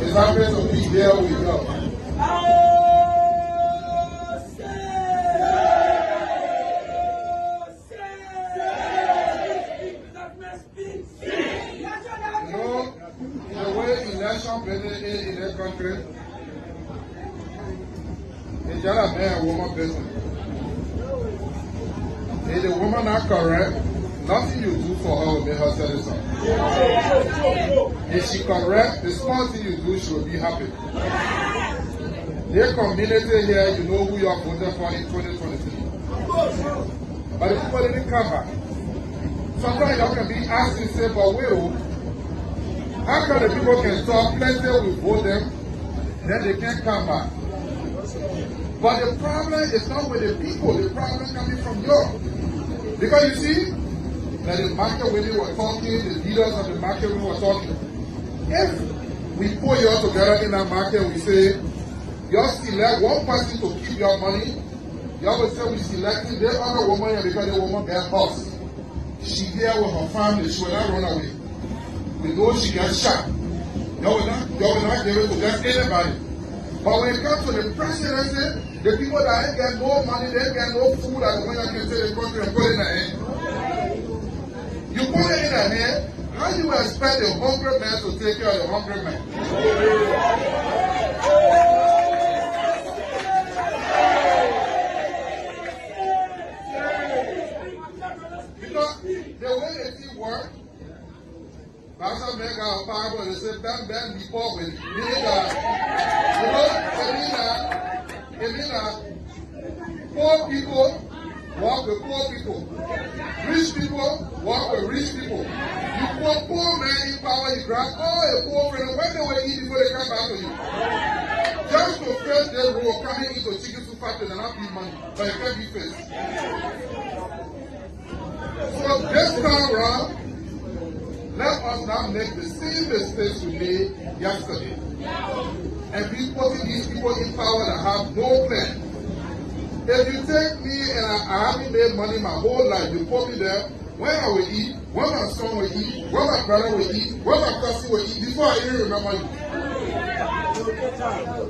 It's happening to be here we go. You know, the way election business is in this country, it's just a man and woman business. If the woman not correct, nothing you do for her will make her satisfied. If she correct, the small thing you do, she will be happy. Their community here, you know who you are voting for in 2023. But the people didn't come back. Sometimes you can be asking, say, but wait, how come the people can talk, plenty will vote them, then they can't come back? But the problem is not with the people, the problem is coming from you. Because you see, that the market women were talking, the leaders of the market women were talking. If we put you all together in that market, we say, you select one person to keep your money, you will say we selected the other woman here because the woman get us. She here with her family, she will not run away. We know she gets shot. You will not give it to just anybody. But when it comes to the presidency, the people that ain't get no money, they ain't get no food, and the one that can take the country and put it in their hand. You put it in their hand, how do you expect a hungry man to take care of the hungry man? Because the way the thing work, Pastor make a Bible and say, bam, before with it. You know, poor people walk with poor people. Rich people walk with rich people. You put poor man in power, you grab all your poor friends. When they will eat before they come back to you. Just to face the road coming into chicken soup factory and not be money, but you can't be faced. So this time around, let us not make the same mistakes we made yesterday. And be putting these people in power that have no plan. If you take me and I haven't made money my whole life, you put me there, when I will eat, when my son will eat, when my brother will eat, when my cousin will eat, before I even remember you.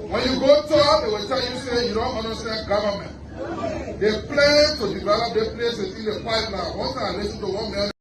When you go talk, they will tell you, say, you don't understand government. They plan to develop the place within the pipeline. Once I listen to one man,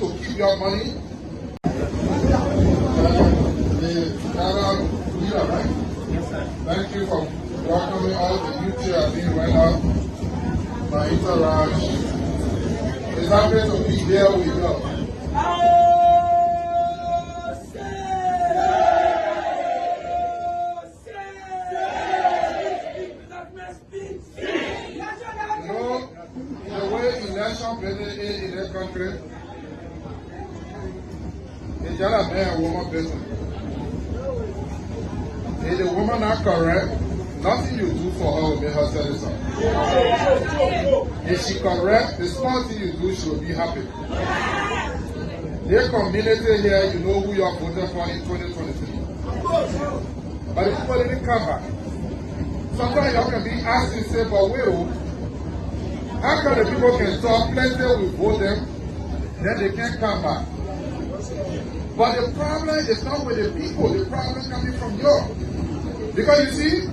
to keep your money. Right? Thank you for welcoming all the youth here at being right now. My entourage. It's happening to be here we go. You know, the way election business is in this country, it's just a man and woman business. If the woman not correct, nothing you do for her will make her satisfied. If she correct, the small thing you do, she will be happy. Their community here, you know who you are voting for in 2023. But the people didn't come back. Sometimes you can be asking, say, but wait, how come the people can talk, plenty will vote them, then they can't come back? But the problem is not with the people, the problem is coming from you. Because you see,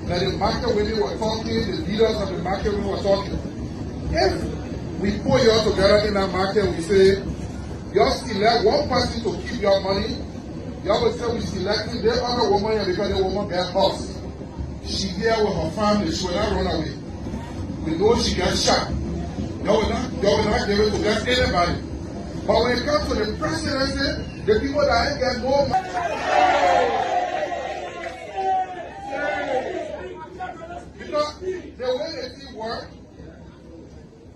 that the market women were talking, the leaders of the market women were talking. If we put you all together in that market, we say, just select one person to keep your money. You always say we selected the other woman because the woman get lost. She there with her family, she will not run away. We know she gets shot. You will not give it to just anybody. But when it comes to the presidency, the people that ain't get no money. Because the way they see work,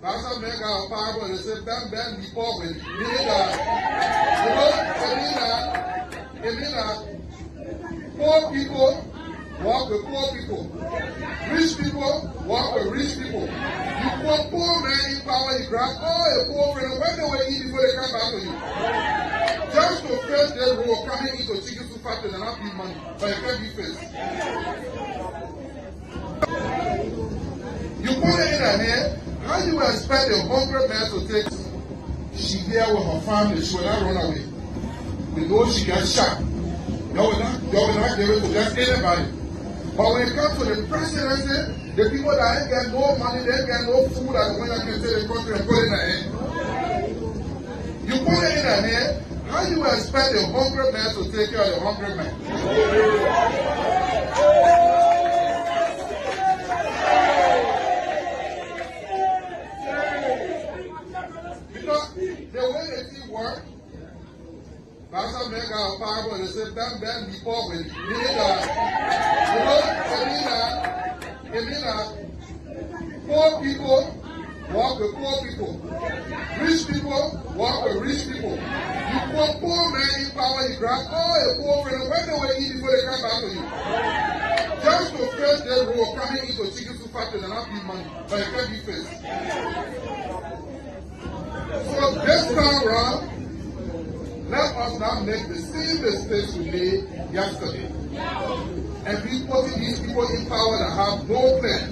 that's how make our Bible, they say, bam, before we meaning that, it means that poor people walk with poor people. Rich people walk with rich people. You put poor man in power, you grab all your poor friends. When they will eat before they come back to you. Just to face their role, coming into chicken soup factory and not be money, but you can't be faced. You put it in her hand, how you expect a hungry man to take? She there with her family, she will not run away. We know she gets shot. You will not give it to just anybody. But when it comes to the presidency, the people that ain't get no money, they ain't get no food, and when I can take the country and put it in their hand. You put it in their hand, how you expect a hungry man to take care of the hungry man? Because the way they see work, that's how make our Bible, they say, bam, before we meaning that, it means that poor people walk with poor people. Rich people walk with rich people. You put poor man in power, you grab all your poor friends. When they will eat before they come back to you. Just to face their role, coming into chicken soup factory and not be money, but it can't be faced. So this time around, let us now make the same mistakes we made yesterday. And we putting these people in power that have no plan.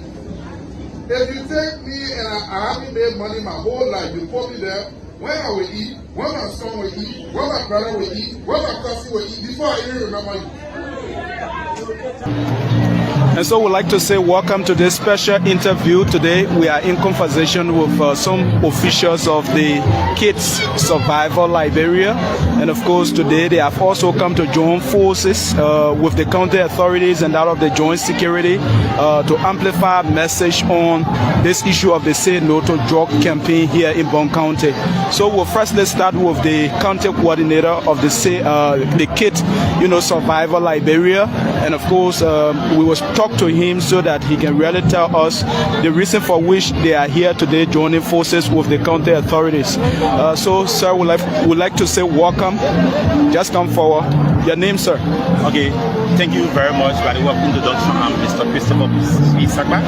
If you take me and I haven't made money my whole life, you put me there, when I will eat, when my son will eat, when my brother will eat, when my cousin will eat, before I even remember you. And so we'd like to say welcome to this special interview. Today we are in conversation with some officials of the Kids Survival Liberia. And of course today they have also come to join forces with the county authorities and that of the joint security to amplify a message on this issue of the Say No to Drug campaign here in Bon County. So we'll firstly start with the county coordinator of the Kids Survival Liberia. And of course we will talk to him so that he can really tell us the reason for which they are here today joining forces with the county authorities. So sir, would like to say welcome. Just come forward. Your name, sir? Okay, thank you very much for the welcome introduction. I'm Mr. Christopher Isakba.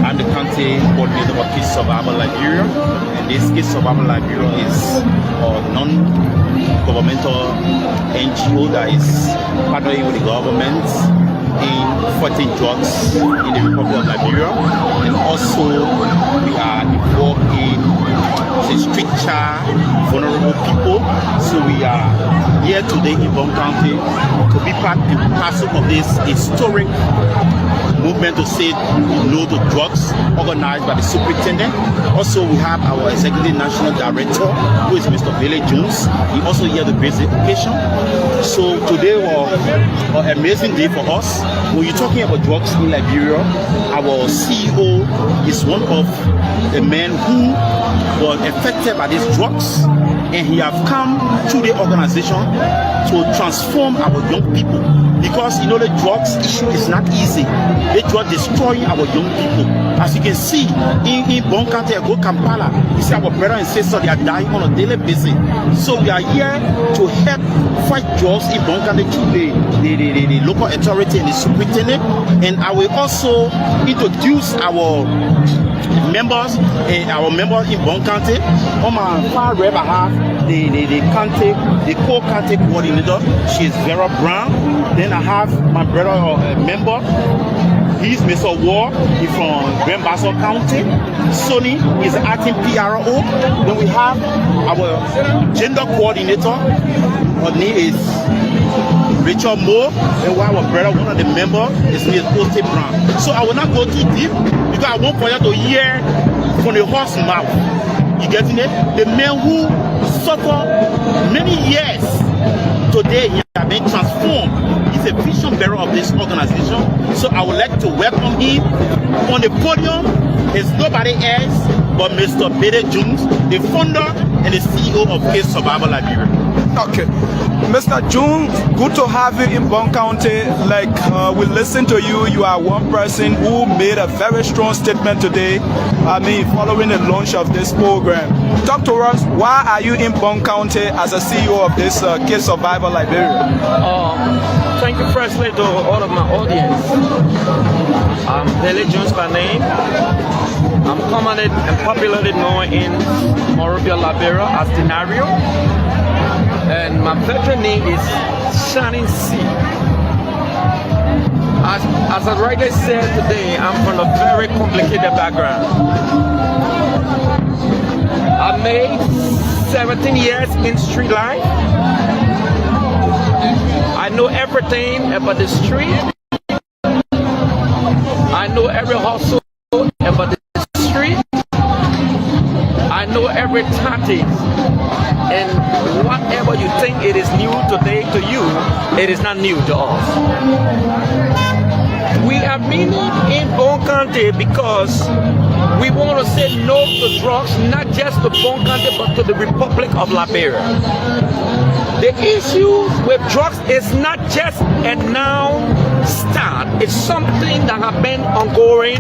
I'm the county coordinator of Kids Survival Liberia. And this Kids Survival Liberia is a non-governmental NGO that is partnering with the government in fighting drugs in the Republic of Liberia, and also we are involved in the street child vulnerable people. So we are here today in Bon County to be part and parcel of this historic movement to say no to drugs, organized by the superintendent. Also we have our executive national director, who is Mr. Billy Jones. He also here to basic occasion. So today was an amazing day for us. When you're talking about drugs in Liberia, our CEO is one of the men who was affected by these drugs, and he have come to the organization to transform our young people, because the drugs issue is not easy. They are destroying our young people. As you can see in Bon County, go Kampala, you see our brother and sister, they are dying on a daily basis. So we are here to help fight drugs in Bon County through the local authority and the superintendent. And I will also introduce our members in Bon County. On my far right, I have the co-county coordinator. She is Vera Brown. Then I have my brother member. He's Mr. Ward. He's from Grand Bassa County. Sonny is acting PRO. Then we have our gender coordinator. Her name is Rachel Moore, and while our brother, one of the members, is Miss Ote Brown. So I will not go too deep because I want for you to hear from the horse mouth. You getting it? The man who suffered many years, today he has been transformed. He's a vision bearer of this organization. So I would like to welcome him on the podium. It's nobody else but Mr. Bede Jones, the founder and the CEO of Case Survival Liberia. Okay, Mr. Jones, good to have you in Bon County. Like we listened to you, you are one person who made a very strong statement today. I mean, following the launch of this program. Talk to us. Why are you in Bon County as a CEO of this Case Survival Liberia? Thank you firstly to all of my audience. I'm Bede Jones by name. I'm commonly and popularly known in Monrovia, Liberia as Denario. And my veteran name is Shining Sea. As I rightly said today, I'm from a very complicated background. I made 17 years in street life. I know everything about the street. I know every hustle about the street. I know every tactic. And whatever you think it is new today to you, it is not new to us. We are meeting in Bon County because we want to say no to drugs, not just to Bon County, but to the Republic of Liberia. The issue with drugs is not just a now start. It's something that has been ongoing,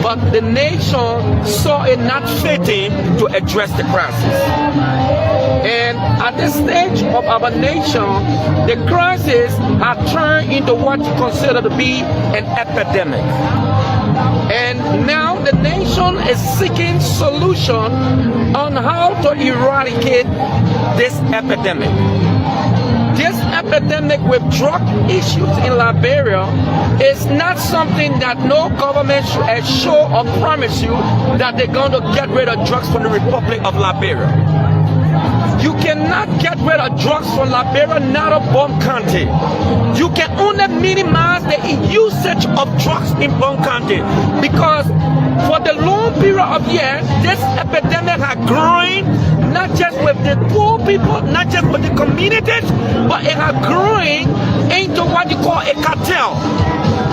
but the nation saw it not fitting to address the crisis. And at this stage of our nation, the crisis has turned into what you consider to be an epidemic. And now the nation is seeking solution on how to eradicate this epidemic. This epidemic with drug issues in Liberia is not something that no government should assure or promise you that they're going to get rid of drugs from the Republic of Liberia. You cannot get rid of drugs from Liberia, not of Bon County. You can only minimize the usage of drugs in Bon County because for the long period of years, this epidemic has grown, not just with the poor people, not just with the communities, but it has grown into what you call a cartel.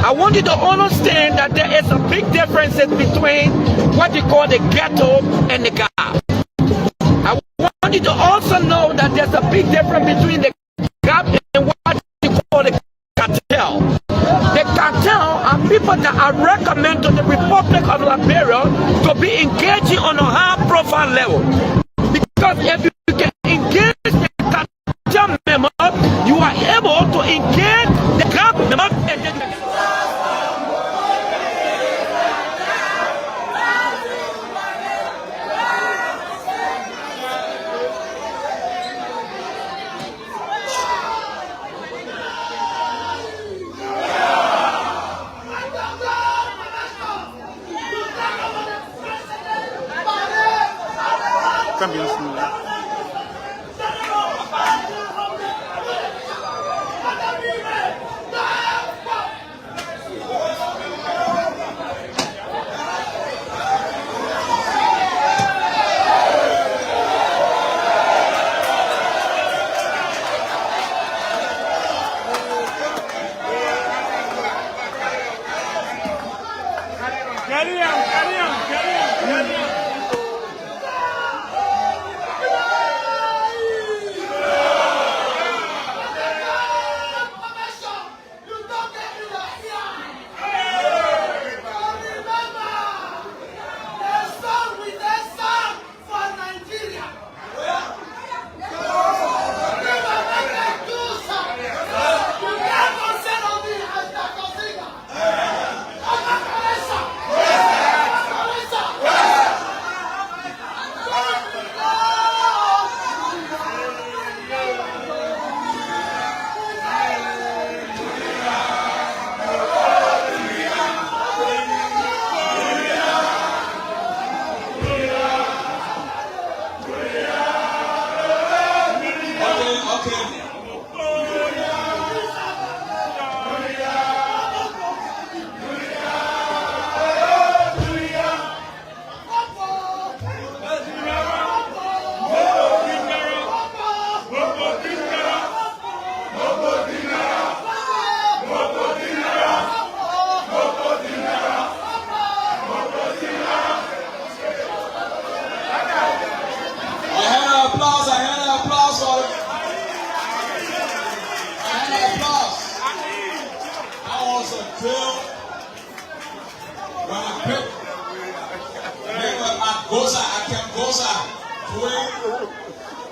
I want you to understand that there is a big difference between what you call the ghetto and the gap. I want you to also know that there's a big difference between the gap and what you call the cartel. The cartel are people that I recommend to the Republic of Liberia to be engaging on a high profile level. Because if you can engage the cartel member, you are able to engage the gap member and the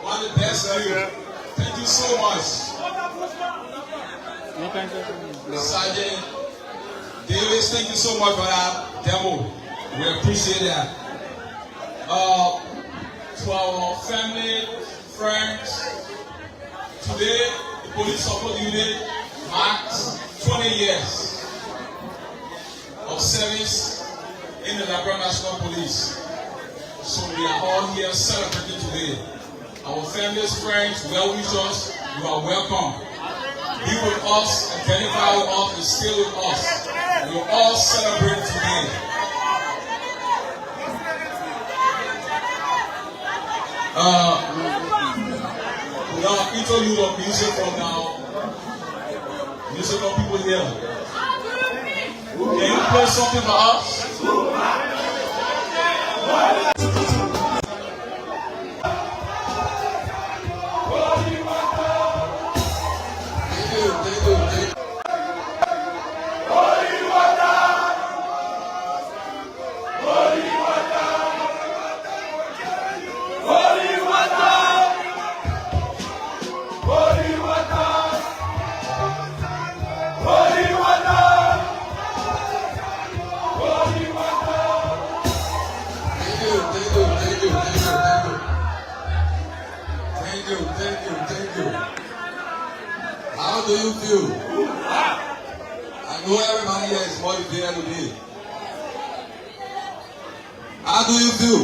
One of the best of you. Thank you so much. Sergeant Davis, thank you so much for that demo. We appreciate that. To our family, friends, today the police support unit marks 20 years of service in the LIBERIA National Police. So we are all here celebrating today. Our families, friends, well-wishers, you are welcome. Be with us, identify with us, and stay with us. We will all celebrate today. We are interlude of music from now. Musical people here. Can you play something for us? Thank you. How do you feel? I know everybody here is motivated today. How do you feel?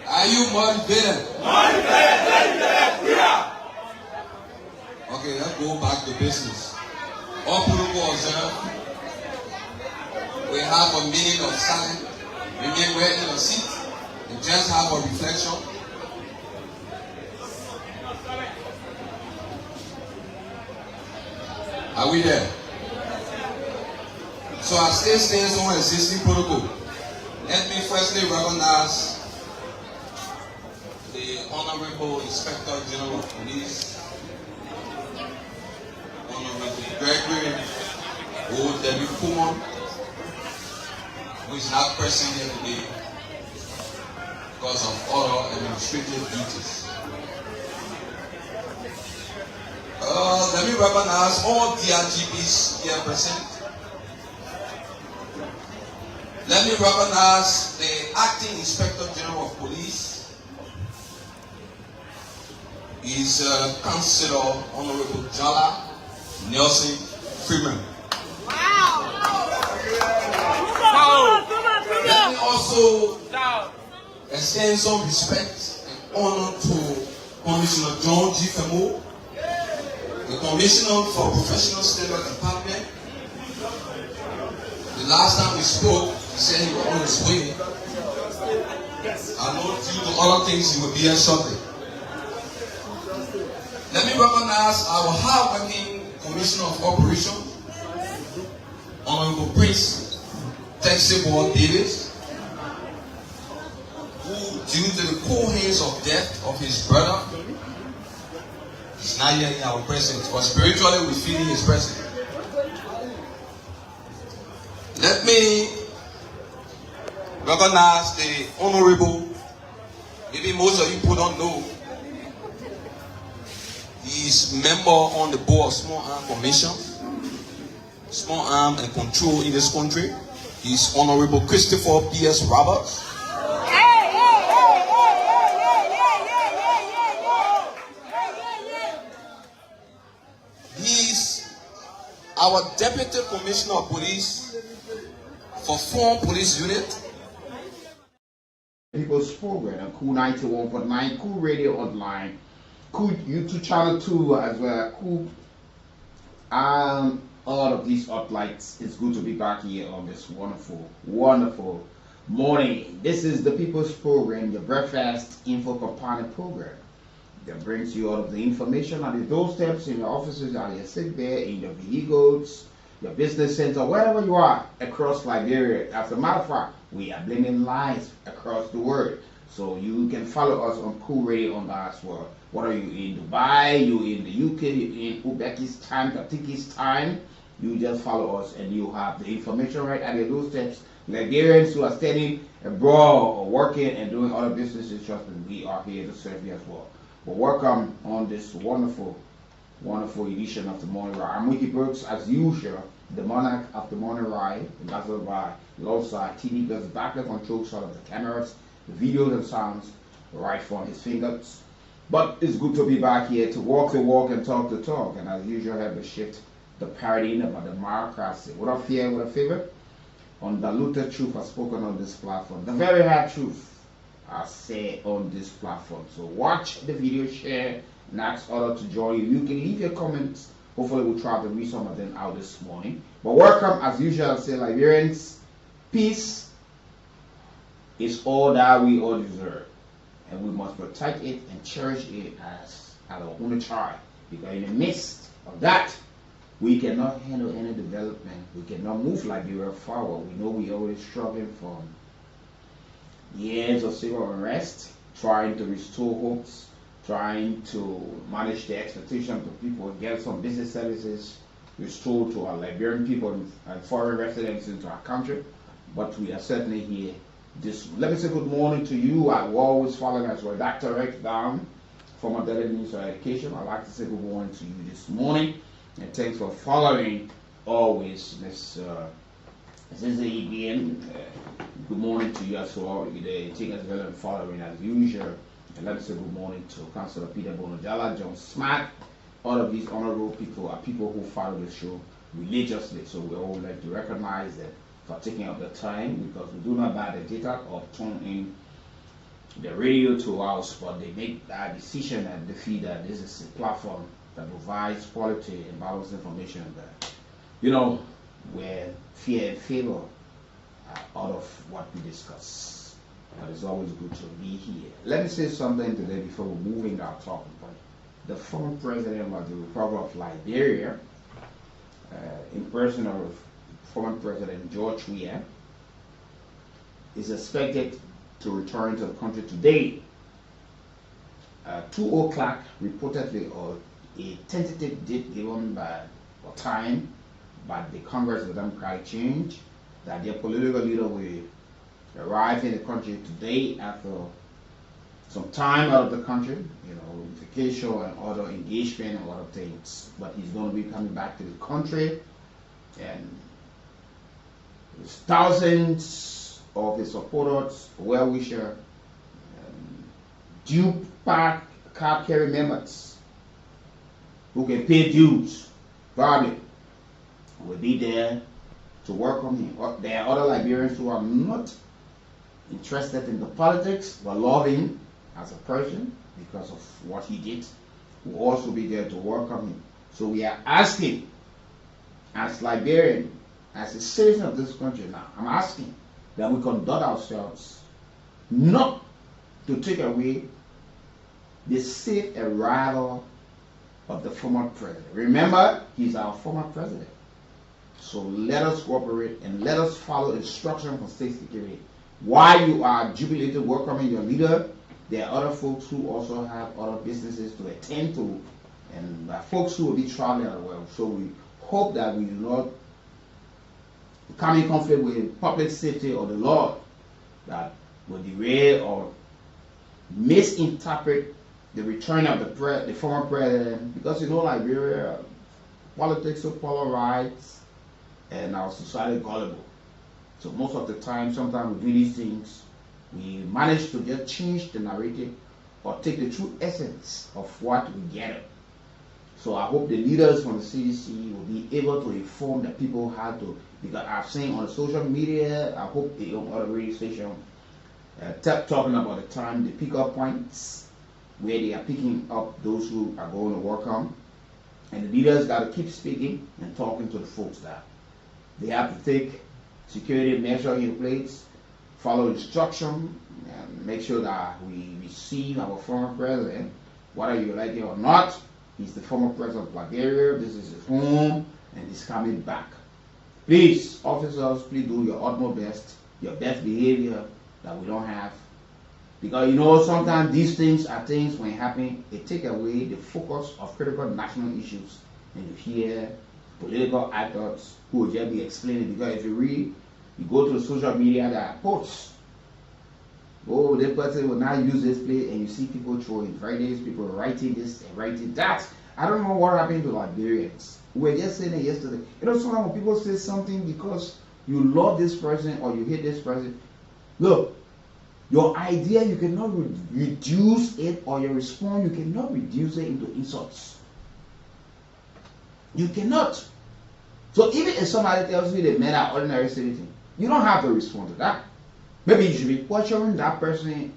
Are you motivated? Okay, let's go back to business. All protocol observed. We have a minute of silence. Remain well in your seat and just have a reflection. Are we there? So I still stands on existing protocol. Let me firstly recognize the Honorable Inspector General of Police, Honorable Gregory O.W. Kumon, who is not present here today because of other administrative duties. Let me recognize all DRGPs here present. Let me recognize the Acting Inspector General of Police. Is Councillor Honorable Jala Nelson Freeman. Let me also extend some respect and honor to Commissioner John G. Femo, the Commissioner for Professional Standard Department. The last time we spoke, he said he was on his way. I know due to other things he will be here shortly. Let me recognize our hard-working Commissioner of Operations, Honorable Prince Texibor Davis, who, due to the cold hands of death of his brother, is not yet in our presence, but spiritually we feel his presence. Let me recognize the Honorable, maybe most of you people don't know, he is member on the board of Small Arm Commission, Small Arm and Control in this country. He is Honorable Christopher P.S. Roberts. He is our Deputy Commissioner of Police for 4 police unit. People's program, Cool 91.9, Cool Radio Online, Cool YouTube channel 2 as well, Cool. All of these uplights. It's good to be back here on this wonderful morning. This is the People's Program, the breakfast info component program that brings you all of the information on the doorsteps, in your offices, on your sick bed, in your vehicles, your business center, wherever you are across Liberia. As a matter of fact, we are blaming lives across the world. So you can follow us on Cool Radio on that as well. What are you in Dubai? You in the UK? You in Uzbekistan, Tajikistan? You just follow us and you have the information right at your doorsteps. Liberians who are studying abroad or working and doing other businesses, trust me, we are here to serve you as well. But welcome on this wonderful edition of the Morning Ride. I'm Weekie Brooks, as usual, the monarch of the Morning Ride, ambassaded by alongside TV Girls, backlight control side of the cameras, the videos and sounds right from his fingers. But it's good to be back here to walk the walk and talk the talk, and as usual have a shift the paradigm about the meritocracy. Without fear, without favor, undiluted truth has spoken on this platform. The very hard truth I say on this platform. So watch the video, share, and ask others to join you. You can leave your comments. Hopefully we'll try to read some of them out this morning. But welcome, as usual, I say, Liberians, peace is all that we all deserve. And we must protect it and cherish it as our own child. Because in the midst of that, we cannot handle any development. We cannot move Liberia forward. We know we are always struggling from years of civil unrest, trying to restore hopes, trying to manage the expectations of people, get some business services restored to our Liberian people and foreign residents into our country. But we are certainly here. Let me say good morning to you. I will always follow as well. Dr. Rex Down, former Daily Minister of Education. I'd like to say good morning to you this morning. And thanks for following always. This is the EBN. Good morning to you as well. Take us well and following as usual. And let me say good morning to Councillor Peter Bonojala, John Smart. All of these honorable people are people who follow the show religiously. So we all like to recognize them for taking up the time, because we do not buy the data or tune in the radio to us, but they make that decision and they feel that this is a platform that provides quality and balanced information that, where fear and favor are out of what we discuss. But it's always good to be here. Let me say something today before we're moving our talking point. The former president of the Republic of Liberia, in person of former President George Weah, is expected to return to the country today. 2 o'clock reportedly, or a tentative date given by the Congress of Democratic Change, that their political leader will arrive in the country today after some time out of the country, vacation and other engagement and other things. But he's going to be coming back to the country, and there's thousands of his supporters, well-wishers, due card carry members who can pay dues, probably, will be there to welcome him. There are other Liberians who are not interested in the politics, but love him as a person because of what he did, will also be there to welcome him. So we are asking, as Liberian, as a citizen of this country now, I'm asking that we conduct ourselves not to take away the safe arrival of the former president. Remember, he's our former president. So let us cooperate and let us follow instructions from state security. While you are jubilated welcoming your leader, there are other folks who also have other businesses to attend to, and folks who will be traveling as well. So we hope that we do not come in conflict with public safety or the law that will derail or misinterpret the return of the former president, because Liberia, politics so polarized and our society gullible. So most of the time, sometimes we do these things, we manage to just change the narrative or take the true essence of what we get. So I hope the leaders from the CDC will be able to inform the people how to, because I've seen on the social media, I hope the other radio station talking about the time, the pickup points, where they are picking up those who are going to welcome. And the leaders got to keep speaking and talking to the folks that they have to take security measures in place, follow instruction, and make sure that we receive our former president, whether you like it or not. He's the former president of Liberia. This is his home, and he's coming back. Please, officers, please do your utmost best, your best behavior that we don't have. Because sometimes these things are things when happen, it take away the focus of critical national issues, and you hear political actors who will just be explaining. Because if you read, you go to the social media, there are posts. Oh, this person will not use this place, and you see people throwing Fridays, people writing this and writing that. I don't know what happened to Liberians. We were just saying it yesterday. You know, sometimes when people say something because you love this person or you hate this person, look, your idea, you cannot reduce it, or your response, you cannot reduce it into insults. You cannot. So even if somebody tells you they made an ordinary citizen, you don't have to respond to that. Maybe you should be questioning that person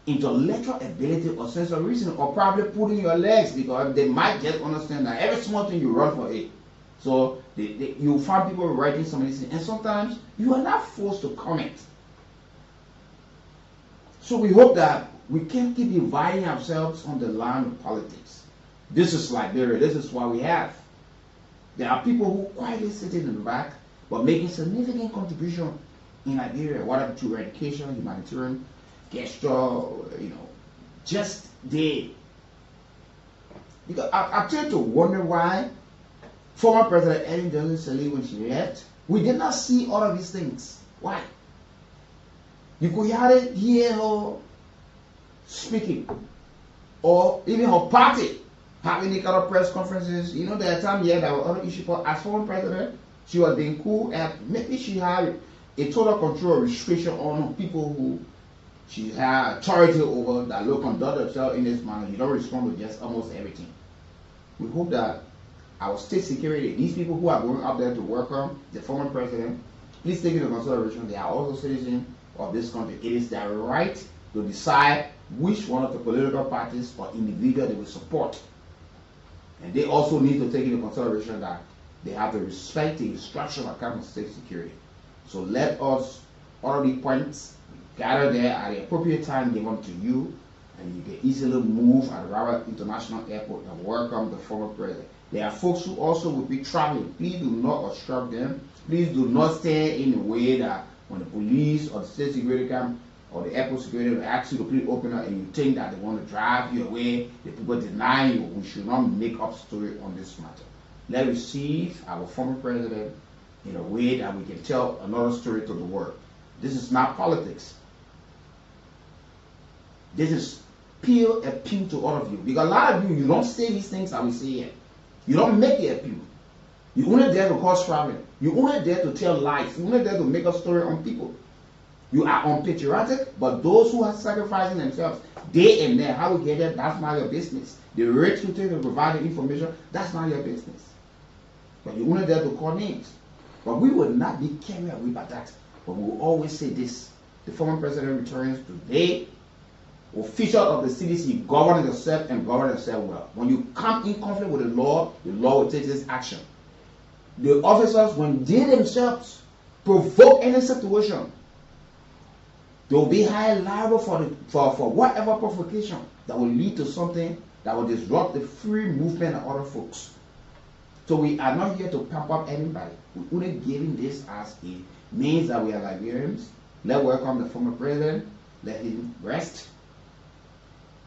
intellectual ability or sense of reason, or probably pulling your legs, because they might just understand that every small thing you run for it. So you find people writing some of these things, and sometimes you are not forced to comment. So we hope that we can't keep dividing ourselves on the line of politics. This is Liberia. This is what we have. There are people who quietly sitting in the back, but making significant contribution in Liberia, whether to education, humanitarian, gesture, you know, just they. Because I tend to wonder why former President Ellen Johnson Sirleaf, when she left, we did not see all of these things. Why? You could hear her speaking, or even her party having the kind of press conferences. You know, there are times here that were other issues, but as former president, she was being cool, and maybe she had a total control restriction on people who she had authority over, that will conduct themselves in this manner. You don't respond to just almost everything. We hope that our state security, these people who are going up there to welcome the former president, please take into consideration they are also citizens of this country. It is their right to decide which one of the political parties or individual they will support. And they also need to take into consideration that they have to respect the instruction of common state security. So let us, all of the points, gather there at the appropriate time given to you, and you can easily move at Rabat International Airport and welcome the former president. There are folks who also will be traveling. Please do not obstruct them. Please do not stay in a way that when the police or the state security camp or the airport security will ask you to please open up and you think that they want to drive you away, the people deny you. We should not make up story on this matter. Let's receive our former president in a way that we can tell another story to the world. This is not politics. This is pure appeal to all of you. Because a lot of you don't say these things that we say here. You don't make the appeal. You only there to cause trouble. You only there to tell lies. You only there to make a story on people. You are unpatriotic, but those who are sacrificing themselves day and night, how we get there, that's not your business. The rich who take to provide the information, that's not your business. But you only there to call names. But we will not be carried away by that. But we will always say this: the former president returns today. Official of the CDC, govern yourself and govern yourself well. When you come in conflict with the law will take this action. The officers, when they themselves provoke any situation, they will be highly liable for whatever provocation that will lead to something that will disrupt the free movement of other folks. So we are not here to pump up anybody. We're only giving this as a means that we are Liberians. Let's welcome the former president. Let him rest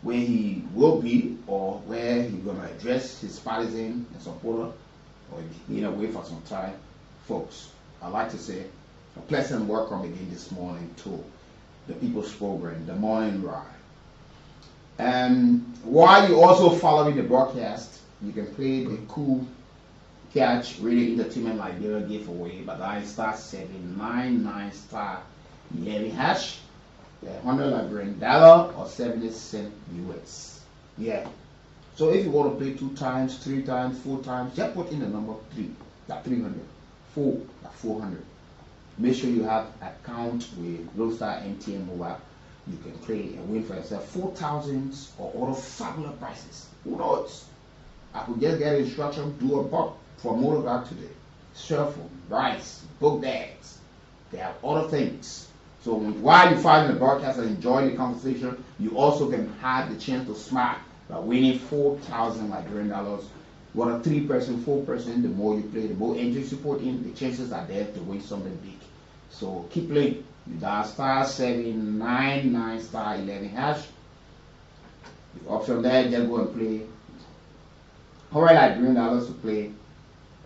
where he will be, or where he's going to address his partisan and supporter, or being away for some time. Folks, I'd like to say a pleasant welcome again this morning to the People's Program, the Morning Ride. And while you're also following the broadcast, you can play the cool catch Radio Entertainment Liberia giveaway by dialing *799 *11#. Yeah, $100 Liberian dollar or 70 cents US. Yeah. So if you want to play 2 times, 3 times, 4 times, just put in the number 3, that's 300. 4, that's 400. Make sure you have account with Lone Star MTN Mobile. You can play and win for yourself 4,000 or other fabulous prizes. Who knows? I could just get instruction, do a buck for motor bag today. Cell phone, rice, book bags. They have other things. So while you follow the broadcast and enjoy the conversation, you also can have the chance to smile by winning 4,000 Liberian dollars. What a 3-person, 4-person, the more you play, the more entries you put in, the chances are there to win something big. So keep playing. You dial *799 *11#. The option there, just go and play. $100 Liberian dollars to play.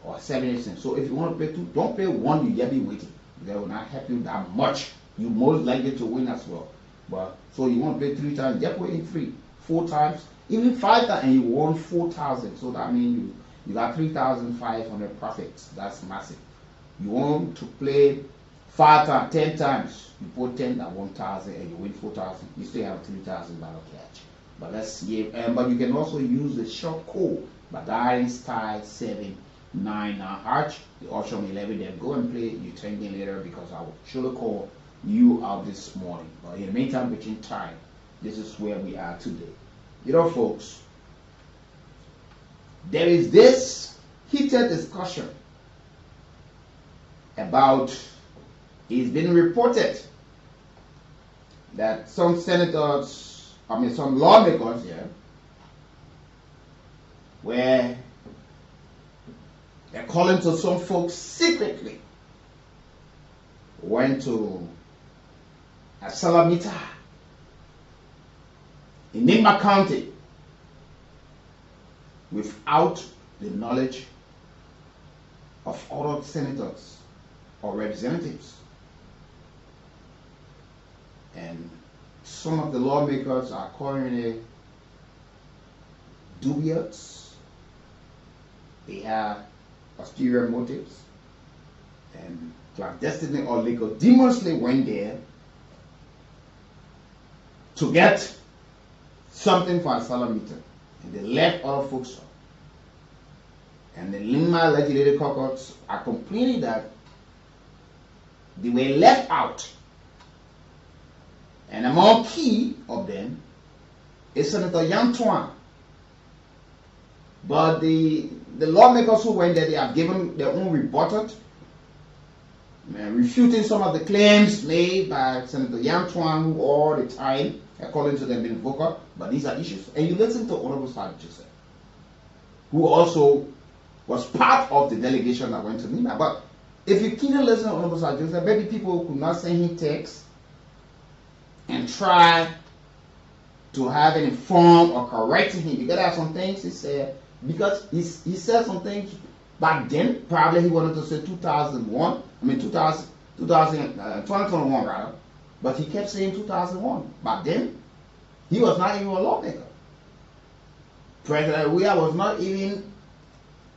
or 70 cents. So if you want to play 2, don't play 1, you just be waiting. That will not help you that much. You most likely to win as well. But so you want to play 3 times, just play in 3, 4 times, even 5 times, and you won 4,000. So that means you got 3,500 profits. That's massive. You want to play 5 times, 10 times, you put 10 at 1,000 and you win 4,000. You still have $3,000 cash. But let's see. But you can also use the short code by dialing *799#. The option 11. Then go and play. You thank me later because I will surely call you out this morning. But in the meantime, between time, this is where we are today. You know, folks, there is this heated discussion about, it's been reported that some senators, some lawmakers here, where they're calling to some folks secretly, went to a Salamita in Nimba County without the knowledge of other senators or representatives. And some of the lawmakers are calling it dubious. They have ulterior motives, and clandestinely or legitimately went there to get something for a Salamita, and they left other folks up. And the Lima Legislative Caucus are complaining that they were left out. And among key of them is Senator Yantuan. But the lawmakers who went there, they have given their own rebuttal, refuting some of the claims made by Senator Yantuan, who all the time, according to them, been vocal. But these are issues. And you listen to Honorable Sergeant Joseph, who also was part of the delegation that went to Nima. But if you keenly listen to Honorable Sergeant Joseph, maybe people could not send him text and try to have an inform or correcting him, because there are some things he said, because he said some things back then. Probably he wanted to say 2021 rather, but he kept saying 2001. Back then, he was not even a lawmaker. President Weah was not even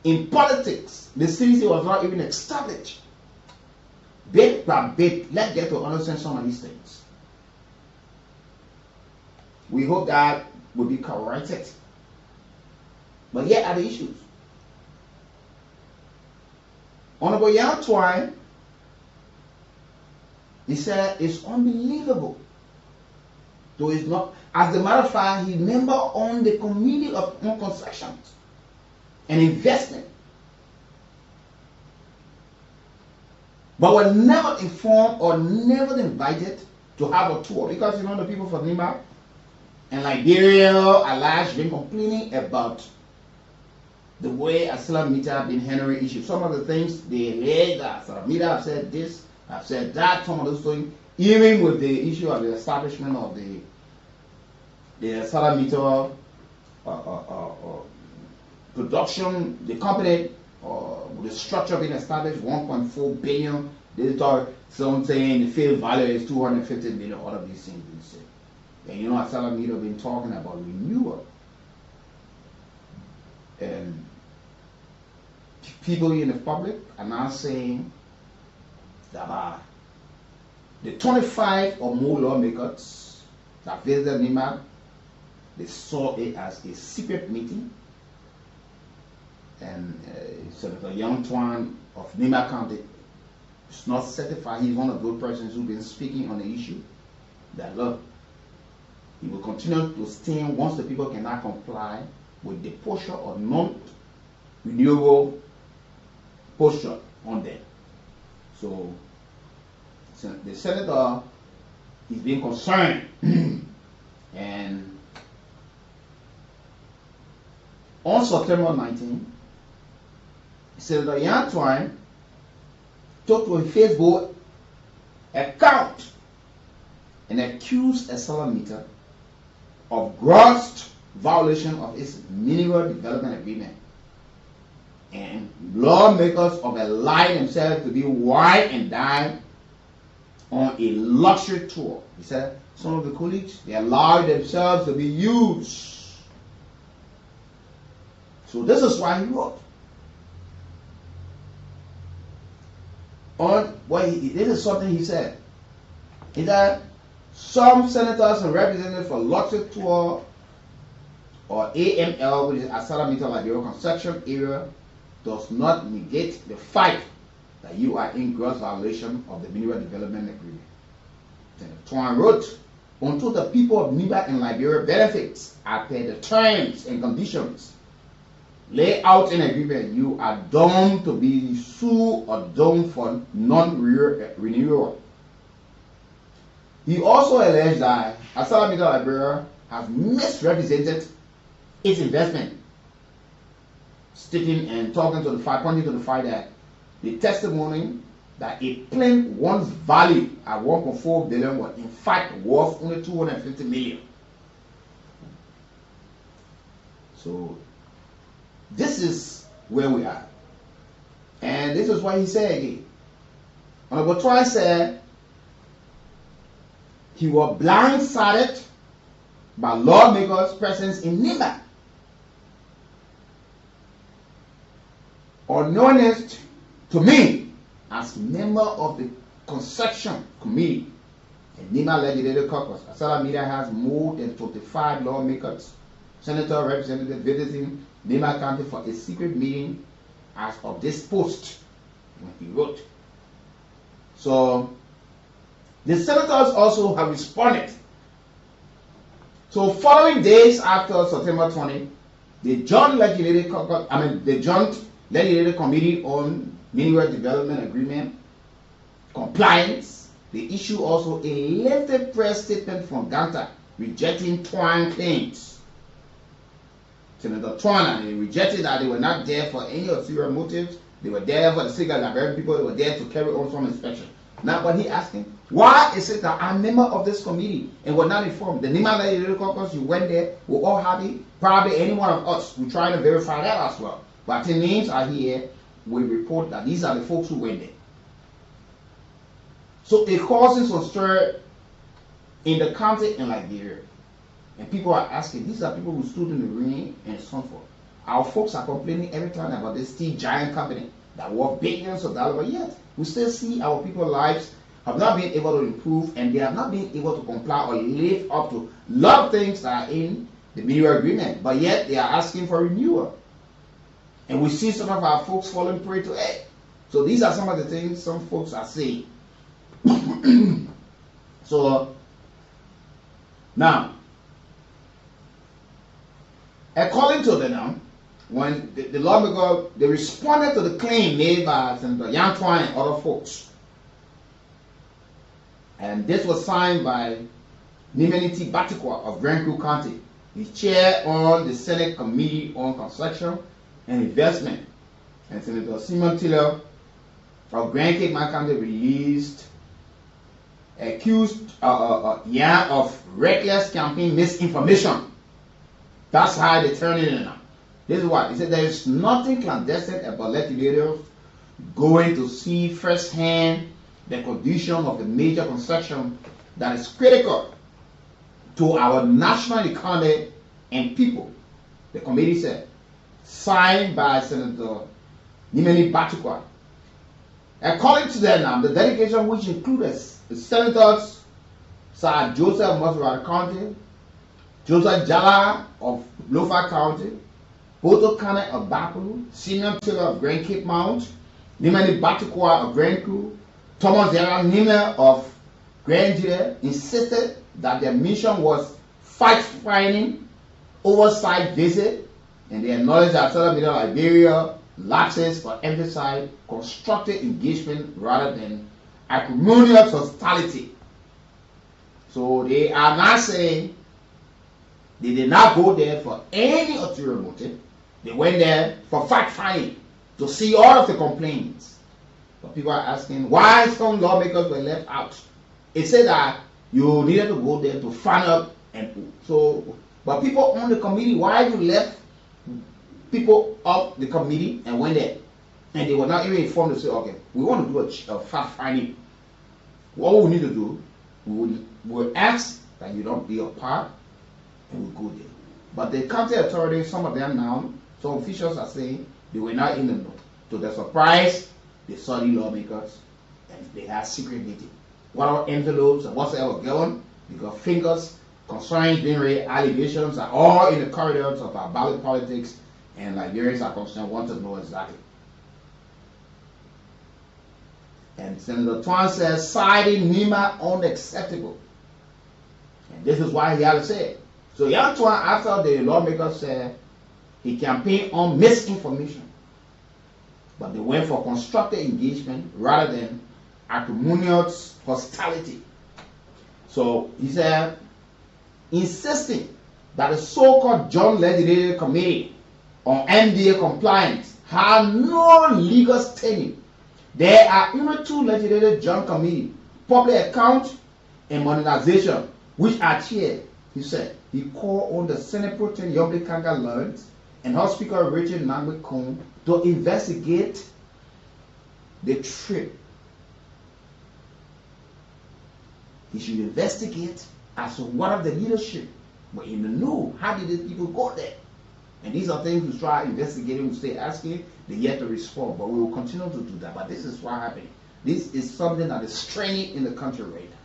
in politics. The city was not even established. Bit by bit, let's get to understand some of these things. We hope that will be corrected. But yet are the issues. Honorable Yan Twine, he said it's unbelievable. Though it's not, as a matter of fact, he's member on the committee on concessions and investment. But were never informed or never invited to have a tour, because the people from Lima and Liberia, Alash, been complaining about the way Salamita been handling issues. Some of the things they read that Salamita have said this, have said that, some of those things, even with the issue of the establishment of the Salamita production, the company, with the structure being established, 1.4 billion. They thought some saying the field value is 250 million. All of these things being said. And you know, Salamita have been talking about renewal. And people in the public are now saying that the 25 or more lawmakers that visited Nima, they saw it as a secret meeting. And Senator Young Twan of Nima County is not certified. He's one of those persons who've been speaking on the issue. That look, he will continue to stand once the people cannot comply with the posture of non-renewable posture on them. So the senator is being concerned, and on September 19, Senator Yan Twine took to a Facebook account and accused a Salamita of gross violation of its mineral development agreement. And lawmakers of allied themselves to be wine and dine on a luxury tour. He said some of the colleagues, they allowed themselves to be used. So this is why he wrote. This is something he said. He said, some senators and representatives for luxury tour or AML, which is Aljazeera Liberia construction area, does not negate the fact that you are in gross violation of the Mineral Development Agreement. Then Twan wrote, until the people of Niba and Liberia benefits are per the terms and conditions laid out in agreement, you are doomed to be sued or doomed for non-renewal. He also alleged that Aljazeera Liberia has misrepresented its investment, stating and talking to the fact, pointing to the fact that the testimony that a plane once valued at 1.4 billion was in fact worth only 250 million. So this is where we are. And this is why he said again. Honorable Twan said he was blindsided by lawmakers' presence in Niba. Unknownst to me, as member of the construction committee and Niba Legislative Caucus, Aljazeera Media has more than 25 lawmakers, senator, representative visiting Niba County for a secret meeting as of this post when he wrote. So the senators also have responded. So following days after September 20, the Joint Legislative Committee on Mineral Development Agreement compliance, they issue also a lengthy press statement from Ganta rejecting Twan claims. Senator Twan, they rejected that they were not there for any ulterior motives. They were there for the sake of Liberian people. They were there to carry on some inspection. Now, but he asking, why is it that I'm a member of this committee and were not informed? The Niba Legislative Caucus, you went there, we're all happy. Probably any one of us, we're trying to verify that as well. But the names are here. We report that these are the folks who went there. So it causes some stir in the county in Liberia. And people are asking, these are people who stood in the rain and so forth. Our folks are complaining every time about this steel giant company that worth billions of dollars, but yet we still see our people's lives have not been able to improve, and they have not been able to comply or live up to a lot of things that are in the Mineral Agreement, but yet they are asking for renewal. And we see some of our folks falling prey to it. So these are some of the things some folks are saying. So now, according to them, when the lawmaker, they responded to the claim made by Senator Yang Twan and other folks. And this was signed by Nimeniti Batikwa of Grand Crew County, the chair on the Senate Committee on Construction and Investment. And Senator Simon Tiller of Grand Cape County released accused Yang of reckless campaign misinformation. That's how they turn it in now. This is what he said. There is nothing clandestine about legislators going to see firsthand the condition of the major construction that is critical to our national economy and people. The committee said, signed by Senator Nimeni Batukwa. According to them now, the delegation, which includes the senators Sir Joseph Mosrad County, Joseph Jala of Lofa County, Boto Kane of Bapu, Simeon Taylor of Grand Cape Mount, Nimeni Batukwa of Grand Crew, Thomas Zera Nime of Grand Jire insisted that their mission was fact-finding, oversight visit, and they acknowledged that Southern Middle Liberia lapses for emphasize constructive engagement rather than acrimonious hostility. So they are not saying they did not go there for any ulterior motive. They went there for fact-finding, to see all of the complaints. But people are asking why some lawmakers were left out. It said that you needed to go there to find out, and so, but people on the committee, why you left people of the committee and went there. And they were not even informed to say, okay, we want to do a fact finding. What we need to do, we will ask that you don't be a part, and we go there. But the county authorities, some of them now, some officials are saying they were not in the know. To their surprise, they saw the lawmakers and they had secret meeting. What are envelopes and whatsoever going, because fingers, concerns being raised, allegations are all in the corridors of our ballot politics, and Liberians are concerned, want to know exactly. And Senator Twan says, citing NEMA unacceptable. And this is why he had to say it. So Young Twan, after the lawmakers said he campaigned on misinformation, but they went for constructive engagement rather than acrimonious hostility. So he said, insisting that the so-called Joint Legislative Committee on MDA compliance had no legal standing. There are even two legislative joint committees, public account and modernization, which are chaired. He said he called on the Senate Pro Tem Yobe Kanga Lawrence and House Speaker Richard Nangwe Kong to investigate the trip. He should investigate as to what of the leadership were in the know. How did these people go there? And these are things we try investigating, we stay asking, they yet to respond. But we will continue to do that. But this is what happened. This is something that is straining in the country right now.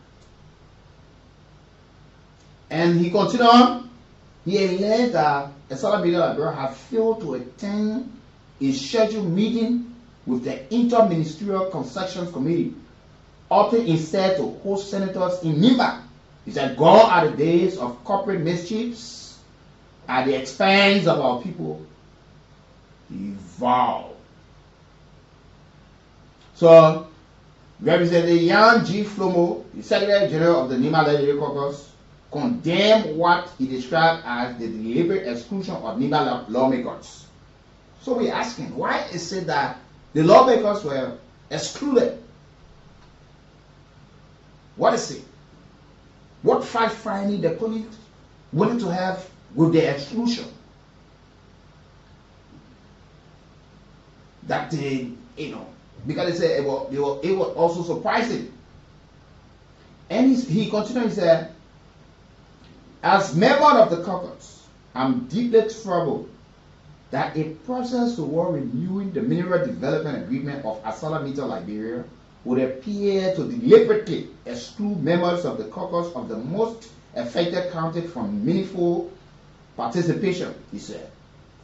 And he continued on. He alleged that Asala Media Liberia had failed to attend a scheduled meeting with the Interministerial Concessions Committee, opting instead to host senators in NIMBA. He said, gone are the days of corporate mischiefs at the expense of our people. He vowed. So, Representative Yan G. Flomo, the Secretary General of the NEMA Legislative Caucus, condemned what he described as the deliberate exclusion of NEMA lawmakers. So we're asking, why is it that the lawmakers were excluded? What is it? What fact-finding the police willing to have with the exclusion? That they, because they said it was also surprising. And he continued, he said, as member of the caucus, I'm deeply troubled that a process toward renewing the mineral development agreement of Asala Media Liberia would appear to deliberately exclude members of the caucus of the most affected county from meaningful participation, he said.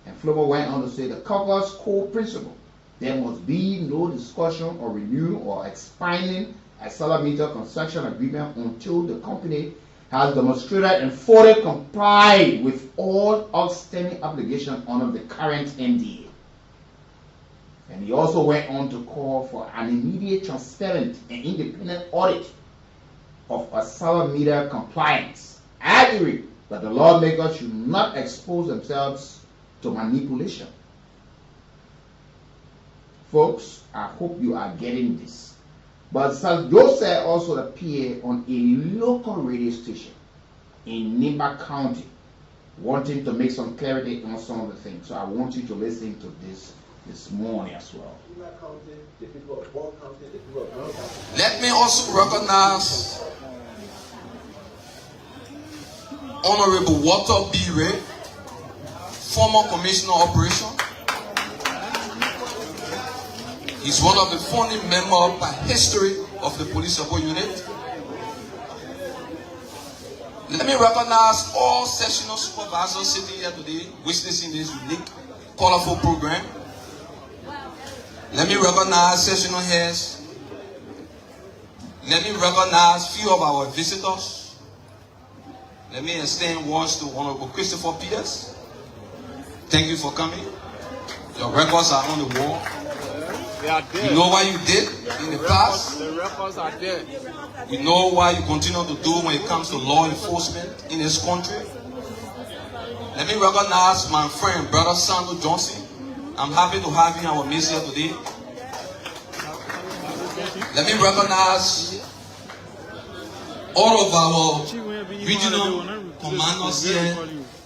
And Flomo went on to say the caucus core principle, there must be no discussion or renew or expanding Asala Media construction agreement until the company has demonstrated and fully complied with all outstanding obligations under the current NDA. And he also went on to call for an immediate, transparent, and independent audit of Asala Media compliance, arguing that the lawmakers should not expose themselves to manipulation. Folks, I hope you are getting this. But Joseph also appeared on a local radio station in Nimba County, wanting to make some clarity on some of the things. So I want you to listen to this morning as well. Let me also recognize Honorable Walter B. Ray, former Commissioner of Operations. He's one of the founding members by history of the Police Support Unit. Let me recognize all sectional supervisors sitting here today, witnessing this unique, colorful program. Let me recognize sectional heads. Let me recognize few of our visitors. Let me extend words to Honorable Christopher Peters. Thank you for coming. Your records are on the wall. You know what you did in the past. The records are there. You know what you continue to do when it comes to law enforcement in this country. Let me recognize my friend, Brother Sandro Johnson. I'm happy to have you in our midst here today. Let me recognize all of our regional commanders here.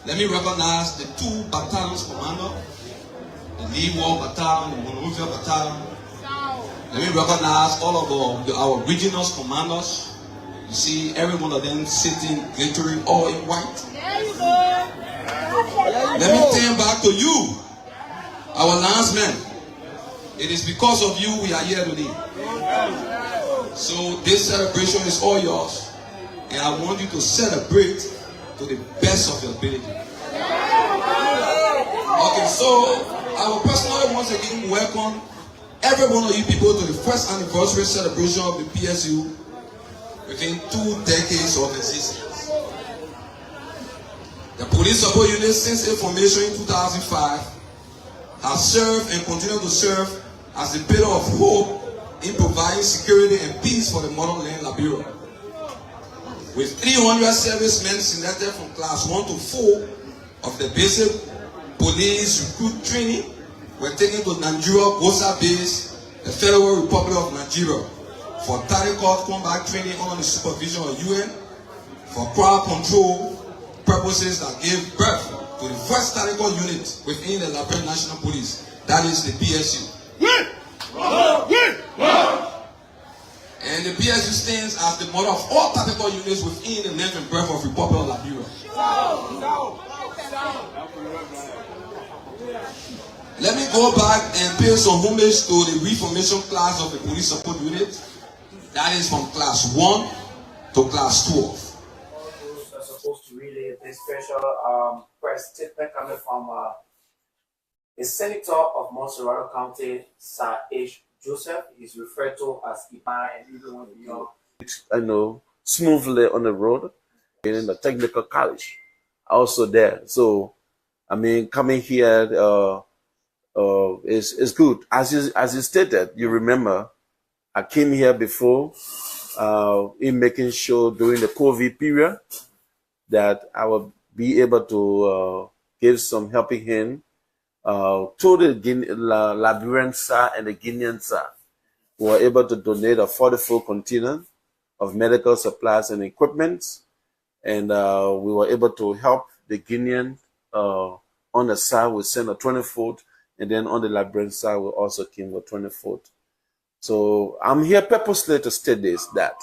Let me recognize the 2 battalions commander. the Lee War Battalion, the Monrovia Battalion. Let me recognize all of our regional commanders. You see every one of them sitting, glittering, all in white. There you go. Let me turn back to you, our landsmen. It is because of you we are here today. So this celebration is all yours. And I want you to celebrate to the best of your ability. Okay, so I will personally once again welcome every one of you people to the first anniversary celebration of the PSU within 2 decades of existence. The police support unit since its formation in 2005 has served and continue to serve as a pillar of hope in providing security and peace for the motherland Liberia. With 300 servicemen selected from class 1 to 4 of the basic police recruit training were taken to Nigeria Gosa Base, the Federal Republic of Nigeria, for tactical combat training under the supervision of UN for crowd control purposes that gave birth to the first tactical unit within the Liberian National Police, that is the PSU. And the PSU stands as the mother of all tactical units within the length and breadth of Republic of Liberia. Let me go back and pay some homage to the reformation class of the police support unit. That is from class 1 to class 12. Are supposed to relay this special press statement coming from a senator of Montserrat County, Sir H. Joseph. He's referred to as Iban, and everyone beyond. I know smoothly on the road in the technical college, also there. So, I mean, coming here is good. As you stated, you remember, I came here before in making sure during the COVID period that I will be able to give some helping hand to the Liberian SAR and the Guinean SAR, who were able to donate a 44 container of medical supplies and equipment, and we were able to help the Guinean on the SAR. We sent a 24th, and then on the Liberian SAR we also came with 24th. So I'm here purposely to state this, that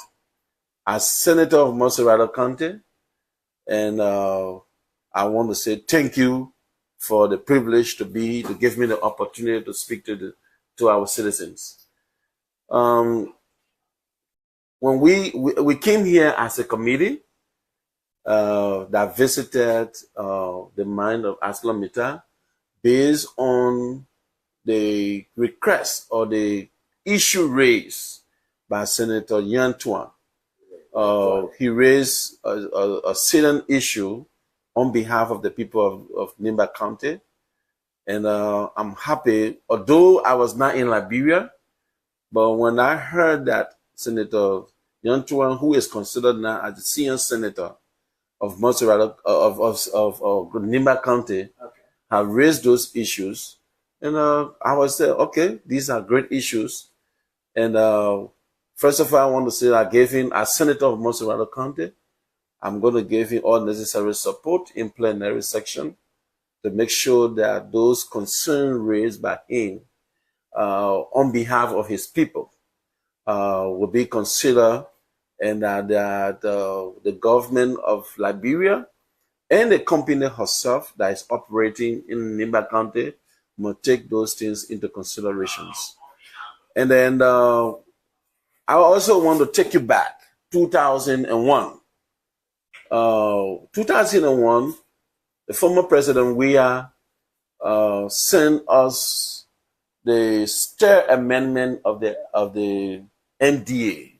as Senator of Montserrat County, and I want to say thank you for the privilege to give me the opportunity to speak to our citizens. When we came here as a committee that visited the mine of ArcelorMittal based on the request or the issue raised by Senator Natl. He raised a salient issue on behalf of the people of Nimba County. And I'm happy, although I was not in Liberia, but when I heard that Senator Natl, who is considered now as the senior senator of Montserrat, of Nimba County, have raised those issues, and I was saying, okay, these are great issues. And first of all, I want to say I gave him, as Senator of Montserrat County, I'm going to give him all necessary support in plenary section to make sure that those concerns raised by him on behalf of his people will be considered, and that the government of Liberia and the company herself that is operating in Nimba County will take those things into considerations. And then I also want to take you back, 2001. 2001, the former President Weah sent us the stair amendment of the MDA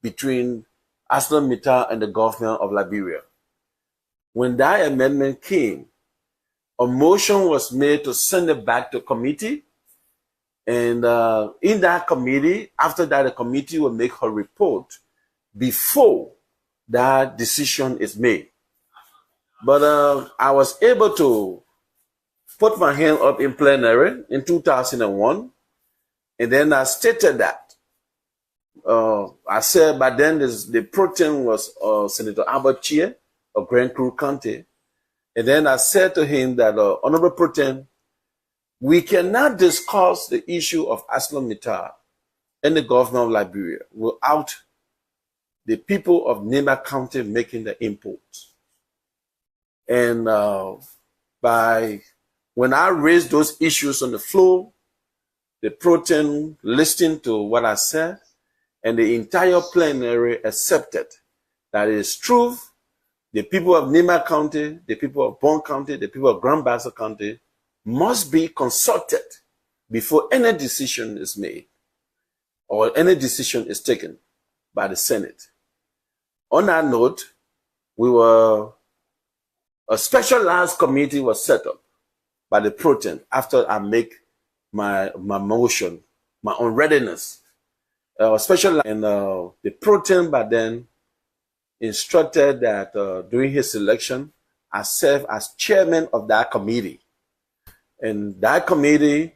between ArcelorMittal and the government of Liberia. When that amendment came, a motion was made to send it back to committee. And in that committee, after that, the committee will make her report before that decision is made. But I was able to put my hand up in plenary in 2001, and then I stated that. I said, by then the pro-tem was Senator Albert Chia of Grand Crew County. And then I said to him that, Honorable Pro-tem, We cannot discuss the issue of ArcelorMittal and the government of Liberia without the people of Nimba County making the imports. And when I raised those issues on the floor, the protein listened to what I said, and the entire plenary accepted that it is true. The people of Nimba County, the people of Bon County, the people of Grand Bassa County must be consulted before any decision is made or any decision is taken by the Senate. On that note, a specialized committee was set up by the protein after I make my motion, my unreadiness. The protein by then instructed that during his election, I serve as chairman of that committee. And that committee,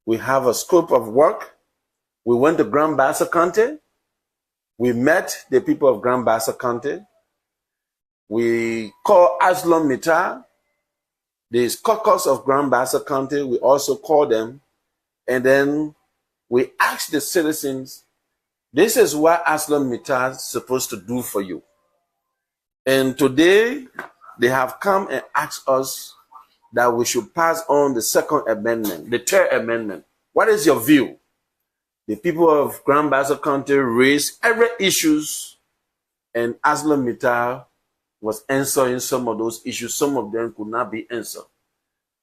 we have a scope of work. We went to Grand Bassa County. We met the people of Grand Bassa County. We called ArcelorMittal, the caucus of Grand Bassa County. We also called them. And then we asked the citizens, this is what ArcelorMittal is supposed to do for you. And today, they have come and asked us that we should pass on the second amendment, the third amendment. What is your view? The people of Grand Bassa County raised every issues, and ArcelorMittal was answering some of those issues. Some of them could not be answered.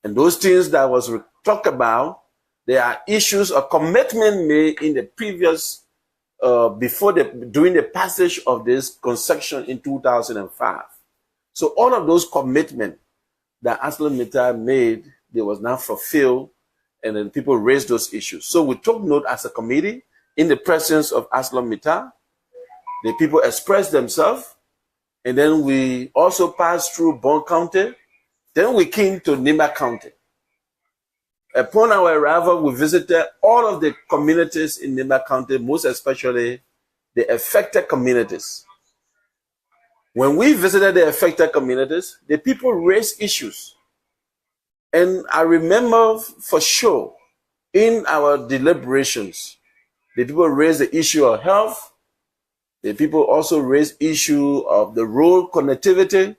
And those things that was talked about, there are issues of commitment made in the previous, during the passage of this concession in 2005. So all of those commitments that ArcelorMittal made, they was not fulfilled, and then people raised those issues. So we took note as a committee in the presence of ArcelorMittal. The people expressed themselves, and then we also passed through Bon County. Then we came to Nimba County. Upon our arrival, we visited all of the communities in Nimba County, most especially the affected communities. When we visited the affected communities, the people raised issues. And I remember for sure, in our deliberations, the people raised the issue of health. The people also raised issue of the road connectivity,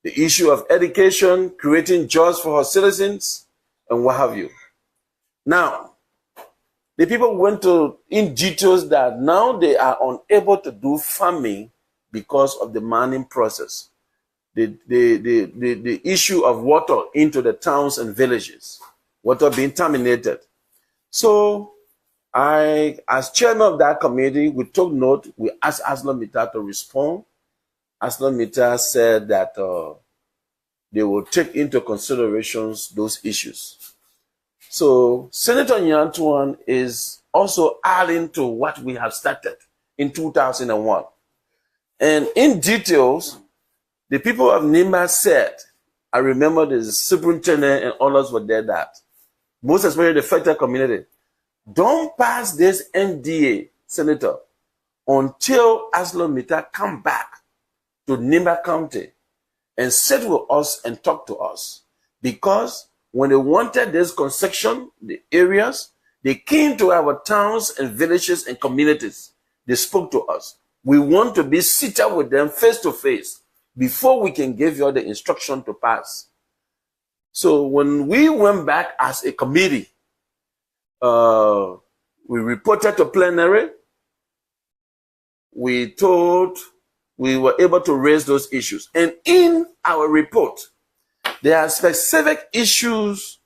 the issue of education, creating jobs for our citizens, and what have you. Now, the people went in details that now they are unable to do farming because of the mining process. The issue of water into the towns and villages, water being terminated. So as chairman of that committee, we took note, we asked ArcelorMittal to respond. ArcelorMittal said that they will take into considerations those issues. So Senator Nyantuan is also adding to what we have started in 2001. And in details, the people of Nimba said, I remember the superintendent and others were there that, most especially the affected community, don't pass this NDA, Senator, until ArcelorMittal come back to Nimba County and sit with us and talk to us. Because when they wanted this concession, the areas, they came to our towns and villages and communities. They spoke to us. We want to be seated with them face to face before we can give you the instruction to pass. So when we went back as a committee, we reported to plenary. We were able to raise those issues. And in our report, there are specific issues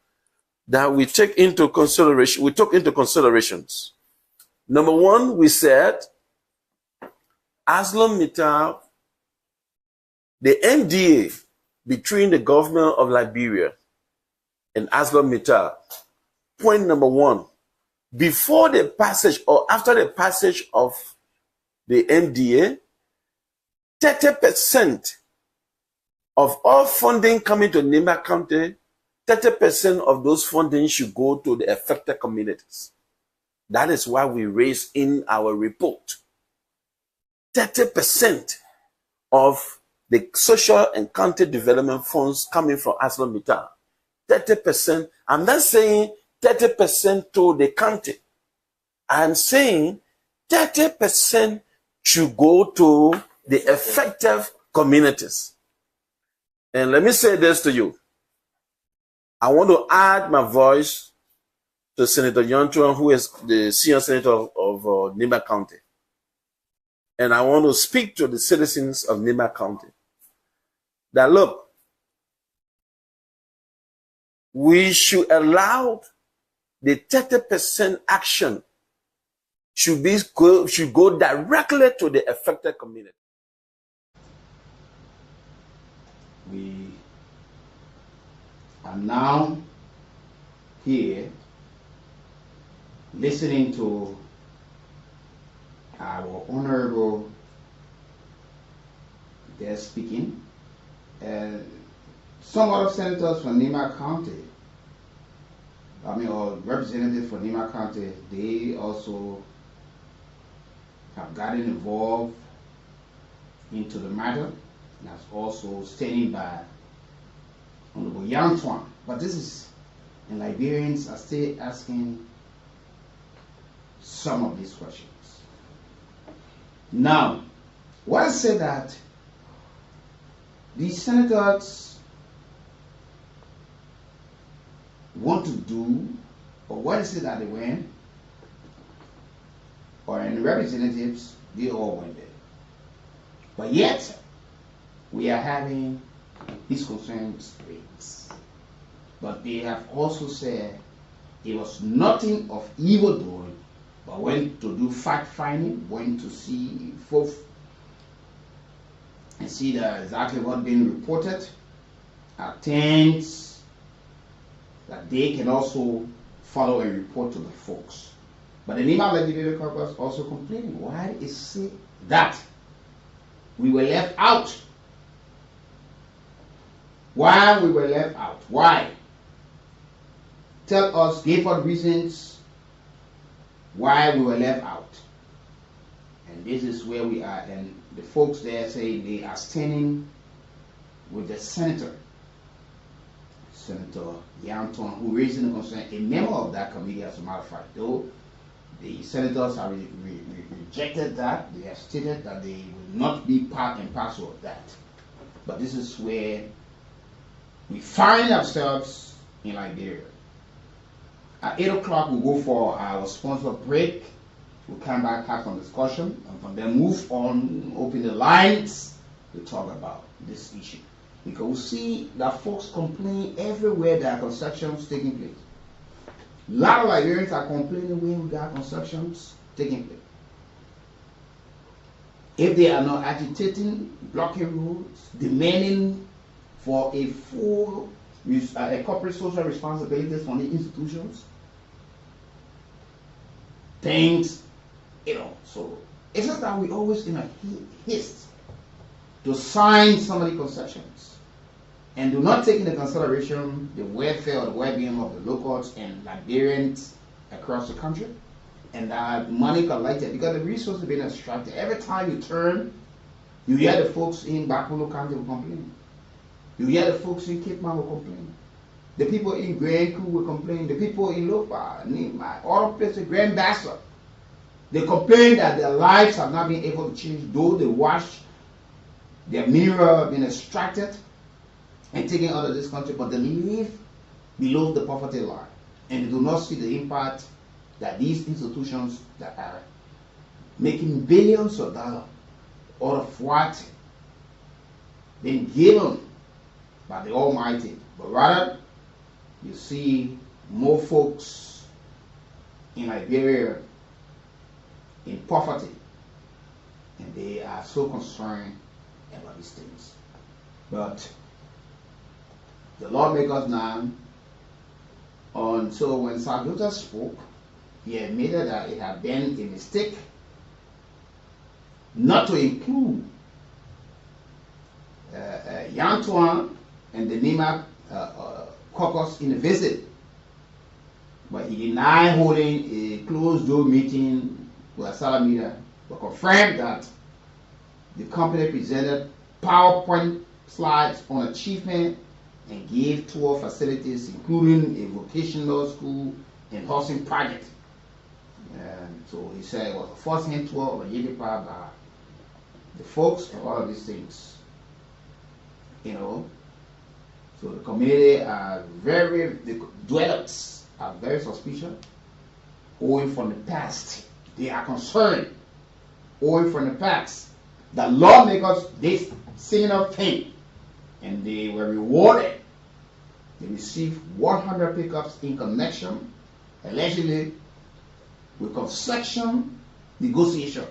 that we take into consideration. We took into considerations. Number one, we said, ArcelorMittal, the NDA between the government of Liberia and ArcelorMittal, point number one, before the passage or after the passage of the NDA, 30% of all funding coming to Nimba County, 30% of those funding should go to the affected communities. That is why we raised in our report. 30% of the social and county development funds coming from ArcelorMittal, 30%. I'm not saying 30% to the county. I'm saying 30% should go to the effective communities. And let me say this to you. I want to add my voice to Senator Yantwan, who is the senior senator of Nima County. And I want to speak to the citizens of Nima County. That look, we should allow the 30% action should go directly to the affected community. We are now here listening to our honorable guest speaking, and some other senators from Nima County, or representatives from Nima County, they also have gotten involved into the matter, and that's also standing by Honorable Yantwan. But this is, and Liberians are still asking some of these questions. Now, what I say that these senators want to do, or what is it that they went, or any representatives, they all went there. But yet, we are having these concerns raised. But they have also said it was nothing of evil doing, but went to do fact-finding, went to see folks and see that exactly what being reported, attempts that they can also follow and report to the folks. But the Nima Legislative Caucus also complaining, why is it that we were left out? Why we were left out? Why? Tell us, give us reasons why we were left out. And this is where we are. And the folks there say they are standing with the senator, Senator Yantwan, who raised the concern, a member of that committee, as a matter of fact, though the senators have rejected that. They have stated that they will not be part and parcel of that. But this is where we find ourselves in Liberia. At 8 o'clock, we'll go for our sponsored break. We'll come back, have some discussion, and from there move on, open the lines to talk about this issue. Because we see that folks complain everywhere there are constructions taking place. A lot of Liberians are complaining when we got constructions taking place. If they are not agitating, blocking roads, demanding for a full corporate social responsibilities from the institutions, things, so it's just that we always in a haste to sign some of the concessions and do not take into consideration the welfare or the well-being of the locals and Liberians across the country, and that money collected, because the resources are being extracted. Every time you turn, you hear the folks in Bakulo County will complain. You hear the folks in Cape Town will complain. The people in Grand Coup will complain. The people in Lopa, Nima, all places, Grand Bassa, they complain that their lives have not been able to change, though they wash their mirror been extracted and taken out of this country, but they live below the poverty line, and they do not see the impact that these institutions that are making billions of dollars out of what been given by the Almighty, but rather you see more folks in Liberia in poverty, and they are so concerned about these things. But the lawmakers now, so when Sargota spoke, he admitted that it had been a mistake not to include Yantwan and the Nima caucus in the visit, but he denied holding a closed-door meeting with Salamina, but confirmed that the company presented PowerPoint slides on achievement and gave tour facilities, including a vocational school and housing project. And so he said it was a first-hand tour of Yedepa by the folks and all of these things. You know, so the community are the dwellers are very suspicious, owing from the past. They are concerned, owing from the past, that lawmakers did similar thing, and they were rewarded. They received 100 pickups in connection, allegedly, with concession negotiations.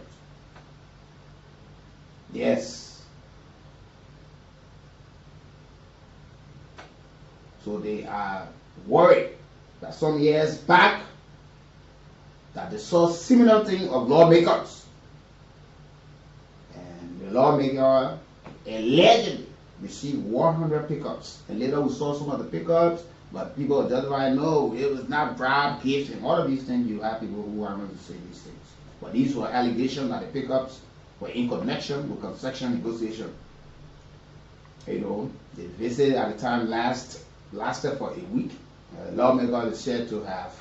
Yes. So they are worried that some years back that they saw similar thing of lawmakers. And the lawmaker allegedly received 100 pickups. And later we saw some of the pickups, but people justify, no, it was not bribe, gifts, and all of these things. You have people who are going to say these things. But these were allegations that the pickups were in connection with concession negotiation. You know, the visit at the time lasted for a week. Lawmaker is said to have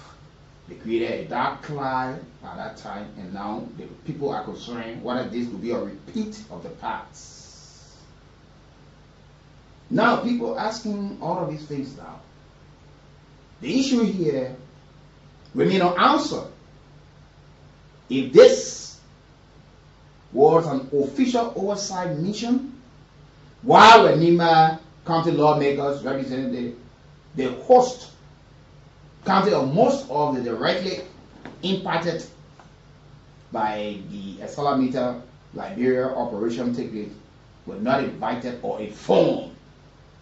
created a dark cloud at that time, and now the people are concerned whether this will be a repeat of the past. Now people asking all of these things now. The issue here remain unanswered. If this was an official oversight mission, why were Nima County lawmakers representing the host county of most of the directly impacted by the Salamita Liberia operation take place were not invited or informed?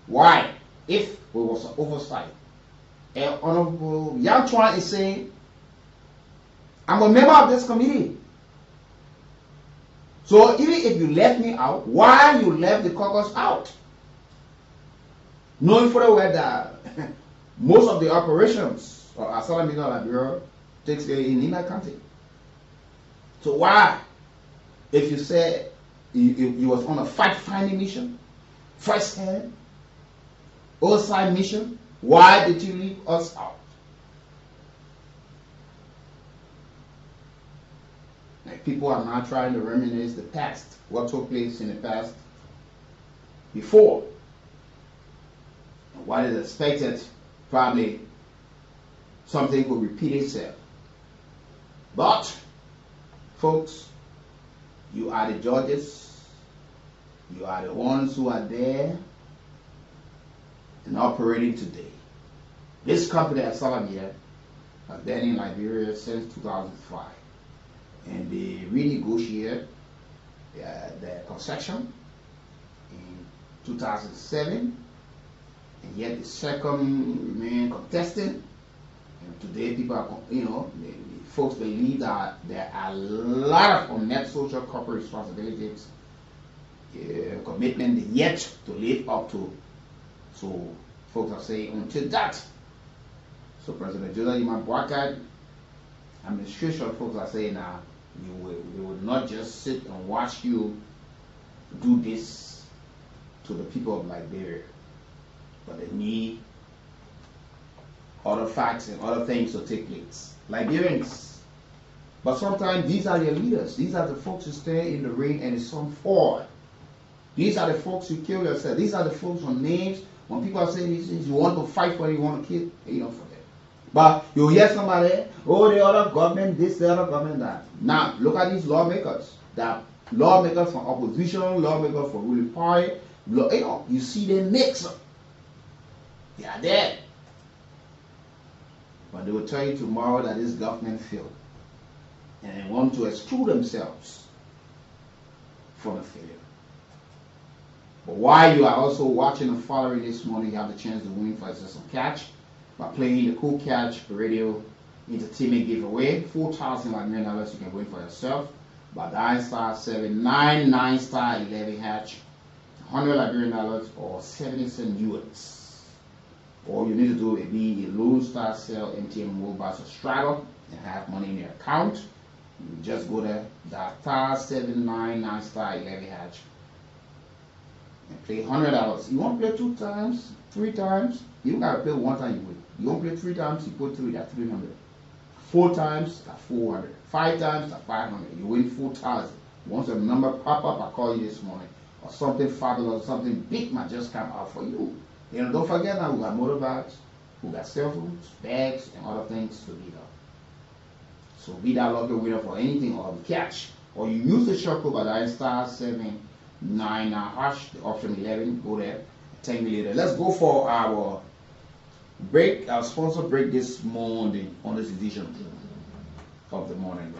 Why? If it was an oversight. And Honorable Yantwan is saying, I'm a member of this committee. So even if you left me out, why you left the caucus out? Knowing for the way that most of the operations of Salamita Liberia takes place in Nima County. So why, if you said you was on a fact-finding mission, first-hand, oversight mission, why did you leave us out? Like people are now trying to reminisce the past, what took place in the past before, and what is expected, probably something could repeat itself. But, folks, you are the judges, you are the ones who are there and operating today. This company at Salamia has been in Liberia since 2005, and they renegotiated the concession in 2007, and yet the second remain contested. And today people are, the folks believe that there are a lot of unmet social corporate responsibilities, commitment yet to live up to. So folks are saying until that. So President Joseph Iman Boakad, administration folks are saying now, we will not just sit and watch you do this to the people of Liberia, but they need other facts and other things to take place. Liberians, but sometimes these are your leaders. These are the folks who stay in the rain and the sun fall. These are the folks who kill yourself. These are the folks on names. When people are saying these things, you want to fight for it, you want to kill, for them. But you hear somebody, oh, the other government, this, the other government, that. Now, look at these lawmakers. That lawmakers from opposition, lawmakers from ruling party, you see them mix up. They are there. But they will tell you tomorrow that this government failed. And they want to exclude themselves from the failure. But while you are also watching and following this morning, you have the chance to win for some catch by playing the Cool Catch radio entertainment giveaway. $4,000 you can win for yourself by dialing *799 *11#, $100 or 70 cents US. All you need to do is be a Lone Star Cell MTN mobile subscriber and have money in your account. You just go there, that *799 *11#. and play $100. You want to play 2 times, 3 times, you don't got to play 1 time, you win. You want to play 3 times, you put 3, that's 300. 4 times, that's 400. 5 times, that's 500. You win 4,000. Once a number pop up, I call you this morning, or something fabulous, something big might just come out for you. You know, don't forget now, we got motorbikes, we got cell phones, bags, and other things to beat up. So be that lucky winner for anything or catch. Or you use the short code by dialing *799# the option 11, go there, 10 million. Let's go for our break, our sponsor break this morning on this edition of the morning.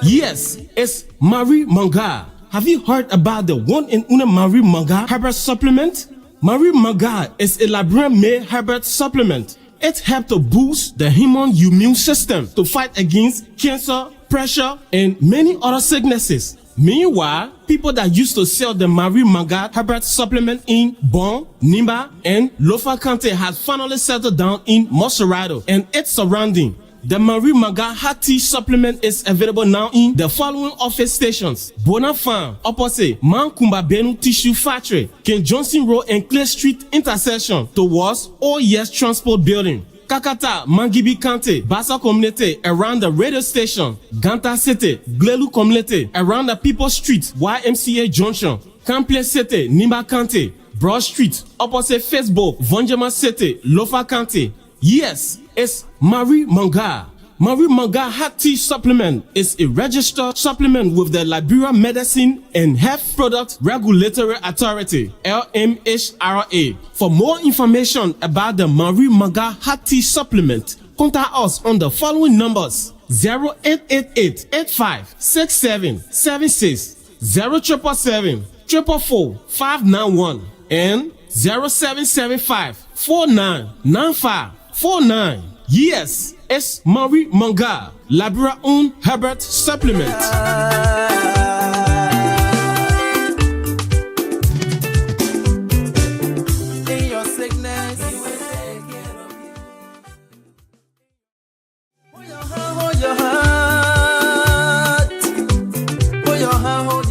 Yes, it's Marie Manga. Have you heard about the one and only Marie Manga herbal supplement? Marie Manga is a Liberian-made herbal supplement. It helps to boost the human immune system to fight against cancer, pressure, and many other sicknesses. Meanwhile, people that used to sell the Marie Manga herbal supplement in Bon, Nimba, and Lofa County has finally settled down in Moserado and its surrounding. The Marie Manga Hot Tea Supplement is available now in the following office stations: Bonafan, opposite Mankumba Benu Tissue Factory, King Johnson Road and Clay Street intersection towards OES Transport Building. Kakata, Mangibi County, Bassa Community around the radio station. Ganta City, Glelu Community around the People Street, YMCA Junction. Kample City, Nimba County, Broad Street, opposite Facebook, Vonjama City, Lofa County. Yes, it's Marie Manga. Marie Manga Hot Tea Supplement is a registered supplement with the Liberia Medicine and Health Product Regulatory Authority, LMHRA. For more information about the Marie Manga Hot Tea Supplement, contact us on the following numbers: 0888 85 6776, 0777 444 591, and 0775 4995 49. Yes, it's Marie Manga, Liberia owned Herbert Supplement. In your sickness, hold your heart, hold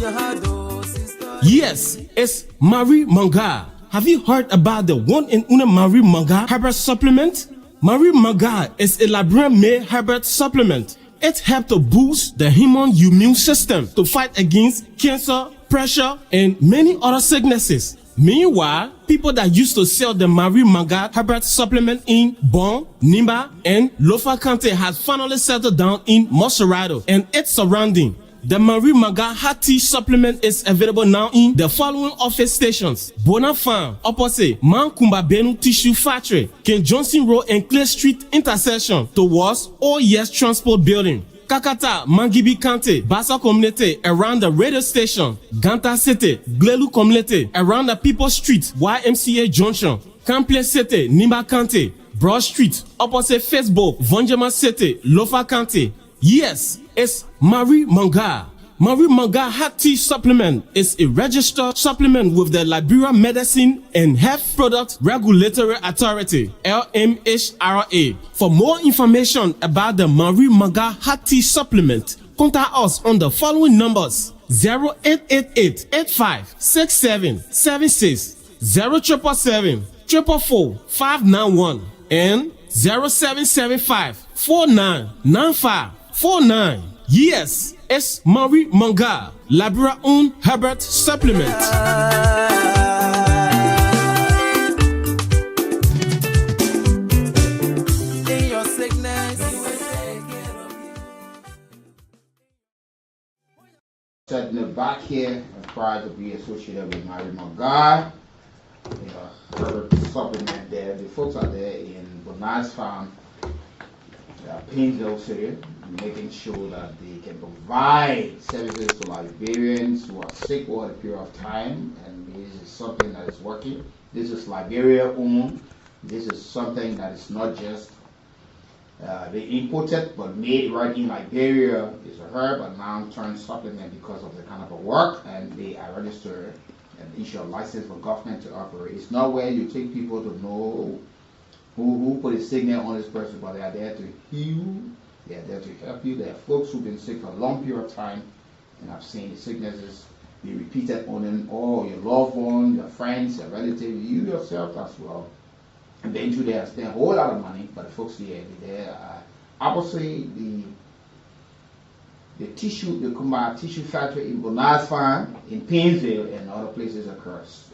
your heart, oh sister. Yes, it's Marie Manga. Have you heard about the one and only Marie Manga Herbert Supplement? Marie Manga is a Liberian-made herbal supplement. It helps to boost the human immune system to fight against cancer, pressure, and many other sicknesses. Meanwhile, people that used to sell the Marie Manga herbal supplement in Bon, Nimba, and Lofa County has finally settled down in Moserado and its surrounding. The Marie Manga Hot Tea Supplement is available now in the following office stations: Bonafan, opposite Mankumba Benu Tissue Factory, King Johnson Road and Clay Street intersection towards OES Transport Building. Kakata, Mangibi County, Bassa Community around the radio station. Ganta City, Glelu Community around the People Street, YMCA Junction. Kample City, Nimba County, Broad Street, opposite Facebook, Vonjama City, Lofa County. Yes, it's Marie Manga. Marie Manga Hot Tea Supplement is a registered supplement with the Liberia Medicine and Health Product Regulatory Authority, LMHRA. For more information about the Marie Manga Hot Tea Supplement, contact us on the following numbers: 0888 85 6776, 0777 444 591, and 0775 4995 49. Yes, it's Marie Manga, Liberia owned Herbert Supplement. In your sickness, Setting it back here, I'm proud to be associated with Marie Manga. Herbert Supplement there. The folks are there in Bonaz Farm, Painesville City, making sure that they can provide services to Liberians who are sick over a period of time, and this is something that is working. This is Liberia owned. This is something that is not just they imported but made right in Liberia. It's a herb and now turned supplement because of the kind of a work, and they are registered and issue a license for government to operate. It's not where you take people to know who put a signal on this person, but they are there to heal They are there to help you. There are folks who've been sick for a long period of time and have seen the sicknesses be repeated on them, or your loved one, your friends, your relatives, you yourself as well. Eventually they have spent a whole lot of money, but the folks here, I would say the Kumar tissue factory in Bonaz Farm, in Painesville, and other places across,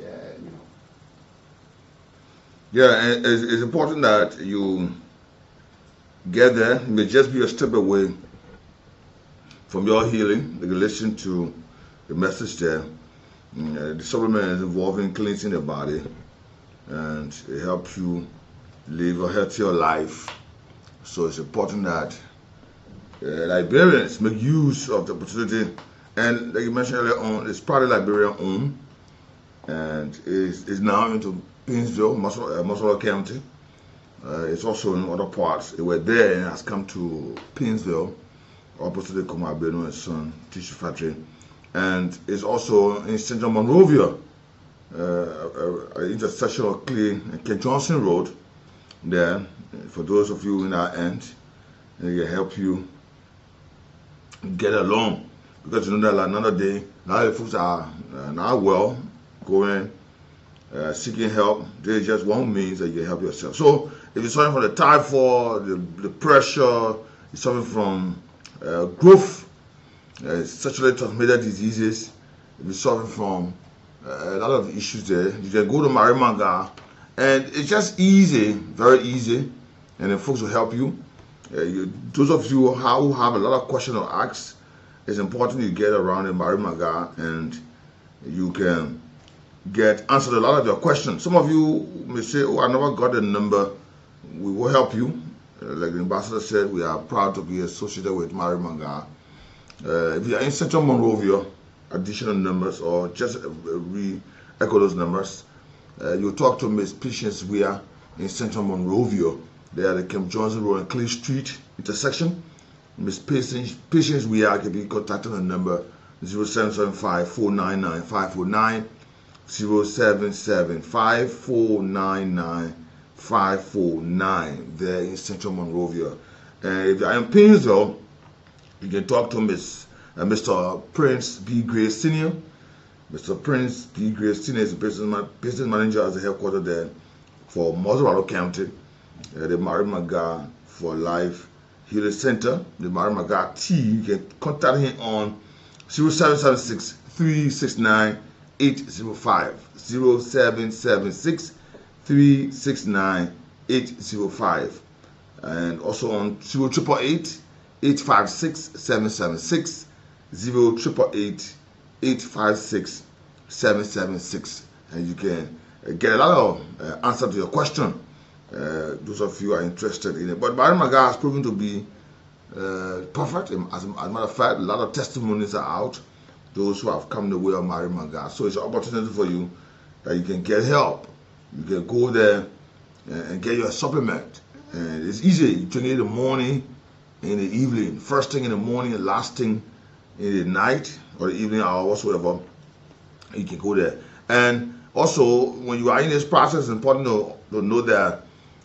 Yeah, and it's important that you get there. It may just be a step away from your healing. You can listen to the message there. The supplement is involved in cleansing the body, and it helps you live a healthier life. So it's important that Liberians make use of the opportunity. And like you mentioned earlier on, it's probably Liberia owned, and is now into Painesville, Muscle County. It's also in other parts. It were there and has come to Painesville, opposite the Kumar Beno and Son Tissue Factory. And it's also in Central Monrovia, intersection of Clay and Ken Johnson Road. There, for those of you in our end, it can help you get along. Because you know that another day, now the folks are not well, going, seeking help. There's just one means that you can help yourself. So if you're suffering from the typhoid, the pressure, you're suffering from growth, sexually transmitted diseases, if you're suffering from a lot of issues there, you can go to Marie Manga, and it's just easy, very easy, and the folks will help you. Those of you who have a lot of questions or asks, it's important you get around in Marie Manga and you can get answered a lot of your questions. Some of you may say, oh, I never got the number. We will help you. Like the ambassador said, we are proud to be associated with Marie Manga. If you are in Central Monrovia, additional numbers or just re-echo those numbers, you talk to Miss Patience Weir in Central Monrovia. They are the Kemp Johnson Road and Clay Street intersection. Miss Patience Weir can be contacted on the number 0775-499-549, 0775-499-549. There in Central Monrovia. And if you are in Painesville, you can talk to Mr. Prince B. Gray Sr. Mr. Prince B. Gray Sr. is the business manager at the headquarters there for Muscle County, the Marie Manga for Life Healing Center, the Marie Manga T. You can contact him on 0776-369-805, 0776-369-805, and also on 0888-856-776, 0888-856-776, and you can get a lot of answer to your question. Those of you are interested in it. But Marie Manga has proven to be perfect. As a matter of fact, a lot of testimonies are out. Those who have come the way of Marie Manga. So it's an opportunity for you that you can get help. You can go there and get your supplement. And it's easy. You drink it in the morning, in the evening, first thing in the morning, and last thing in the night or the evening hours, whatever. You can go there. And also, when you are in this process, it's important to know that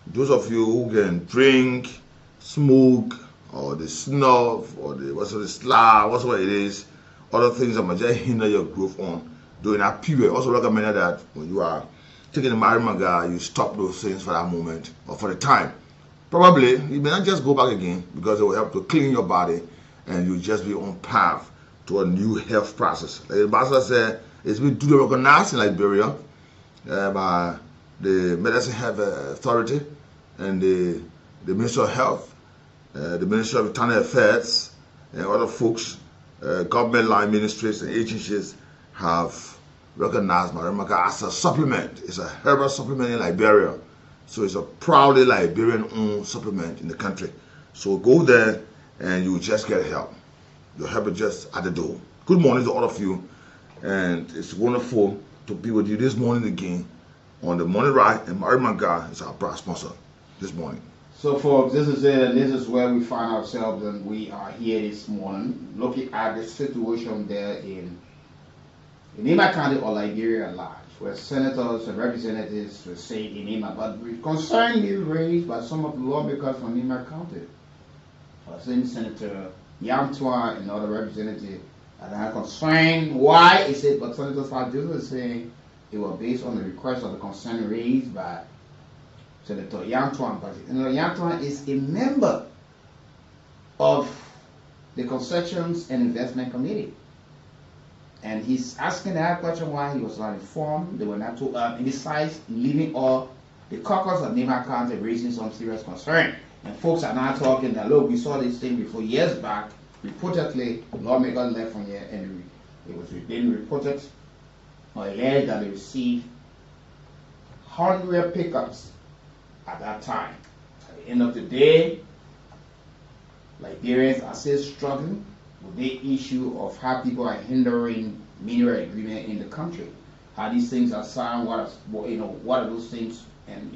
those of you who can drink, smoke, or the snuff, or the slab, whatever it is, other things that might just hinder your growth on during that period. Also recommend that when you are taking the Marie Manga, you stop those things for that moment or for the time. Probably you may not just go back again because it will help to clean your body and you'll just be on path to a new health process. Like the ambassador said, it's been duly recognized in Liberia by the Medicine Health Authority and the Ministry of Health, the Ministry of Internal Affairs, and other folks, government line ministries and agencies have recognized Marie Manga as a supplement. It's a herbal supplement in Liberia. So it's a proudly Liberian-owned supplement in the country. So go there and you just get help. Your help is just at the door. Good morning to all of you. And it's wonderful to be with you this morning again on the Morning Ride. And Marie Manga is our proud sponsor this morning. So folks, this is it, and this is where we find ourselves, and we are here this morning looking at the situation there in Nema County or Liberia at large, where senators and representatives were saying in Nema, but concern is raised by some of the lawmakers from Nema County. Same Senator Yantua and other representatives that are concerned. Why is it? But Senator Joseph is saying it was based on the request of the concern raised by Senator Yantua. But Senator Yantua is a member of the Concessions and Investment Committee. And he's asking that question why he was not informed. They were not told. Besides leaving all the caucus of Nima County raising some serious concern. And folks are now talking that, look, we saw this thing before years back. Reportedly, lawmakers left from here and it was being reported or alleged that they received hardware pickups at that time. At the end of the day, Liberians are still struggling with the issue of how people are hindering mineral agreement in the country. How these things are signed, what are those things, and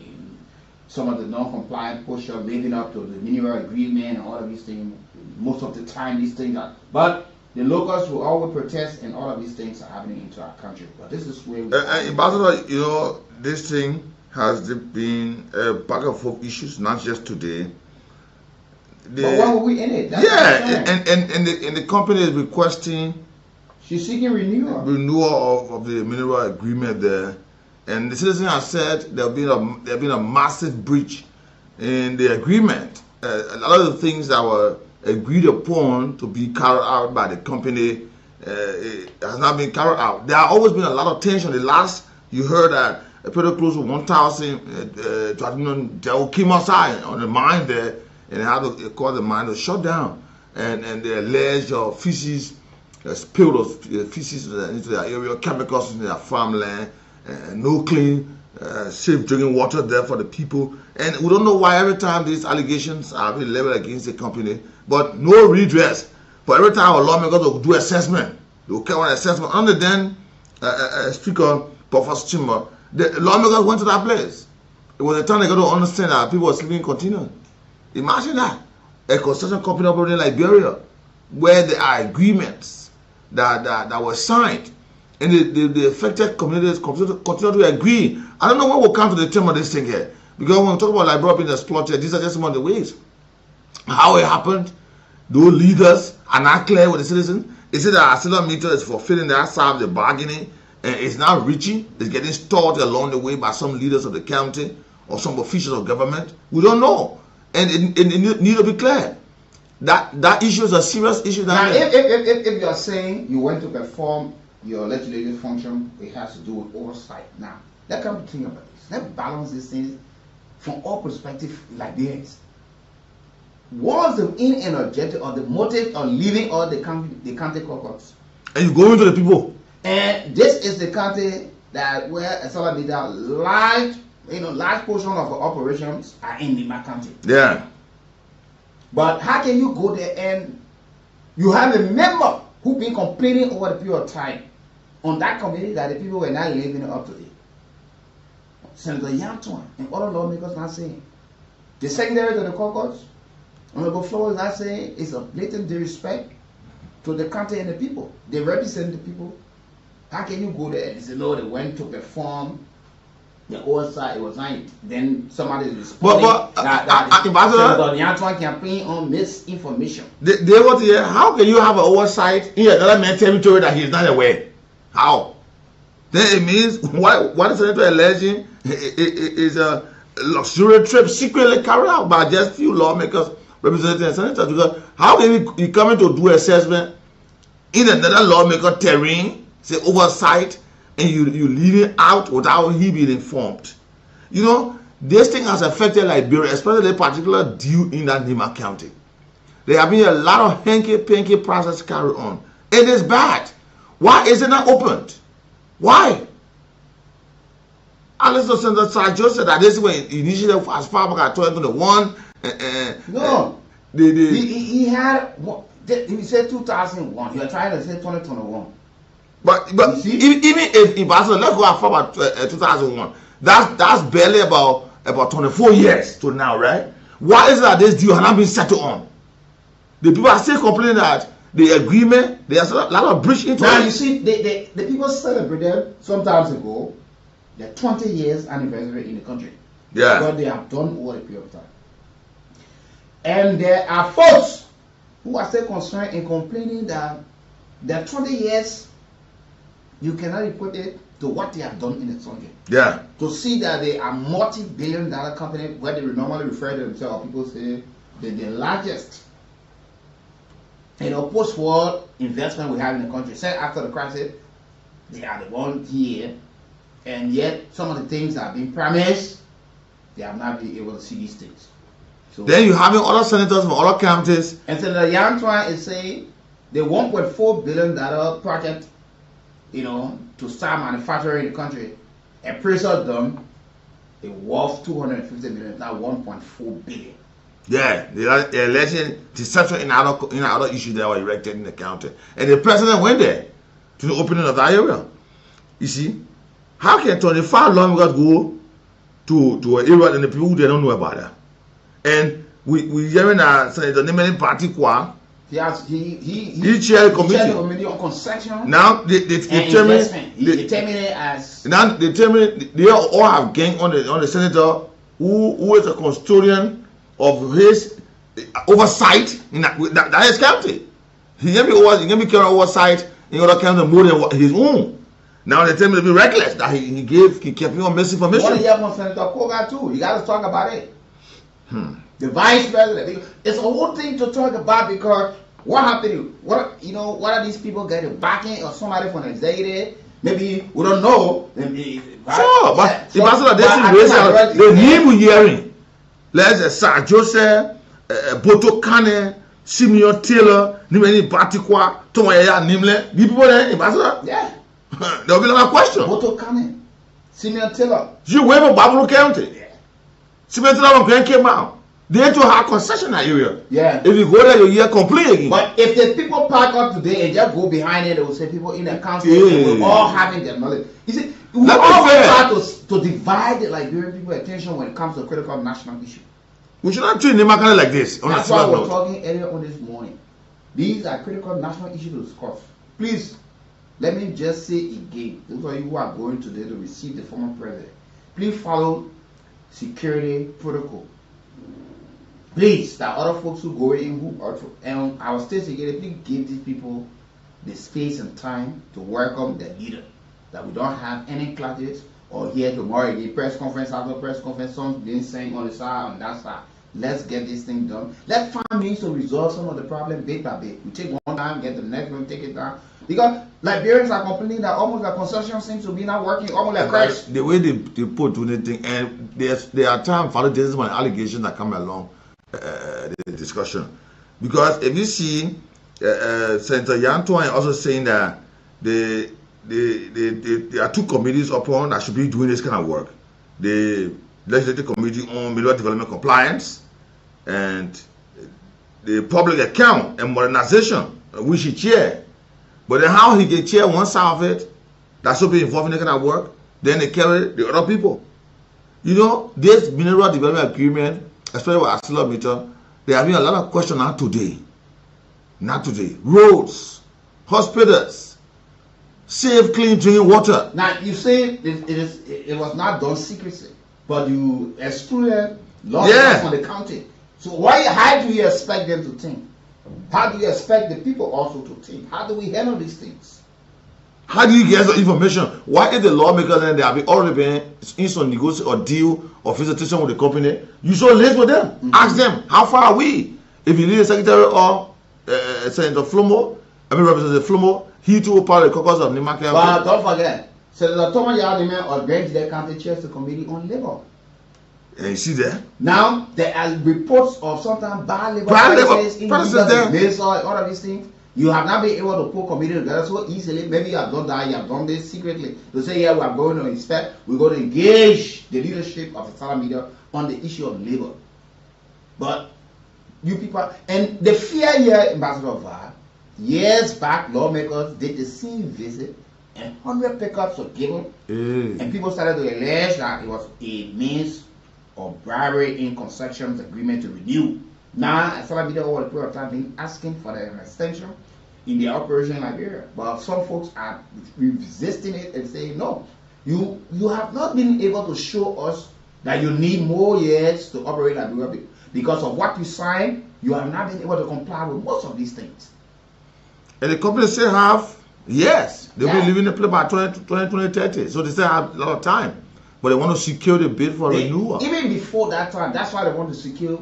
some of the non-compliant posture living up to the mineral agreement and all of these things. Most of the time, these things are. But the locals will always protest, and all of these things are happening into our country. But this is where we. Ambassador, this thing has been back and forth issues, not just today. But why were we in it? And the company is requesting. She's seeking renewal of the mineral agreement there, and the citizen has said there have been a massive breach in the agreement. A lot of the things that were agreed upon to be carried out by the company has not been carried out. There has always been a lot of tension. The last you heard that a pretty close to 1,000 they came outside on the mine there, and they had to call the mine to shut down, and they alleged feces spilled those feces into their area, chemicals into their farmland, no clean, safe drinking water there for the people. And we don't know why every time these allegations are being leveled against the company, but no redress. But every time a lawmaker will do assessment, they will carry an assessment. Under then, Speaker Professor Chimba, the lawmakers went to that place. It was the time they got to understand that people were sleeping continuing. Imagine that. A construction company operating in Liberia, where there are agreements that were signed, and the affected communities continue to agree. I don't know when we'll come to the term of this thing here, because when we talk about Liberia being exploited, these are just some of the ways. How it happened, those leaders are not clear with the citizens. They say that ArcelorMittal is fulfilling their side of the bargaining, and it's not reaching. It's getting stalled along the way by some leaders of the county or some officials of government. We don't know, and it needs to be clear. That issue is a serious issue. Now, if you are saying you want to perform your legislative function, it has to do with oversight. Now, let's come to think about this. Let's balance these things from all perspectives like this. What's the in and objective or the motive of leaving all the county caucus? And you go into the people. And this is the county that where ArcelorMittal large portion of the operations are in Nima County. Yeah. But how can you go there and you have a member who been complaining over the period of time on that committee that the people were not living up to it? Senator Yantua and other lawmakers not saying. The secretary to the caucus, Honorable Floor, is not saying it's a blatant disrespect to the country and the people. They represent the people. How can you go there and say, no, they went to perform the oversight? It was not. Then somebody is responding that Senator Yantua campaign on misinformation. They want to hear, how can you have an oversight in another man's territory that he's not aware? How? Then it means what the senator alleging is a luxurious trip secretly carried out by just few lawmakers, representatives, and senators. Because how can you come in to do assessment in another lawmaker terrain, say oversight, and you leave it out without he being informed? You know, this thing has affected Liberia, especially the particular deal in that Nima County. There have been a lot of hanky-panky process carried on. It is bad. Why is it not opened? Why? Alistair Senator Sarjo said that this way initiated as far back as 2021. No. He had, he said 2001. You are trying to say 2021. But even if Ambassador, let's go as far as 2001. That's barely about 24 years to now, right? Why is it that this deal has not been settled on? The people are still complaining that the agreement, there's a lot of breach into it. Now you see, the people celebrated some time ago the 20 years anniversary in the country. Yeah. What they have done over a period of time. And there are folks who are still concerned and complaining that their 20 years, you cannot report it to what they have done in the country. Yeah. To see that they are multi-billion-dollar company where they normally refer to themselves, or people say they're the largest, post-war investment we have in the country. Say after the crisis, they are the one here, and yet some of the things that have been promised, they have not been able to see these things. So then you having other senators from other counties. And Senator Yantwan is saying the $1.4 billion project, to start manufacturing in the country, and President done, it worth $250 million, not $1.4 billion. Yeah, the election deception in other issues that were erected in the county, and the president went there to the opening of that area. You see, how can 25 lawmakers go to an area and the people who they don't know about that? And we hearing that Senator Nemeni Party Kwa. He chaired the committee on construction. Now they determine they all have gang on the senator who is a custodian of his oversight in that his county. He can be carrying oversight in other counties more than his own. Now they tell me to be reckless that he kept me on misinformation. What do you have on Senator Koga too? You got to talk about it. The vice president. It's a whole thing to talk about, because what happened? What are these people getting backing or somebody from the executive? Maybe we don't know. Sure, but the ambassador the name we hearing. Let's say Sir Joseph, Boto Kane, Simeon Taylor, Nimeni Batikwa, Tomoya Nimle. The people there, ambassador. Yeah. There will be a question. Boto Kane, Simeon Taylor. You went from Babylon County. Yeah. Simeon Taylor from Grand came out. They to have concession that area. Yeah. If you go there, you hear complain again. But if the people park up today and just go behind it, they will say people in the council, we're all having their knowledge. You see, we all try to divide the Liberian people's attention when it comes to a critical national issue. We should not treat Nemakane like this. That's why we're talking earlier on this morning. These are critical national issues to discuss. Please, let me just say again, those of you who are going today to receive the former president, please follow security protocol. Please, there are other folks who go in and our state security, please give these people the space and time to welcome the leader. That we don't have any clashes or here tomorrow again, press conference after press conference, songs being sang on the side, on that side. Let's get this thing done. Let's find means to resolve some of the problem bit by bit. We take one time, get the next one, take it down. Because Liberians are complaining that almost the concession seems to be not working, almost like Christ. The way they put anything, and there are times for this one allegations that come along the discussion. Because if you see Senator Yantwan also saying that there are two committees upon that should be doing this kind of work. The Legislative Committee on Mineral Development Compliance and the Public Account and Modernization, which he chair. But then how he can chair one side of it, that should be involved in that kind of work, then they carry the other people. This Mineral Development Agreement, especially with ArcelorMittal, there have been a lot of questions not today. Roads, hospitals, safe, clean drinking water. Now you say it was not done secretly, but you excluded law from the county. So how do you expect them to think? How do you expect the people also to think? How do we handle these things? How do you get the information? Why is the lawmakers and they have already been in some negotiation or deal or visitation with the company? You should list with them. Ask them, how far are we? If you need a secretary or Senator Flomo, Representative Flomo, he too part of the caucus of Nimaka. But don't forget, Senator Thomas Yadime of Grand County chairs the Committee on Labor. And you see there? Now, there are reports of sometimes bad labor practices in the all of these things. You have not been able to put committee together so easily. Maybe you have done that, you have done this secretly. To say, yeah, we are going to inspect, we're going to engage the leadership of the social media on the issue of labor. But you people, and the fear here, Ambassador VAR, years back, lawmakers did the same visit, and 100 pickups were given, and people started to allege that it was a means of bribery in concessions agreement to renew. Now, social media over the period of time been asking for an extension in their operation in Liberia, but some folks are resisting it and saying, no, you have not been able to show us that you need more years to operate Liberia because of what you signed. You have not been able to comply with most of these things. And the company still have, yes, they'll be leaving the place by 2030. So they still have a lot of time. But they want to secure the bid for renewal. Even before that time, that's why they want to secure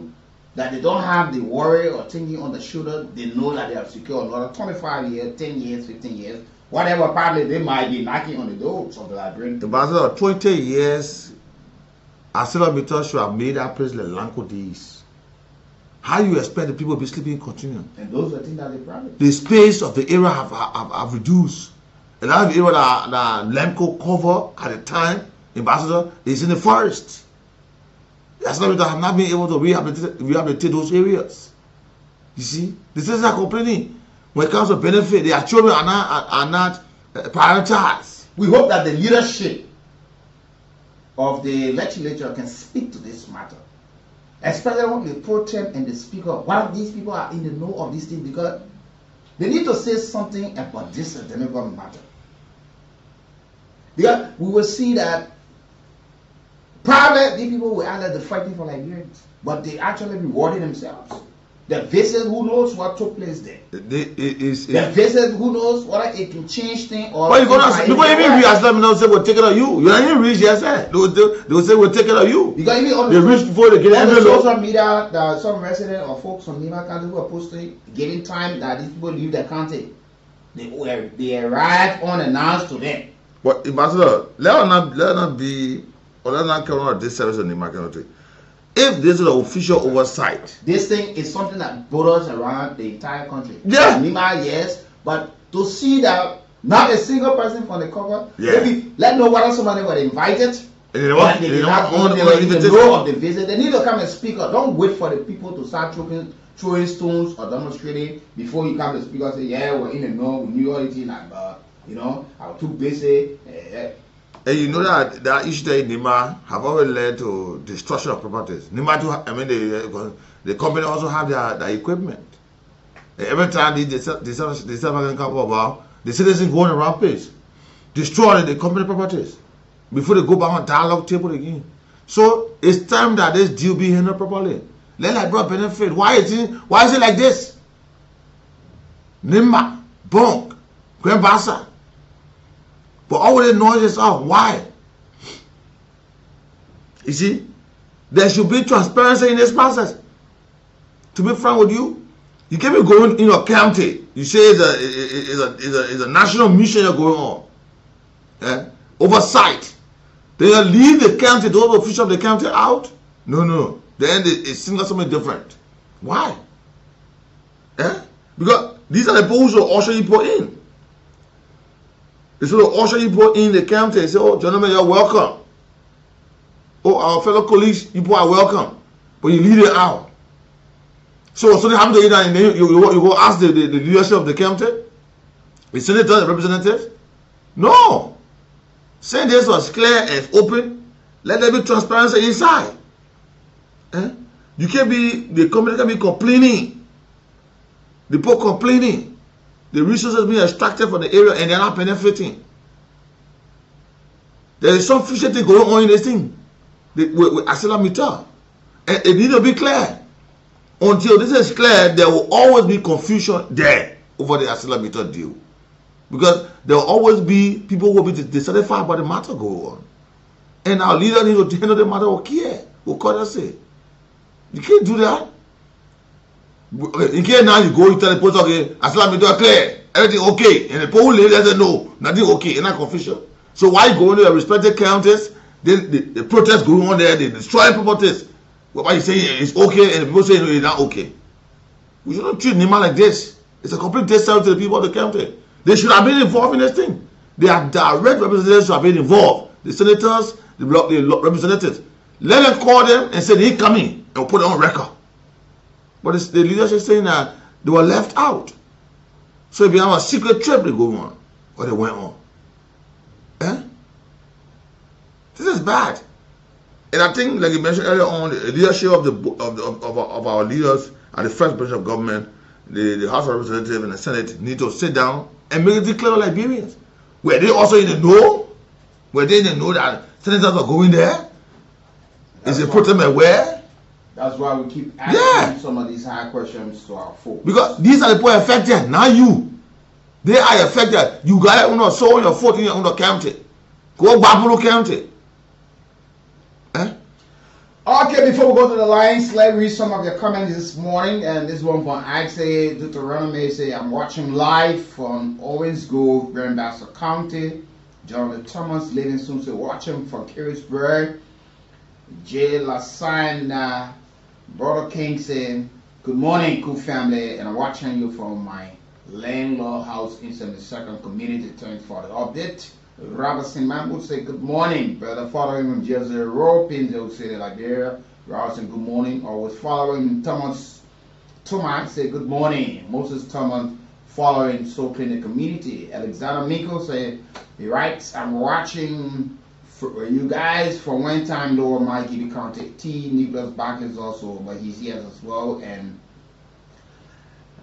that they don't have the worry or thinking on the shoulder. They know that they have secured another 25 years, 10 years, 15 years, whatever probably they might be knocking on the doors of the Liberian. About 20 years, ArcelorMittal should have made that place like Lanco days. How you expect the people to be sleeping continuing? And those are things that they probably. The space of the area have reduced. A lot of the area that Lemco cover at the time, Ambassador, is in the forest. ArcelorMittal have not been able to rehabilitate those areas. You see, the citizens are complaining. When it comes to benefit, their children are not prioritized. We hope that the leadership of the legislature can speak to this matter. Especially when the pro tem and the speaker, one of these people are in the know of these things because they need to say something about this demographic matter. Because we will see that probably these people were either fighting for Liberians, but they actually rewarding themselves. The visit, who knows what took place there? The visit, who knows whether it can change things or. But you're gonna people even reach ArcelorMittal say we'll take it on you. You don't even reach yes, they will say we'll take it on you. Because even on they reach before they get on the social media, there are some residents or folks from Lima County who are posting, giving time that these people leave the county. They arrive unannounced to them. But Ambassador, let us not carry on this service in Lima County. If this is an official oversight, this thing is something that borders around the entire country. Yeah. Lima, yes, but to see that not a single person from the cover, yeah. Maybe let know whether somebody was invited. They know of the visit. They need to come and speak up. Don't wait for the people to start throwing stones or demonstrating before you come to speak and say, yeah, we're in the know, we knew all it is, and I was too busy. And you know that issue that in Nima have already led to destruction of properties. Nima too, I mean, the company also have their equipment. And every time they come about, the citizens go on a rampage, destroy the company properties before they go back on dialogue table again. So it's time that this deal be handled properly. Let Liberia benefit. Why is it like this? Nima, Bonk, Gwembasa. But all the noises are why? You see, there should be transparency in this process. To be frank with you, you can't be going in your county. You say it's a national mission you're going on. Yeah? Oversight. Then you leave the county, those officials of the county out? No. Then it's something different. Why? Yeah? Because these are the people who should usher you in. They should usher you in the county and say, oh, gentlemen, you're welcome. Oh, our fellow colleagues, you are welcome. But you leave it out. So something happens to you and then you go ask the leadership of the county, the senators, the representatives. No. Saying this was clear and open. Let there be transparency inside. You can't be, the company can be complaining. The people complaining. The resources being extracted from the area and they're not benefiting. There is some fishy thing going on in this thing with ArcelorMittal. And it needs to be clear. Until this is clear, there will always be confusion there over the ArcelorMittal deal. Because there will always be people who will be dissatisfied about the matter go on. And our leader needs to handle the matter with care, with courtesy. You can't do that. In case now you go, you tell the post, okay, ArcelorMittal clear, everything okay. And the poll leader said no, nothing okay, and not confusion. So why go into the respective counties, then the protests going on there, they destroy properties. Why you say it's okay and the people say no, it's not okay? We shouldn't treat Nima like this. It's a complete disservice to the people of the county. They should have been involved in this thing. They are direct representatives who have been involved. The senators, the representatives. Let them call them and say they're coming and put it on record. But the leadership is saying that they were left out. So if you have a secret trip they go on, or they went on. This is bad. And I think, like you mentioned earlier on, the leadership of our leaders at the first branch of government, the House of Representatives and the Senate need to sit down and make it declare Liberians. Were they also in the know? Were they in the know that senators are going there? Is it put them aware? That's why we keep asking some of these hard questions to our folks. Because these are the people affected, not you. They are affected. You got to show your foot in your county. Go Babulu County. Okay, before we go to the lines, let's read some of your comments this morning. And this one from Ike Deuteronomy say, I'm watching live from Owens Grove, Grand Bassa County. Jonathan Thomas Livingston say, watching from Carrisburg. J. Lasana, Brother King saying, good morning, cool family. And I'm watching you from my landlord house in 72nd community. Thanks for the update. Robertson Mambo say good morning, brother. Following him Jersey Road, Pinzo City, Liberia. Robertson, good morning. Always following Thomas say good morning. Moses Thomas following So Clinic Community. Alexander Miko say he writes, I'm watching for you guys from one time Lower Mikey County. T. Nicholas Barkins also, but he's here as well. And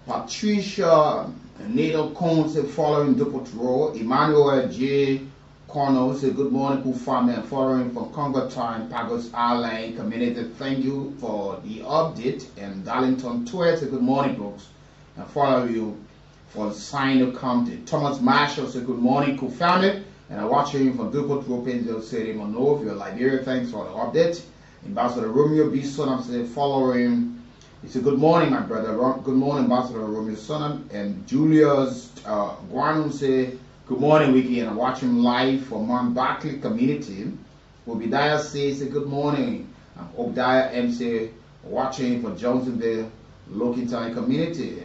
Patricia Natl Cone said following Dupont Road. Emmanuel J. Cornell said good morning, cool family, and following from Congo Time, Pagos Island Community. Thank you for the update. And Darlington Twitter said good morning, folks, and follow you for Sino County. Thomas Marshall said good morning, cool family, and I'm watching from Dupont Road, Pinzo City, Monrovia, Liberia. Thanks for the update. Ambassador Romeo B. Sonam said following. He said, good morning, my brother. Good morning, Ambassador Romeo Sonam. And Julius Guanum said, good morning, Weekie. And I'm watching live from Mount Barkley Community. Obadiah says, good morning. Obadiah M. said, watching for Johnsonville, Lokintown Community.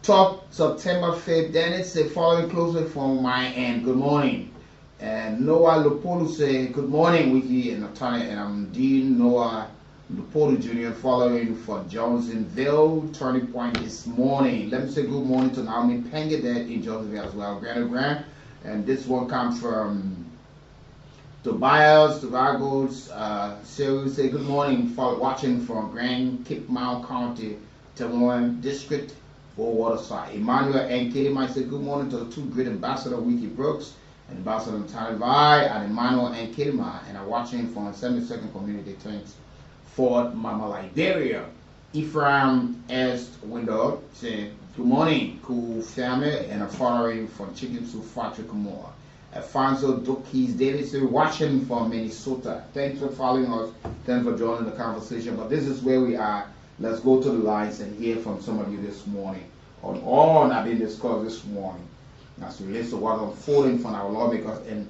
Top September 5th, Dennis said, following closely from my end. Good morning. And Noah Lopolu said, good morning, Weekie. And I'm Dean Noah Lupolo Jr. following for Johnsonville Turning Point this morning. Let me say good morning to Naomi Pengadet in Johnsonville as well. Grant. And this one comes from Tobias Tobago's series. Say good morning for watching from Grand Cape Mount County, Tamoan District, for Waterside. Emmanuel and Katie might say good morning to the two great ambassador Weekie Brooks and Ambassador Tanivai and Emmanuel and Katie, and I'm watching from 72nd Community. Thanks. Fort Mama Liberia. Ephraim S. Window say good morning, cool family, and I'm following from Chicken Soup Factory Kumor. Alfonso Dukes Davis watching from Minnesota. Thanks for following us. Thanks for joining the conversation. But this is where we are. Let's go to the lines and hear from some of you this morning on all that been discussed this morning as relates to what unfolding from our lawmakers in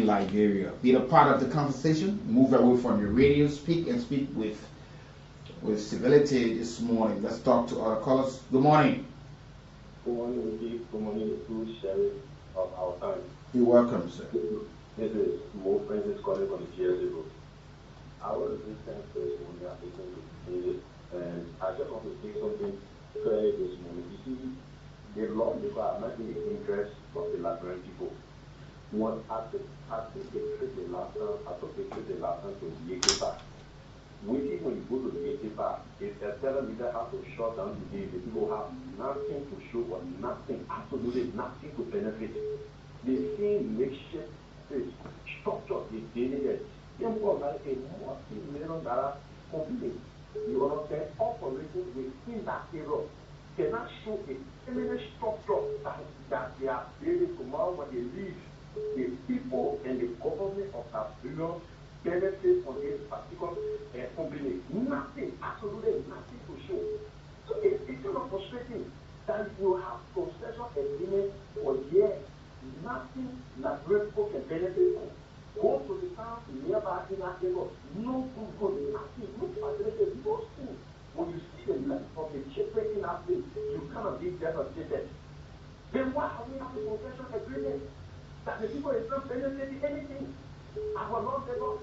Liberia. Be a part of the conversation. Move away from your radio. Speak with civility this morning. Let's talk to other callers. Good morning. Good morning, Chief. Good morning, to Sheriff of our time. You're welcome, sir. This is Mo Francis calling from the Jersey Road. I was listening to this morning, I think and I just want to say something clear this morning. You see, the lawmakers are not in the interest of the Liberian people. One I think they treat the last time to the AK Park. Waiting when you go to the AK Park, if a 7 meter has to shut down today, the people have nothing to show or nothing, absolutely nothing to benefit. The same makeshift structure is daily. Them was like a multi-million dollar company. You understand? Operating within that area cannot show a similar structure that they are building tomorrow when they leave. The people and the government of Liberia benefit from this particular company. Nothing, absolutely nothing to show. So it's kind of frustrating that you have concession agreement for years. Nothing that people can benefit from. Go to the town nearby in that area. No good, nothing, no facility, no school. When you see the life of the children in that place, you cannot be devastated. Then why are we having a concession agreement? That the people is not benefiting anything. Our Lord God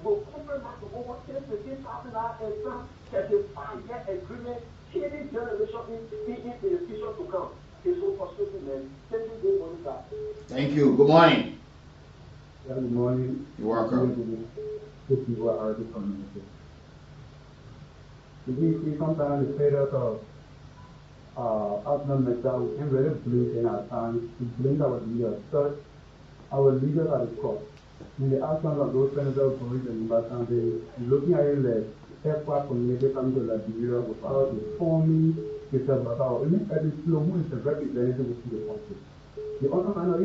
will compromise to over 10,000 exam, 35-year agreement, killing generation in the future to come. It's so frustrating, man. Thank you, good morning, sir. Thank you. Good morning. Good morning. You're welcome. Good people are already communicating. We sometimes say that as non-metal, we can really blink in our time, to blink our leaders. Third, our leaders are the cross. in the actions of those senators, police, and ambassadors, looking at it like effort community coming to Liberia without informing yourself about even every flow who is the representative within the country. The other hand, in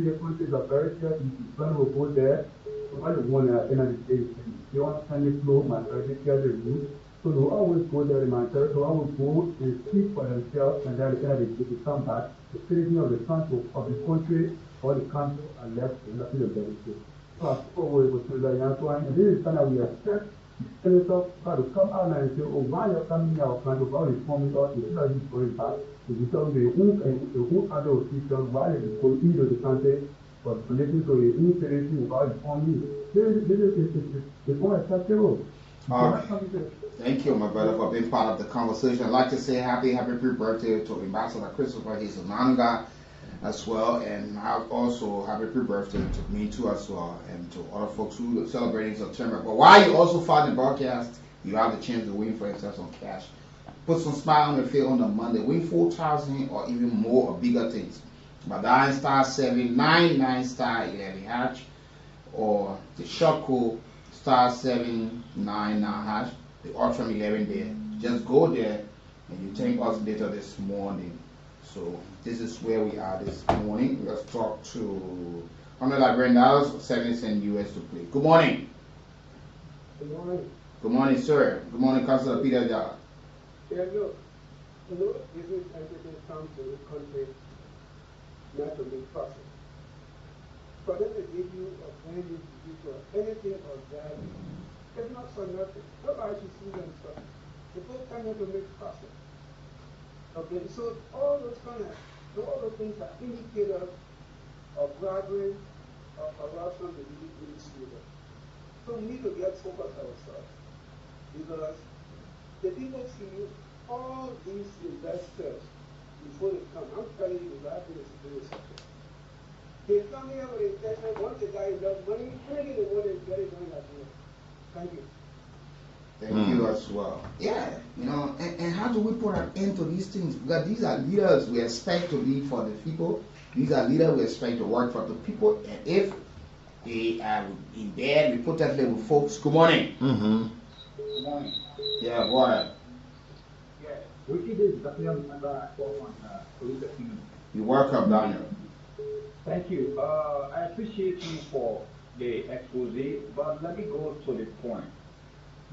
the country is a very serious issue. When we go there, somebody want to enter the state, they want to send the flow, my very share the route. So they always go there, the matter, so I will go and speak for themselves, and then they come back. The citizen of the country, or the country are left in nothing of benefit. So I spoke with Mr. Yantuan, and this is time that we expect the senator to come out and say, oh, why you're coming here, our country, why you informing us, instead of just going back, to tell the own other officials why they go into the country, but listening to the installation without informing you. This is unacceptable. All right. Thank you, my brother, for being part of the conversation. I'd like to say happy pre-birthday to Ambassador Christopher Hazelmanga as well, and also happy pre-birthday to me too as well, and to other folks who are celebrating September. But while you also find the broadcast, you have the chance to win for yourself some cash. Put some smile on your face on the Monday. Win 4,000 or even more or bigger things. By dialing *799 *11#, or the short code *799#. The option 11 there. Just go there and you thank us later this morning. So this is where we are this morning. Let's talk to $100 Librarian, 70 cents US to play. Good morning. Good morning. Good morning, sir. Good morning, Councilor Peter Jala. Yeah, look, isn't everything comes to the country naturally process. For them to give you a brand new computer or anything of value, it's not for nothing. Nobody should see them stuff. The book come here to make profit. Okay, so all those things are indicators of bribery, of corruption, that we really see them. So we need to get focused ourselves. Because the people see all these investors before they come. I'm telling you, the last thing is very simple. They come here with intention, once the guy does money, anything they want to get it done that way. Thank you. Thank you as well. Yeah, and how do we put an end to these things? Because these are leaders we expect to be for the people. These are leaders we expect to work for the people. And if they are in bed, we put that level, folks. Good morning. Mm-hmm. Good morning. Yeah, go ahead. You're welcome, Daniel. Thank you. I appreciate you for the expose, but let me go to the point.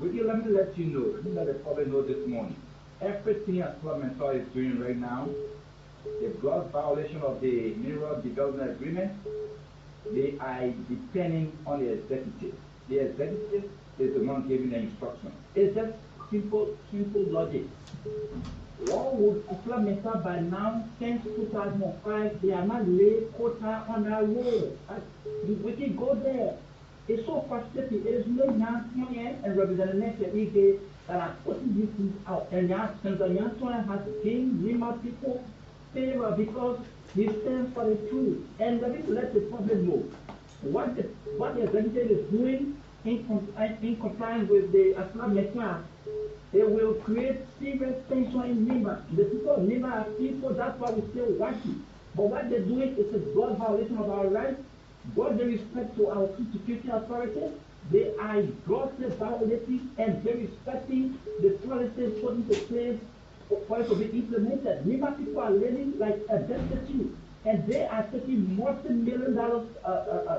Weekie, let me let you know, you let the public know this morning, everything as Parliamentar is doing right now, the gross violation of the Mineral Development Agreement, they are depending on the executive. The executive is the one giving the instruction. It's just simple logic. What would Parliamentar by now, since 2005, they are not laid quota on our road. We can go there. It's so frustrating. It is no Yantuan and Representative that are putting these things out. And Yantuan has gained Lima people favor because he stands for the truth. And let the public know what the executive is doing in compliance with the Parliamentar. It will create serious tension in Lima. The people of Lima are people, that's why we still watching. But what they're doing is a broad violation of our rights. What they respect to our security authorities, they are grossly violating and they respecting the policies put into place for it to be implemented. Lima people are living like a destitute, and they are taking multi-million-dollar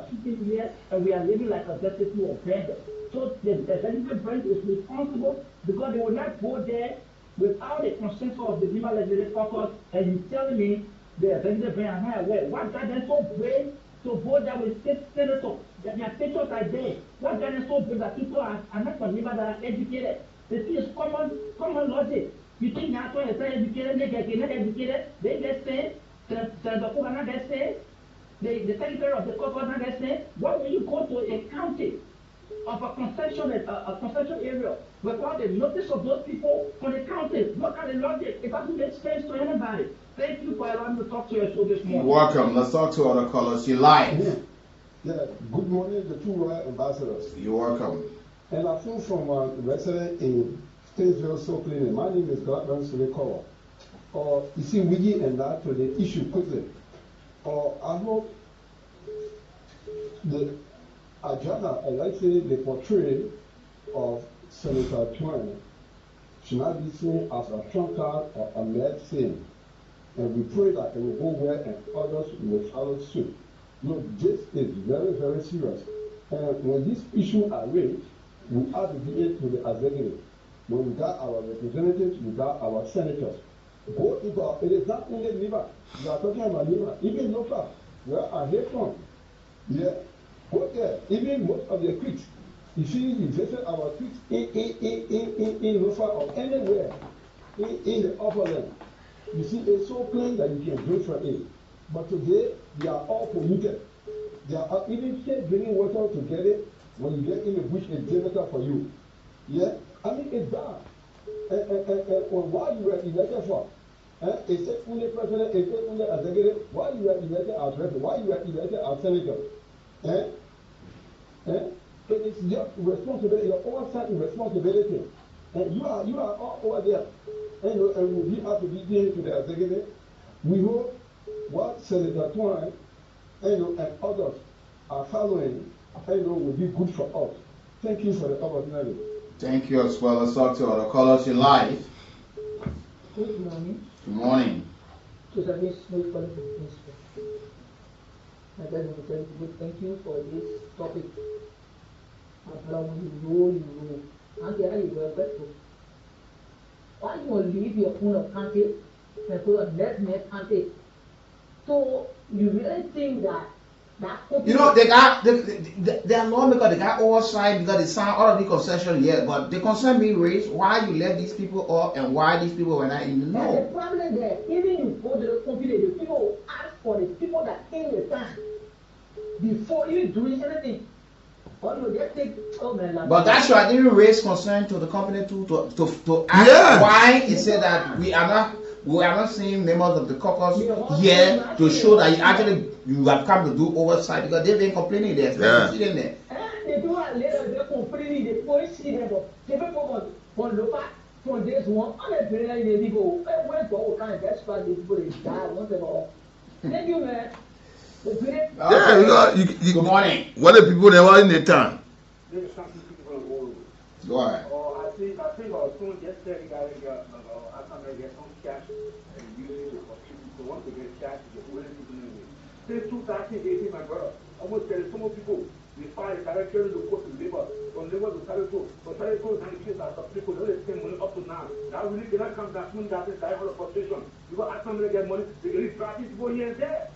shipping here, and we are living like a destitute of vendors. So the executive branch is responsible because they will not go there without the consensus of the Lima Legislative Caucus, and you telling me the executive branch are aware. What got them so brave to vote there with state senators? Their pictures are there. What got them so brave that people are not from Lima that are educated? The thing is common logic. You think Natl is educated, they get educated, they get paid, Senator Kugana gets paid, the secretary of the caucus not gets paid. Why will you go to a county of a concession area without the notice of those people on the county? Look at the logic. It doesn't make sense to anybody. Thank you for allowing me to talk to your show this morning. You're welcome. Let's talk to other callers. You're live. Yeah. Good morning, the two royal ambassadors. You're welcome. And I flew from a resident in Statesville, so clean. My name is Gladman Sulekowa. You see, Weekie and Nath the issue quickly. I hope the agenda, I like to say the portrayal of Senator Twain should not be seen as a drunkard or a mad sin. And we pray that it will go well and others will follow suit. No, this is very, very serious. And when these issues are raised, we have to be able to the executive. When we got our representatives, we got our senators. Go about, it is not only Liver. We are talking about Liver. Even Lofa, where I hear from. Yeah. Go there. Even most of the creeks. You see, you visit our creeks in Lofa or anywhere in the upperland. You see, it's so clean that you can drink from it. But today, they are all polluted. They are even still drinking water to get it. When you get in the bush, it's difficult for you. Yeah? I mean, it's bad. And why you were elected for? Is it only president, is it only executive? Why you were elected as president? Why you were elected as senator? It is your responsibility, your oversight responsibility. And you are all over there. And we have to be there to the executive. We hope what Senator Twine and others are following will be good for us. Thank you for the opportunity. Thank you as well. Let's talk to other callers in live. Good morning. Good morning. To service no qualification. I just want to tell you thank you for this topic. Allow me to roll. And there you were grateful. Why you want to leave your own country and put a net country? So you really think that you know, they are lawmakers, they got oversight because they signed all of the concessions yet, but the concern being raised why you let these people off and why these people were not in the know. The problem there, even you go to the company, the people ask for the people that in the time before even doing anything. But that's why I didn't raise concern to the company to ask why it said that we are not seeing members of the caucus here to show that you have come to do oversight because they've been complaining there. Sitting there. They do a later, they're complaining, they point see them, they people on local from this one, and they go, where go, kind of that's why they people die, once they go. Thank you, man. Good morning. What are people that were in the town? Go ahead. I think someone just said he got get some cash and use it for people who want to get cash. Since 2018, my brother, almost there is so many people. We find directly to go to labor, from labor to Talico, but Talico and the kids are people don't spend money up to now. Now really cannot come down soon that is the whole frustration. You go ask somebody to get money, they get it gratis to go here and there.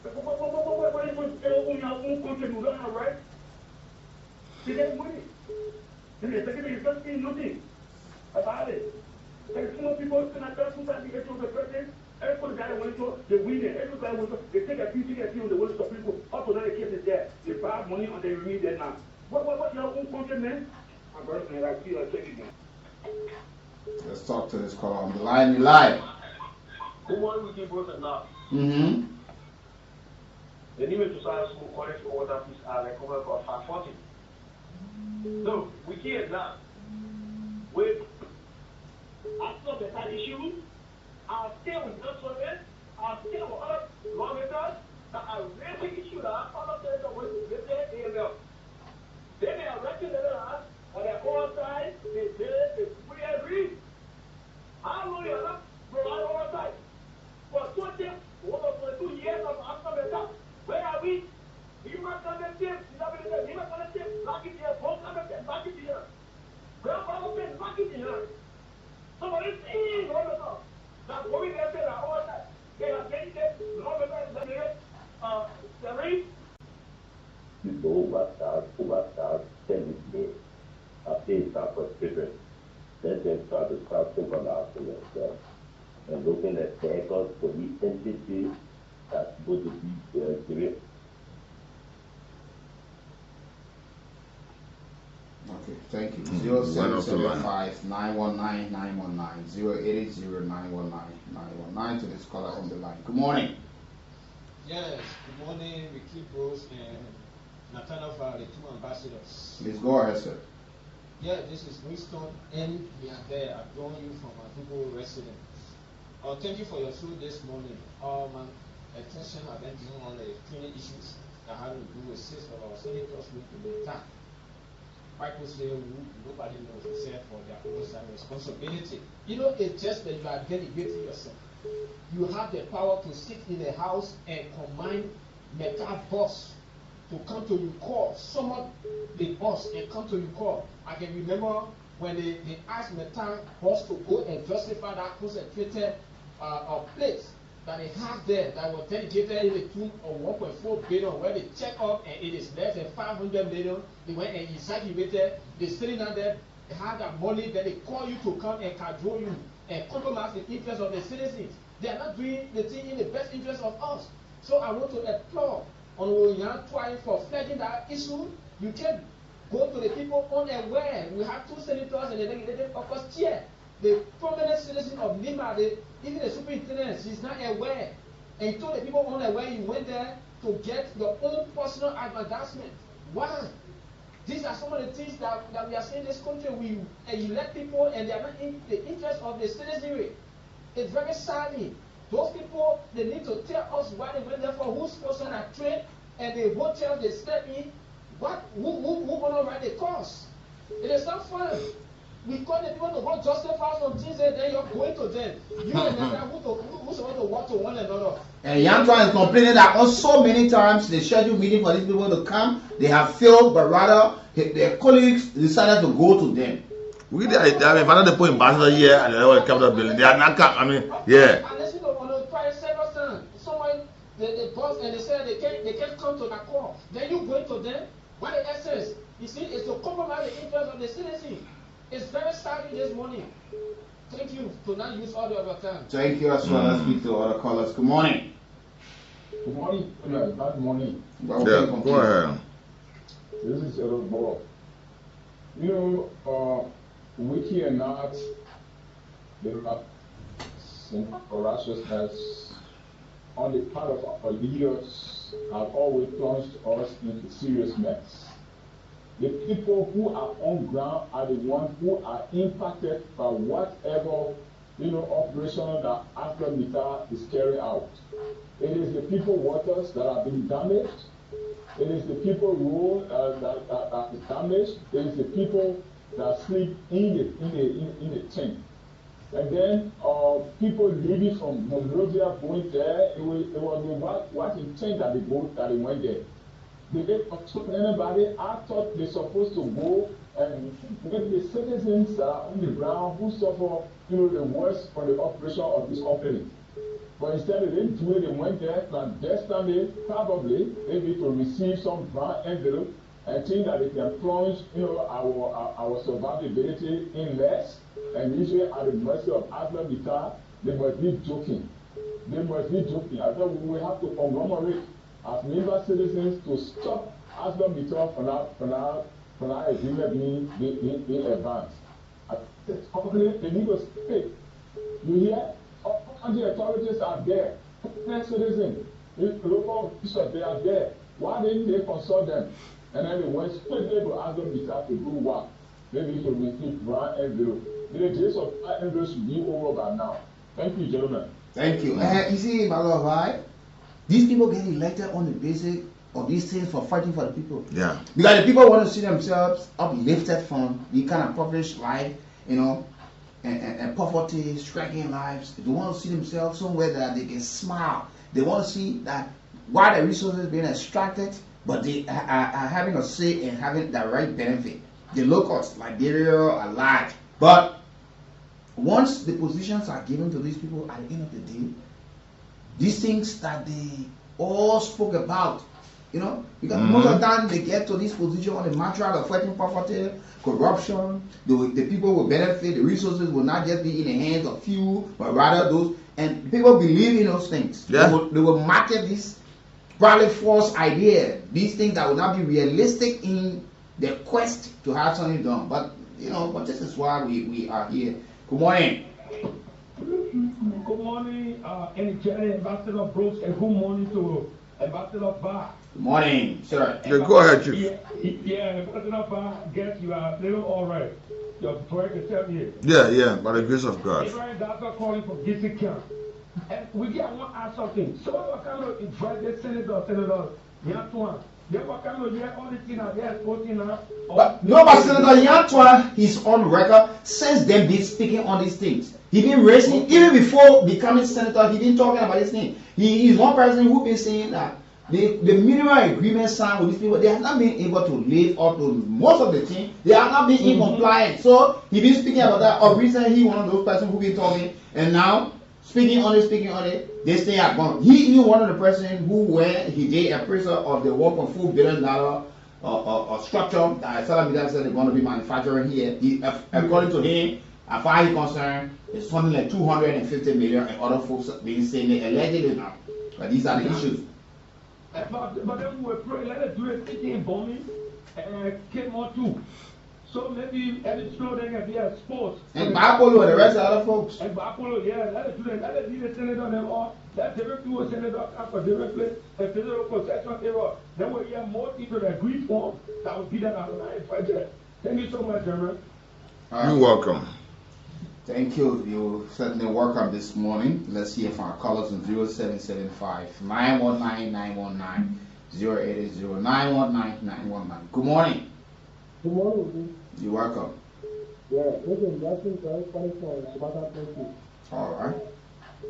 What is going on in our own country? You don't have right? They get money. And the second is just saying nothing about it. And some people cannot tell sometimes they get to the president. Everybody got money to they win it. Everybody wants to they take a few on the world of people. Up to now the case is there. They buy money and they remain there now. What your own country, man? My brother, man, I feel like taking them. Let's talk to this caller on the line. You live. Good morning, Weekie Nath. Mm-hmm. The name is Josiah Small College for Water Peace are recovered about 540. So, Weekie Nath. With after the bad issue, I'll stay with those women, I'll stay with other lawmakers that are raising issues that all of them are going to get their AML. They may have recognized us on their oversight, they fully agree. How long you are not provide oversight? For 22 years of after where are we? You must have been safe, you must have been safe, back in here, both of them, back in here. Grandfather, back in here. Somebody seeing all of us. That what we get there all that they are getting it, no matter salary. People who are start telling me after they start frustrated, let them start to start thinking after themselves and looking at the records for the entity that's supposed to be direct. Okay, thank you. 0775 919 919 0880 919 919 to this caller on the line. Good morning. Yes, good morning. We keep Rose and Natl, the two ambassadors. Please go ahead, sir. Yeah, this is Winston and we are there. I join you from our Google residence. Thank you for your show this morning. My attention has been on the cleaning issues. that had to do with 6 of our senators went to the town. People say nobody knows except for their oversight responsibility. You know, it's just that you are delegating yourself. You have the power to sit in the house and command Natl boss to come to your call. Summon the boss and come to your call. I can remember when they asked Natl boss to go and justify that concentrated place that they have there that was dedicated in the tune of 1.4 billion, where they check up and it is less than 500 million. They went and exaggerated. They sitting down there, they have that money, then they call you to come and cajole you and compromise the interest of the citizens. They are not doing the thing in the best interest of us. So I want to applaud on Yan trying for fledging that issue. You can go to the people unaware. We have 2 senators and the legislative caucus chair. The prominent citizen of Lima, even the superintendent, she's not aware. And he told the people unaware he went there to get your own personal advancement. Why? These are some of the things that we are seeing in this country. We elect people and they are not in the interest of the citizenry. It's very sadly. Those people, they need to tell us why they went there for, who's person at trade, and the hotels they step in, who gonna write the cost? It is not fun. We call the people to go justify some things and then you're going to them. You and them who's supposed to work to one another. And Yantwa is complaining that on so many times they scheduled meeting for these people to come, they have failed, but rather their colleagues decided to go to them. We did. I mean, another point, ambassador here and the capital building. They are not come. I mean, yeah. Unless you know, on the price several times, someone the boss and they said they can't come to the call. Then you going to them. What the essence? You see, is to compromise the interest of the citizen. It's very sad this morning. Thank you to not use all of your time. Thank you as well. Let's speak to other callers. Good morning. Good morning. Good morning. Yeah, go ahead. This is Errol Bob. You know, Weekie Nath, the righteousness on the part of our leaders have always plunged us into serious mess. The people who are on ground are the ones who are impacted by whatever, operation that Natl is carrying out. It is the people waters that have been damaged. It is the people road that is damaged. It is the people that sleep in the tent. And then people leaving from Monrovia going there. It was what intent that they went there. Did they talk to anybody? I thought they're supposed to go and with the citizens that are on the ground who suffer, the worst from the operation of this company. But instead they didn't do it, they went there clandestinely, probably maybe to receive some brown envelope and think that they can plunge, our survivability in less, and usually at the mercy of Natl. They must be joking. They must be joking. I thought we will have to conglomerate as member citizens to stop Natl for now agreement being advanced. This company, they need to speak. You hear? All the authorities are there. Citizens, local officials, they are there. Why didn't they consult them? And then they went straight there to Natl to do what? Maybe to receive brown envelope. The days of brown envelope should be over by now. Thank you, gentlemen. Thank you. You see, my love, right? These people get elected on the basis of these things for fighting for the people. Yeah. Because the people want to see themselves uplifted from the kind of impoverished life, and poverty, striking lives. They want to see themselves somewhere that they can smile. They want to see that while the resources being extracted, but they are having a say and having the right benefit. The locals, Liberia, are large. But once the positions are given to these people at the end of the day, these things that they all spoke about, because most of the time they get to this position on the matter of fighting poverty, corruption, the people will benefit, the resources will not just be in the hands of few, but rather those, and people believe in those things. Yeah. They will market this probably false idea, these things that will not be realistic in their quest to have something done. But but this is why we are here. Good morning. Good morning, Ambassador Brooks, and good morning to Ambassador Barr. Good morning, sir. Yeah, go ahead, Chief. Yeah, Ambassador Barr, I guess you are still all right. You're correct to tell me. Yeah, by the grace of God. Abraham Doctor calling for Gissy Camp. And I want to ask something. So what kind of invite the senators But no, but Senator Yantwa, he's on record since then been speaking on these things. He been raising, even before becoming senator, he been talking about this thing. He is one person who been saying that the minimum agreement signed with these people, they have not been able to live up to most of the things. They have not been in compliance. So he been speaking about that. Or recently, he one of those persons who been talking, and now speaking on it, they stay at home. He even one of the person who where he did appraisal of the $1.4 billion structure that Salamida said they're going to be manufacturing here. According to him, as far as he's concerned, it's something like 250 million, and other folks being saying they allegedly now. But these are the issues. But then we were praying, let us do a city bombing and came on too. So maybe every show they can be a sports. And Bapolo and the rest of the other folks. And Bapolo, yeah, let us do that. Let us be the senator them all. Let direct do a senator come for directly a federal possession error. Then we hear more people that agree for that will be that online project. Thank you so much, German. You're welcome. Thank you. You're certainly welcome this morning. Let's hear from our callers on 0775 919 919 0880 919 919. Good morning. Good morning. You're welcome. Yeah, listen, Justin, very funny for Shabbat, thank you. All right.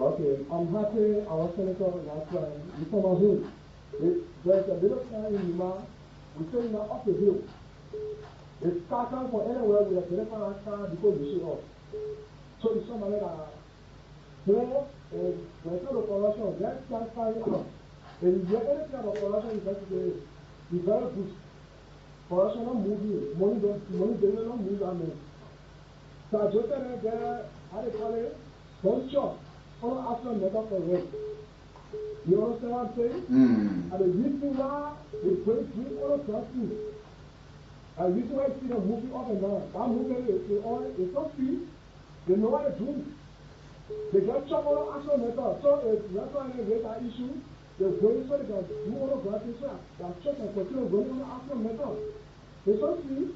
Okay, I'm happy our senator last time. You come on here. There's a little time in Lima, we say now up the hill. It's starting for anywhere with a telephone car because you see us. So it's somebody that poor and when it's not a corruption, let's start carrying out. And if there any kind of corruption is necessary, be very good. Corruption not moving, money don't move that man. So I just said there, how they call it, don't chop. All after never correct. You understand what I'm saying? And the reason why they bring all of that food. And the reason why you see them moving up and down, that movement is not free. They know what they're doing. They just chop all of action method. So if that's why they raise that issue, they're going so they can do all of that things. That church and continue going on the action method. It's not free.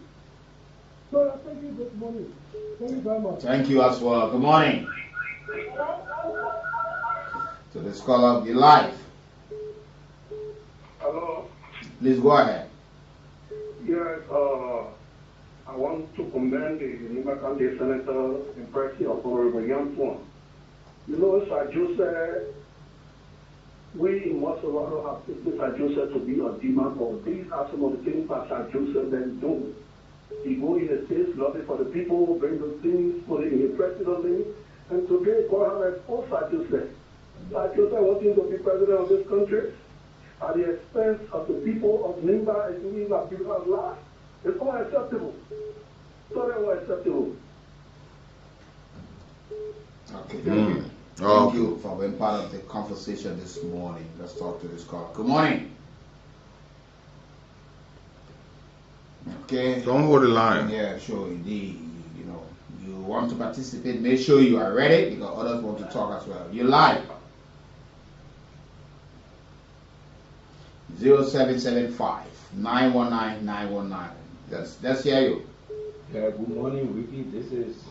So I thank you this morning. Thank you very much. Thank you as well. Good morning. To the scholar of your life. Hello. Please go ahead. Yes, I want to commend the Lima County Senator in person of Honorable Yantwa. You know, Sir Joseph, we in Montserrat have taken Sir Joseph to be a demon, but these are some of the things that Sir Joseph then do. He go in the states, lobby for the people, bring those things, put it in the presidency, and today God has exposed Sir Joseph. Sir Joseph wanting to be president of this country at the expense of the people of Nimba and Nimba people at last. It's unacceptable. Totally unacceptable. Okay. Thank you for being part of the conversation this morning. Let's talk to this caller. Good morning. Okay. Don't hold the line. Yeah, sure, indeed. You know, you want to participate, make sure you are ready because others want to talk as well. You're live. 0775 919 919. Let's hear you. Yeah, good morning, Weekie. This is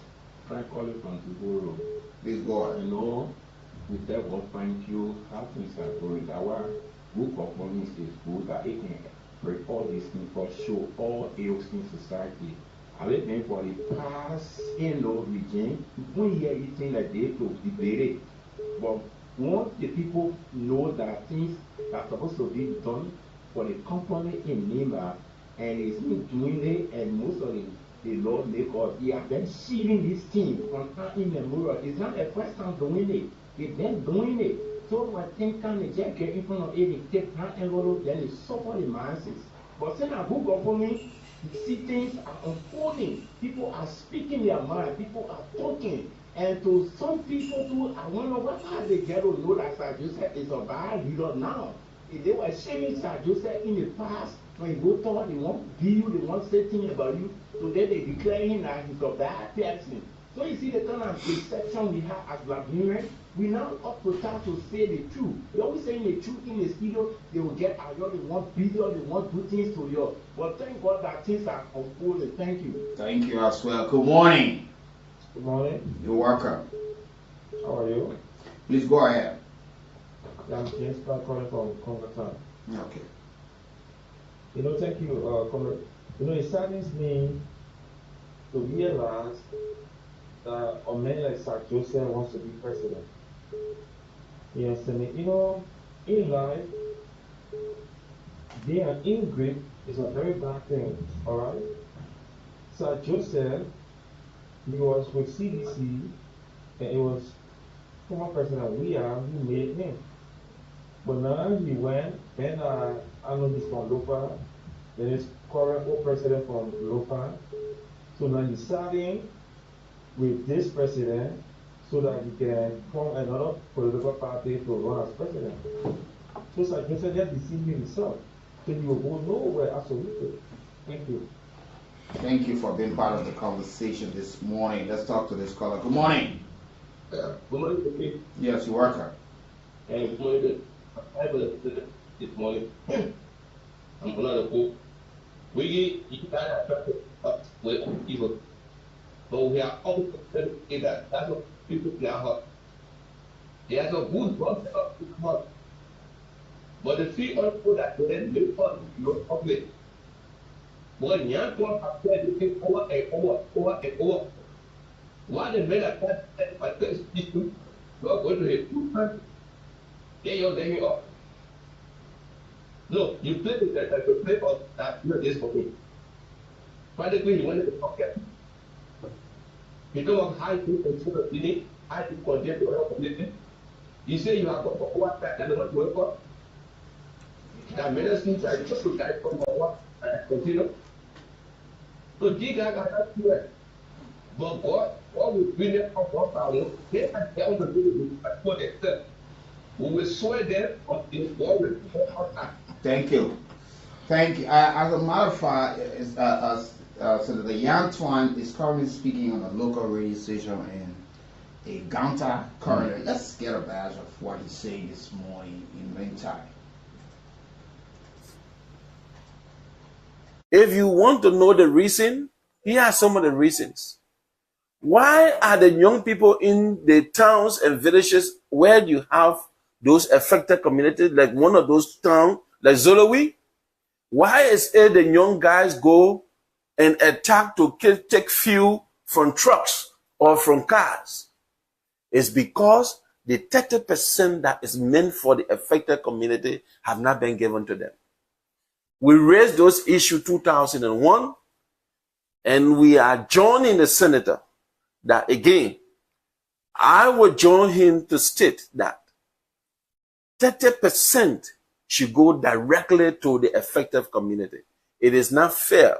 Frank calling from Tiboro. Please go on. You know, we tell God thank you how things are going. Our book of mornings is good that it can break all these things for show all ills in society. I let them for the past in no region. When you hear anything like they to debate it. But once the people know that things are supposed to be done for the company in Nimba and it's not doing it, and most of the lawmakers, they have been seeing this thing from time immemorial. It's not the first time doing it. They've been doing it. So when things can just get in front of it, they take time envelope, then they suffer the masses. But since I book of me, you see things are unfolding. People are speaking their mind. People are talking. And to some people too, I wonder what are they get to know that Sir Joseph is a bad leader now. If they were shaming Sir Joseph in the past, when you go talk, they won't be you, they won't say things about you. Today they declare him that he's a bad person. So you see the kind of perception we have as Liberians, we now up to start to say the truth. They always saying the truth in the studio, they will get out, they want video, they want to do things to you. But thank God that things are unfolding. Thank you. Thank you as well. Good morning. Good morning. You're welcome. How are you? Please go ahead. I'm James calling from Congo. Okay. Thank you, Comrade. It saddens me to realize that a man like Sir Joseph wants to be president. You understand me? In life, being an ingrate is a very bad thing, all right? Sir Joseph, he was with CDC, and it was former President Weah who made him. But now he went, and I know he's from Lopa, then his current president from Lopa. So now he's starting with this president so that he can form another political party to run as president. So Sir Joseph just deceived himself. So you will go nowhere, absolutely. Thank you. Thank you for being part of the conversation this morning. Let's talk to this caller. Good morning. Good morning. Yes, you are. Hey, good morning. I have this morning. I'm another cool. We got up with evil. But we are all that that's what people play hot. There's a good one hot. But the three other people that then live on your public. One young one have said over and over and over. Why the men are that by this issue? You are going to hit 2 times. Then you're letting off. No, you play with that, you play on that, this for me. Practically, you wanted to forget. You don't want high to consider the need, high to condemn the other community. You say you have got what that and not work for. That medicine I just to die from what and continue. So dig I got that to it. But God will bring it up one power. They can tell the people for themselves. We will swear them on the wall. Thank you. Thank you. As a matter of fact, so the young Twan is currently speaking on a local radio station in Ganta currently. Let's get a badge of what he's saying this morning in meantime. If you want to know the reason, here are some of the reasons. Why are the young people in the towns and villages where you have those affected communities, like one of those towns, like Zolowi? Why is it the young guys go and attack to take fuel from trucks or from cars? It's because the 30% that is meant for the affected community have not been given to them. We raised those issues 2001, and we are joining the senator that again, I would join him to state that 30% should go directly to the affected community. It is not fair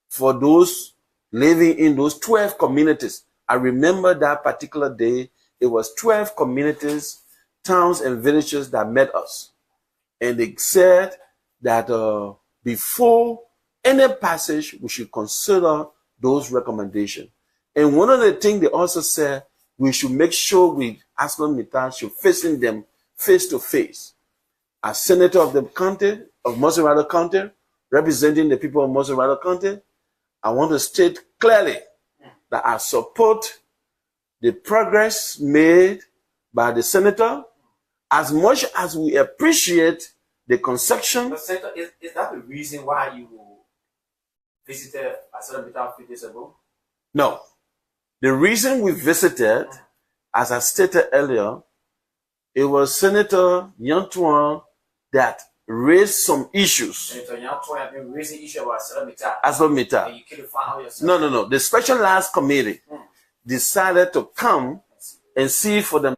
for those living in those 12 communities. I remember that particular day, it was 12 communities, towns and villages that met us. And they said that before any passage, we should consider those recommendations. And one of the things they also said, we should make sure we, Aslam Mitan, should facing them face to face. As senator of the county, of Moserado County, representing the people of Moserado County, I want to state clearly that I support the progress made by the senator as much as we appreciate the conception. But Senator, is that the reason why you visited Aslam Mitan a few days ago? No. The reason we visited, as I stated earlier, it was Senator Yantuan that raised some issues. Senator Yantuan have been raising issues about Aslam Mitan. And you couldn't find out yourself. No. The specialized committee decided to come and see for them.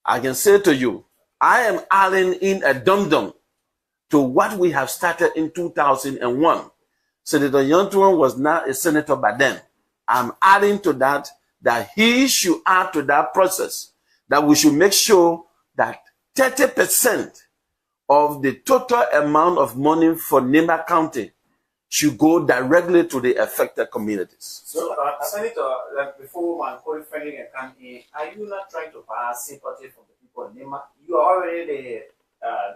I can say to you, I am adding in a dum-dum to what we have started in 2001. Senator Yantuan was not a senator by then. I'm adding to that he should add to that process, that we should make sure that 30% of the total amount of money for Nimba County should go directly to the affected communities. So, Senator, before my colleague friendly can come in, are you not trying to pass sympathy from the people in Nimba? You are already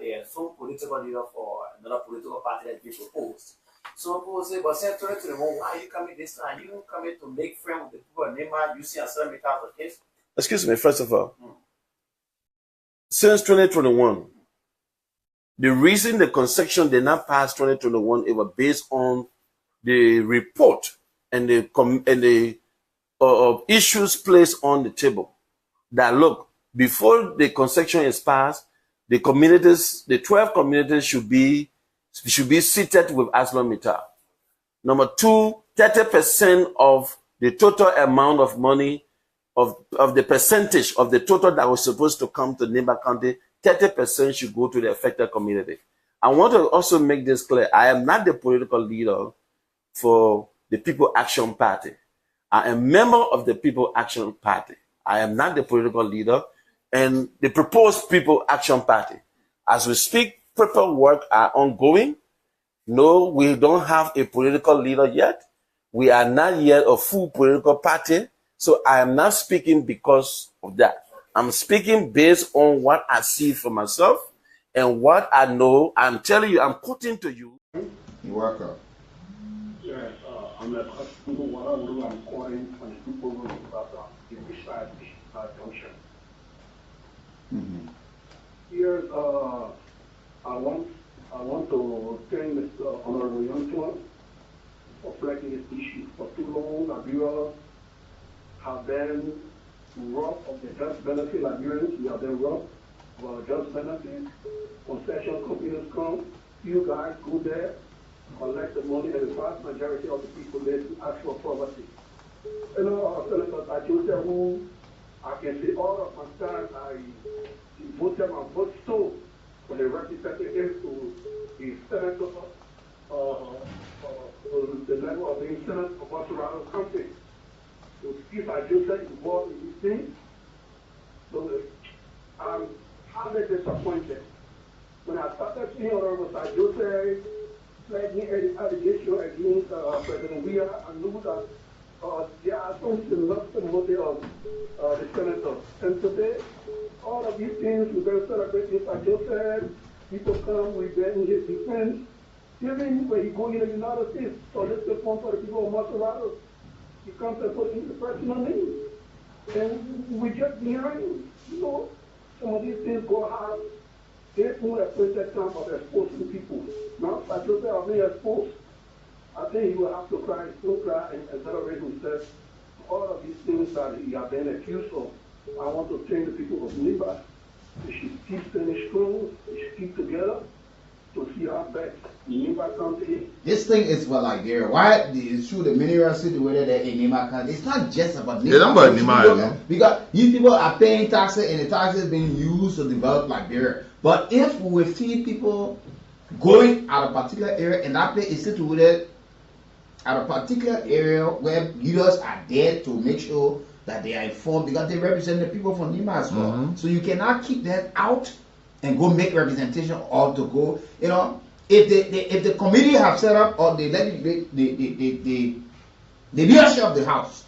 the sole political leader for another political party that you proposed. So people say, but Senator, why are you coming this time? You coming to make friends with the people in Nimba? You see Aslam Mitan for case? Excuse me, first of all. Since 2021, The reason the concession did not pass 2021, it was based on the report and the issues placed on the table. That look, before the concession is passed, the communities, the 12 communities should be seated with ArcelorMittal. Number two, 30% of the total amount of money of the percentage of the total that was supposed to come to Nimba County, 30% should go to the affected community. I want to also make this clear. I am not the political leader for the People Action Party. I am a member of the People Action Party. I am not the political leader and the proposed People Action Party. As we speak, paperwork are ongoing. No, we don't have a political leader yet. We are not yet a full political party. So I am not speaking because of that. I'm speaking based on what I see for myself and what I know. I'm telling you, I'm quoting to you. You're welcome. Yeah, I'm a people what I'm calling 22 programs about the beside junction. Here, I want to thank Mr. Honorable Youngton for flagging this issue. For too long, Liberia have been robbed of the just benefit. Liberians, we have been robbed of our just benefit. Concession companies come, you guys go there, collect the money, and the vast majority of the people there to ask for poverty. You know, Senator Ajose, who I can say all of my time I voted my vote so for the representative to the senator, the level of the Senate of Australia County. So Steve Ajose involved in this thing. So I'm highly disappointed. When I started seeing Honorable Ajose flagging any allegation against President Weah, I knew that there are some significant motive of the senator. And today, all of these things we're going to celebrate Mr. Ajose. People come with them in his defense. Even when he goes in the United States, so let's perform for the people of Maserati. He comes and puts in the personal name. And we just behind him. You know, some of these things go hard. They won't appointed time of exposing people. Now, Ajose are being exposed. I think he will have to cry, still cry, and exonerate himself. All of these things that he has been accused of. I want to thank the people of Nimba. They should keep staying strong. They should keep together to see our best in Nimba County. This thing is for Liberia. Why it's true the mineral situated there in Nimba County. It's not just about Nimba. It's not about Nimba. Because you people are paying taxes and the taxes being used to develop Liberia. But if we see people going out of a particular area and that place is situated at a particular area where leaders are there to make sure that they are informed because they represent the people from Nimba as well. So you cannot keep that out and go make representation or to go, you know, if the committee have set up or the leadership of the house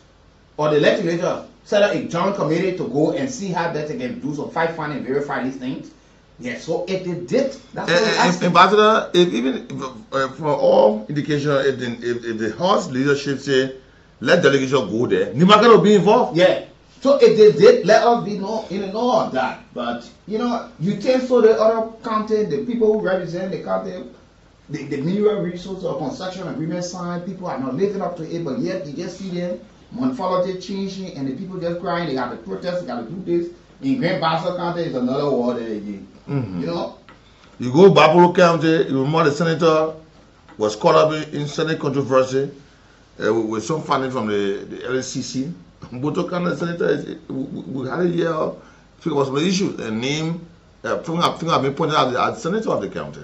or the legislature set up a joint committee to go and see how that they can do some find and verify these things. Yeah, so if they did, that's what Ambassador, from all indication, if the House leadership say let delegation go there, Nimba will be involved. Yeah. So if they did, let us be know of that. But you know, you take so the other county, the people who represent the county, the mineral resource or construction agreement signed, people are not living up to it, but yet you just see them morphology changing and the people just crying, they got to protest, they got to do this. In Grand Bassa County is another war there again. You know? You go Baburo County, you remember the senator was caught up in Senate controversy with some funding from the LCC. Boto County senator, we had a year, think about some of the issues, and name, things have been pointed out as the senator of the county.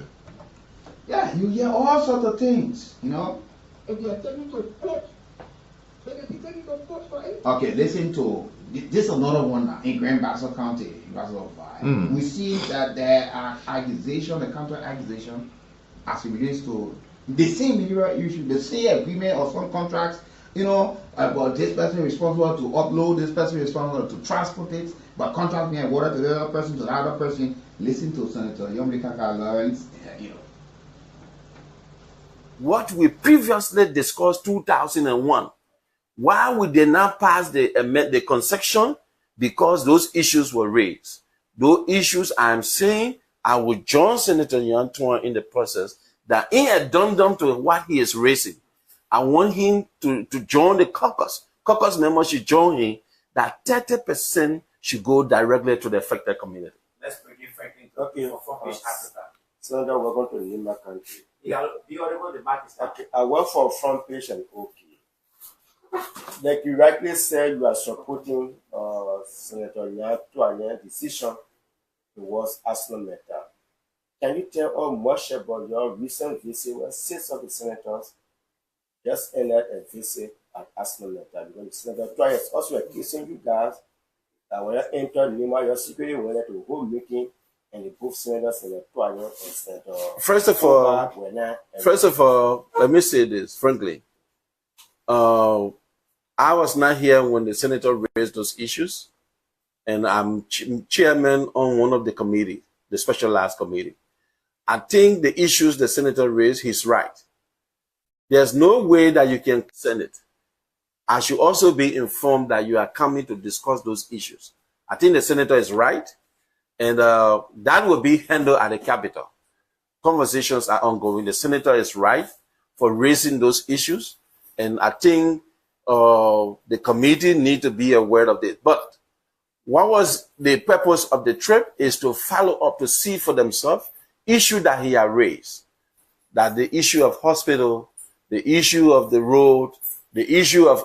Yeah, you hear all sorts of things, you know? If you are taking to court, then if you take it to court for it. Okay, listen to this is another one now in Grand Bassa County, we see that there are accusations, the counter accusation as it relates to the same mineral issue, the same agreement or some contracts, you know, about this person responsible to upload, this person responsible to transport it, but contract me and water to the other person to the other person. Listen to Senator Yomrikaka Lawrence, you know. What we previously discussed 2001, why we did not pass the concession? Because those issues were raised. Those issues I'm saying I would join Senator Nyantuan in the process that in addendum to what he is raising, I want him to join the caucus. Caucus members should join him that 30% should go directly to the affected community. Let's bring it frankly. Okay. From East Africa. Senator, welcome to the Nima country. Yeah, the honorable debate is okay. I work for front page and OK. Like you rightly said, you are supporting Senator Nyantuan's decision towards ArcelorMittal. Can you tell us much about your recent visit where 6 of the senators just ended a visit at ArcelorMittal? Because Senator Nyantuan is also accusing you guys that when you entered Lima, your security wanted to hold meeting and the both senators, Senator Nyantuan and Senator. First of all, let me say this frankly. I was not here when the senator raised those issues, and I'm chairman on one of the committee, the specialized committee. I think the issues the senator raised, he's right. There's no way that you can send it. I should also be informed that you are coming to discuss those issues. I think the senator is right, and that will be handled at the Capitol. Conversations are ongoing. The senator is right for raising those issues, and I think the committee need to be aware of this. But what was the purpose of the trip is to follow up to see for themselves issue that he had raised, that the issue of hospital, the issue of the road, the issue of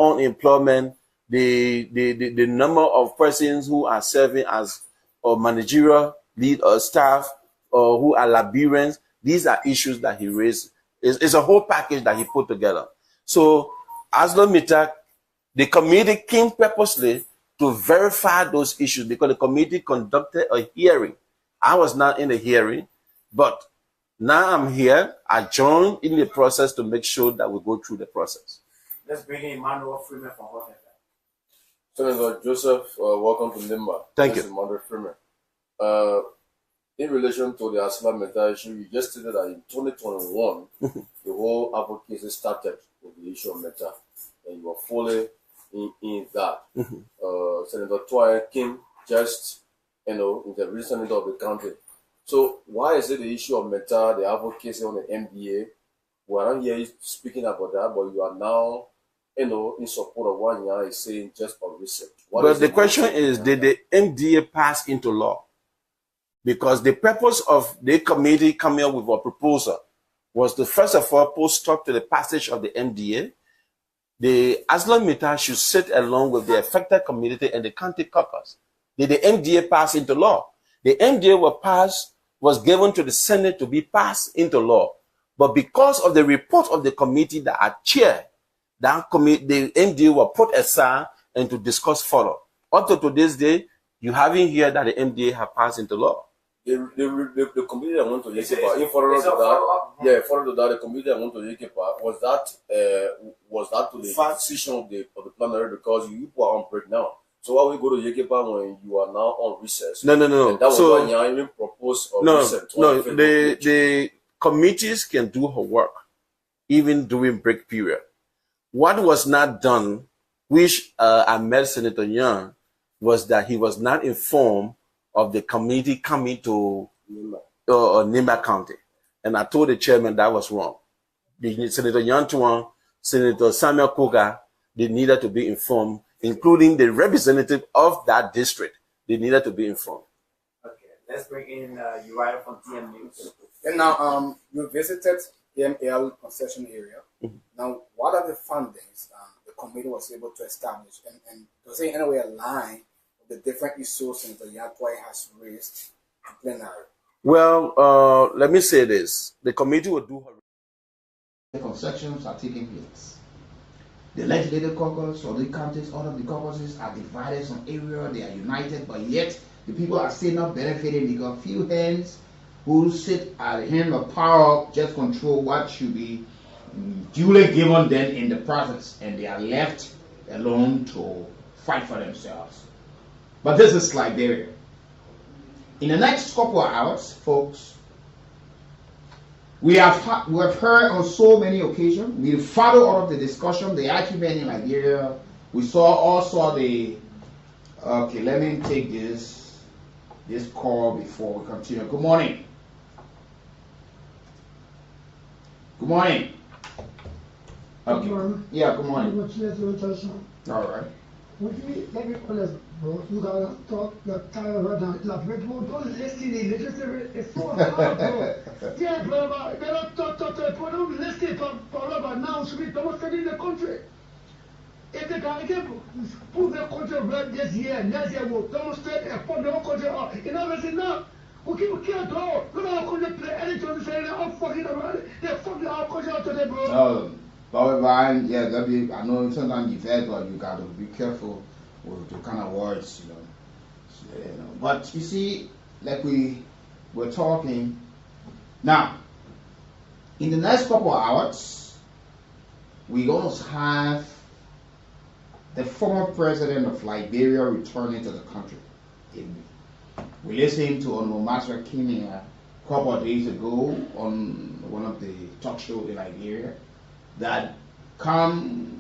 unemployment, the number of persons who are serving as managerial lead or staff or who are Liberians. These are issues that he raised. It's a whole package that he put together. So ArcelorMittal, the committee came purposely to verify those issues because the committee conducted a hearing. I was not in the hearing, but now I'm here. I joined in the process to make sure that we go through the process. Let's bring in Emmanuel Freeman from Rotterdam. Senator Joseph, welcome to Nimba. Thank you. Emmanuel Freeman. In relation to the ArcelorMittal issue, you just stated that in 2021, the whole advocacy started with the issue of metal, and you were fully in that. Senator Twain came just, in the recent of the country. So why is it the issue of metal, the advocacy on the MDA? We are not here speaking about that, but you are now, in support of what Nya is saying just on research. But the question is, did the MDA pass into law? Because the purpose of the committee coming up with a proposal was to first of all put stop to the passage of the MDA. The ArcelorMittal should sit along with the affected community and the county caucus. Did the MDA pass into law? The MDA was given to the Senate to be passed into law. But because of the report of the committee that I chair, that committee, the MDA were put aside and to discuss further. Up to today's day, you haven't heard that the MDA have passed into law. The committee that went to Yekepa, in further to that, further to that, the committee that went to Yekepa, was that to the decision of the plenary, because you people are on break now. So why we go to Yekepa when you are now on recess? No. And that was why you even proposed recess. No, the committees can do her work, even during break period. What was not done, which I met Senator Young, was that he was not informed of the committee coming to Nimba County. And I told the chairman that was wrong. Senator Nyantuan, Senator Samuel Koga, they needed to be informed, including the representative of that district. They needed to be informed. Okay, let's bring in Uriah from TM News. And now, you visited the ML concession area. Now, what are the findings the committee was able to establish? And does it in any way align the different issues Senator Nyantuan has raised in plenary? Well, let me say this. The committee will do her. The concessions are taking place. The legislative caucus or the counties, all of the caucuses are divided some area, they are united, but yet the people are still not benefiting because few hands who sit at the hand of power just control what should be duly given them in the process, and they are left alone to fight for themselves. But this is Liberia. In the next couple of hours, folks, we have heard on so many occasions, we follow all of the discussion, the argument in Liberia. We saw also the, okay, let me take this. this call before we continue. Good morning. Good morning. Okay. Good morning. Yeah, good morning. All right. Let me honest, bro. You gotta talk the time about that. Don't listen. It's so hard, bro. Yeah, bro. They don't talk. Don't listen. About now, should be don't study the country. If they can get prove the country right this year, next year will demonstrate and form the whole country up. You know what I'm saying now? We can't go. Look at how country play anything say they're fucking around. They're fucking our country out today, bro. But Brian, yeah, that be, I know sometimes you've heard, but you got to be careful with the kind of words, you know. So, But you see, like we were talking, now, in the next couple of hours, we're going to have the former president of Liberia returning to the country. We listened to Onomatra King a couple of days ago on one of the talk shows in Liberia that come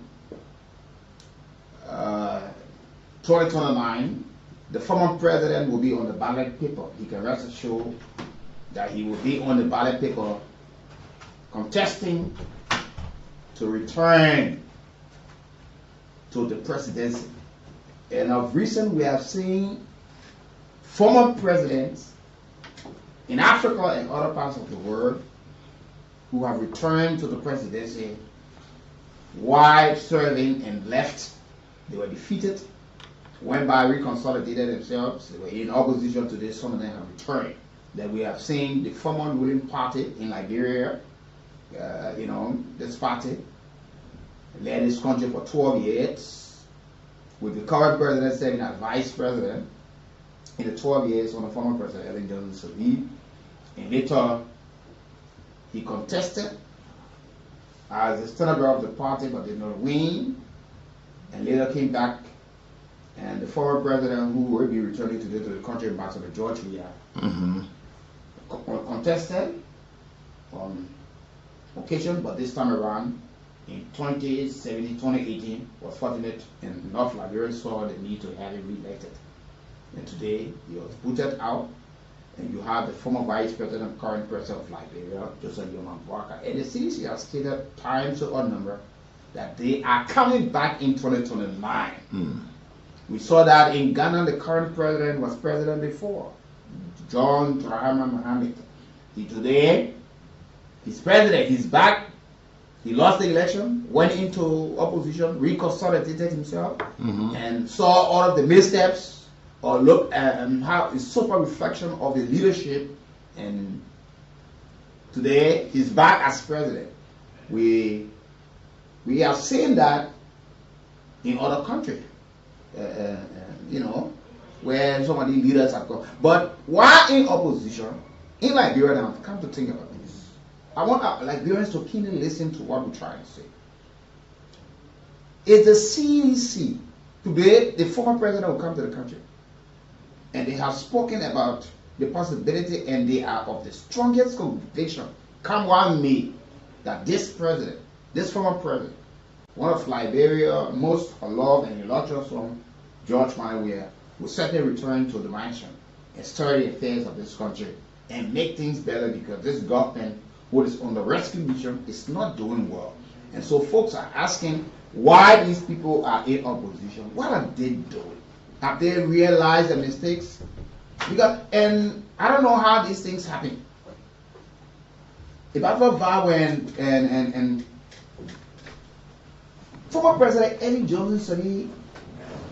2029, the former president will be on the ballot paper. He can rest assured that he will be on the ballot paper contesting to return to the presidency. And of recent, we have seen former presidents in Africa and other parts of the world who have returned to the presidency while serving and left. They were defeated, went by, reconsolidated themselves. They were in opposition to this. Some of them have returned. That we have seen the former ruling party in Liberia, this party led this country for 12 years, with the current president serving as vice president in the 12 years on the former president, Ellen Johnson Sirleaf. And later, he contested as the senator of the party, but did not win, and later came back. And the former president, who will be returning today to the country, Ambassador George Weah, contested on occasion, but this time around, in 2018, was fortunate enough Liberia saw the need to have him re-elected. And today, he was booted out, and you have the former vice president, current president of Liberia, Joseph Yoman Boaka. And the CDC has stated times to odd number that they are coming back in 2029. We saw that in Ghana, the current president was president before, John Dramani Mahama. Today, he's president, he's back. He lost the election, went into opposition, reconsolidated himself, and saw all of the missteps, or look at how it's super reflection of the leadership. And today, he's back as president. We have seen that in other countries, where some of the leaders have gone. But while in opposition, in Liberia, now, come to think about this, I want Liberians to keenly listen to what we're trying to say. It's the CDC. Today, the former president will come to the country, and they have spoken about the possibility, and they are of the strongest conviction, come one May, that this president, this former president, one of Liberia most loved and illustrious son, George Weah, will certainly return to the mansion and stir the affairs of this country and make things better, because this government, who is on the rescue mission, is not doing well. And so folks are asking why these people are in opposition. What are they doing? Have they realized the mistakes? And I don't know how these things happen. If after Vawe and former President Ellen Johnson Sirleaf,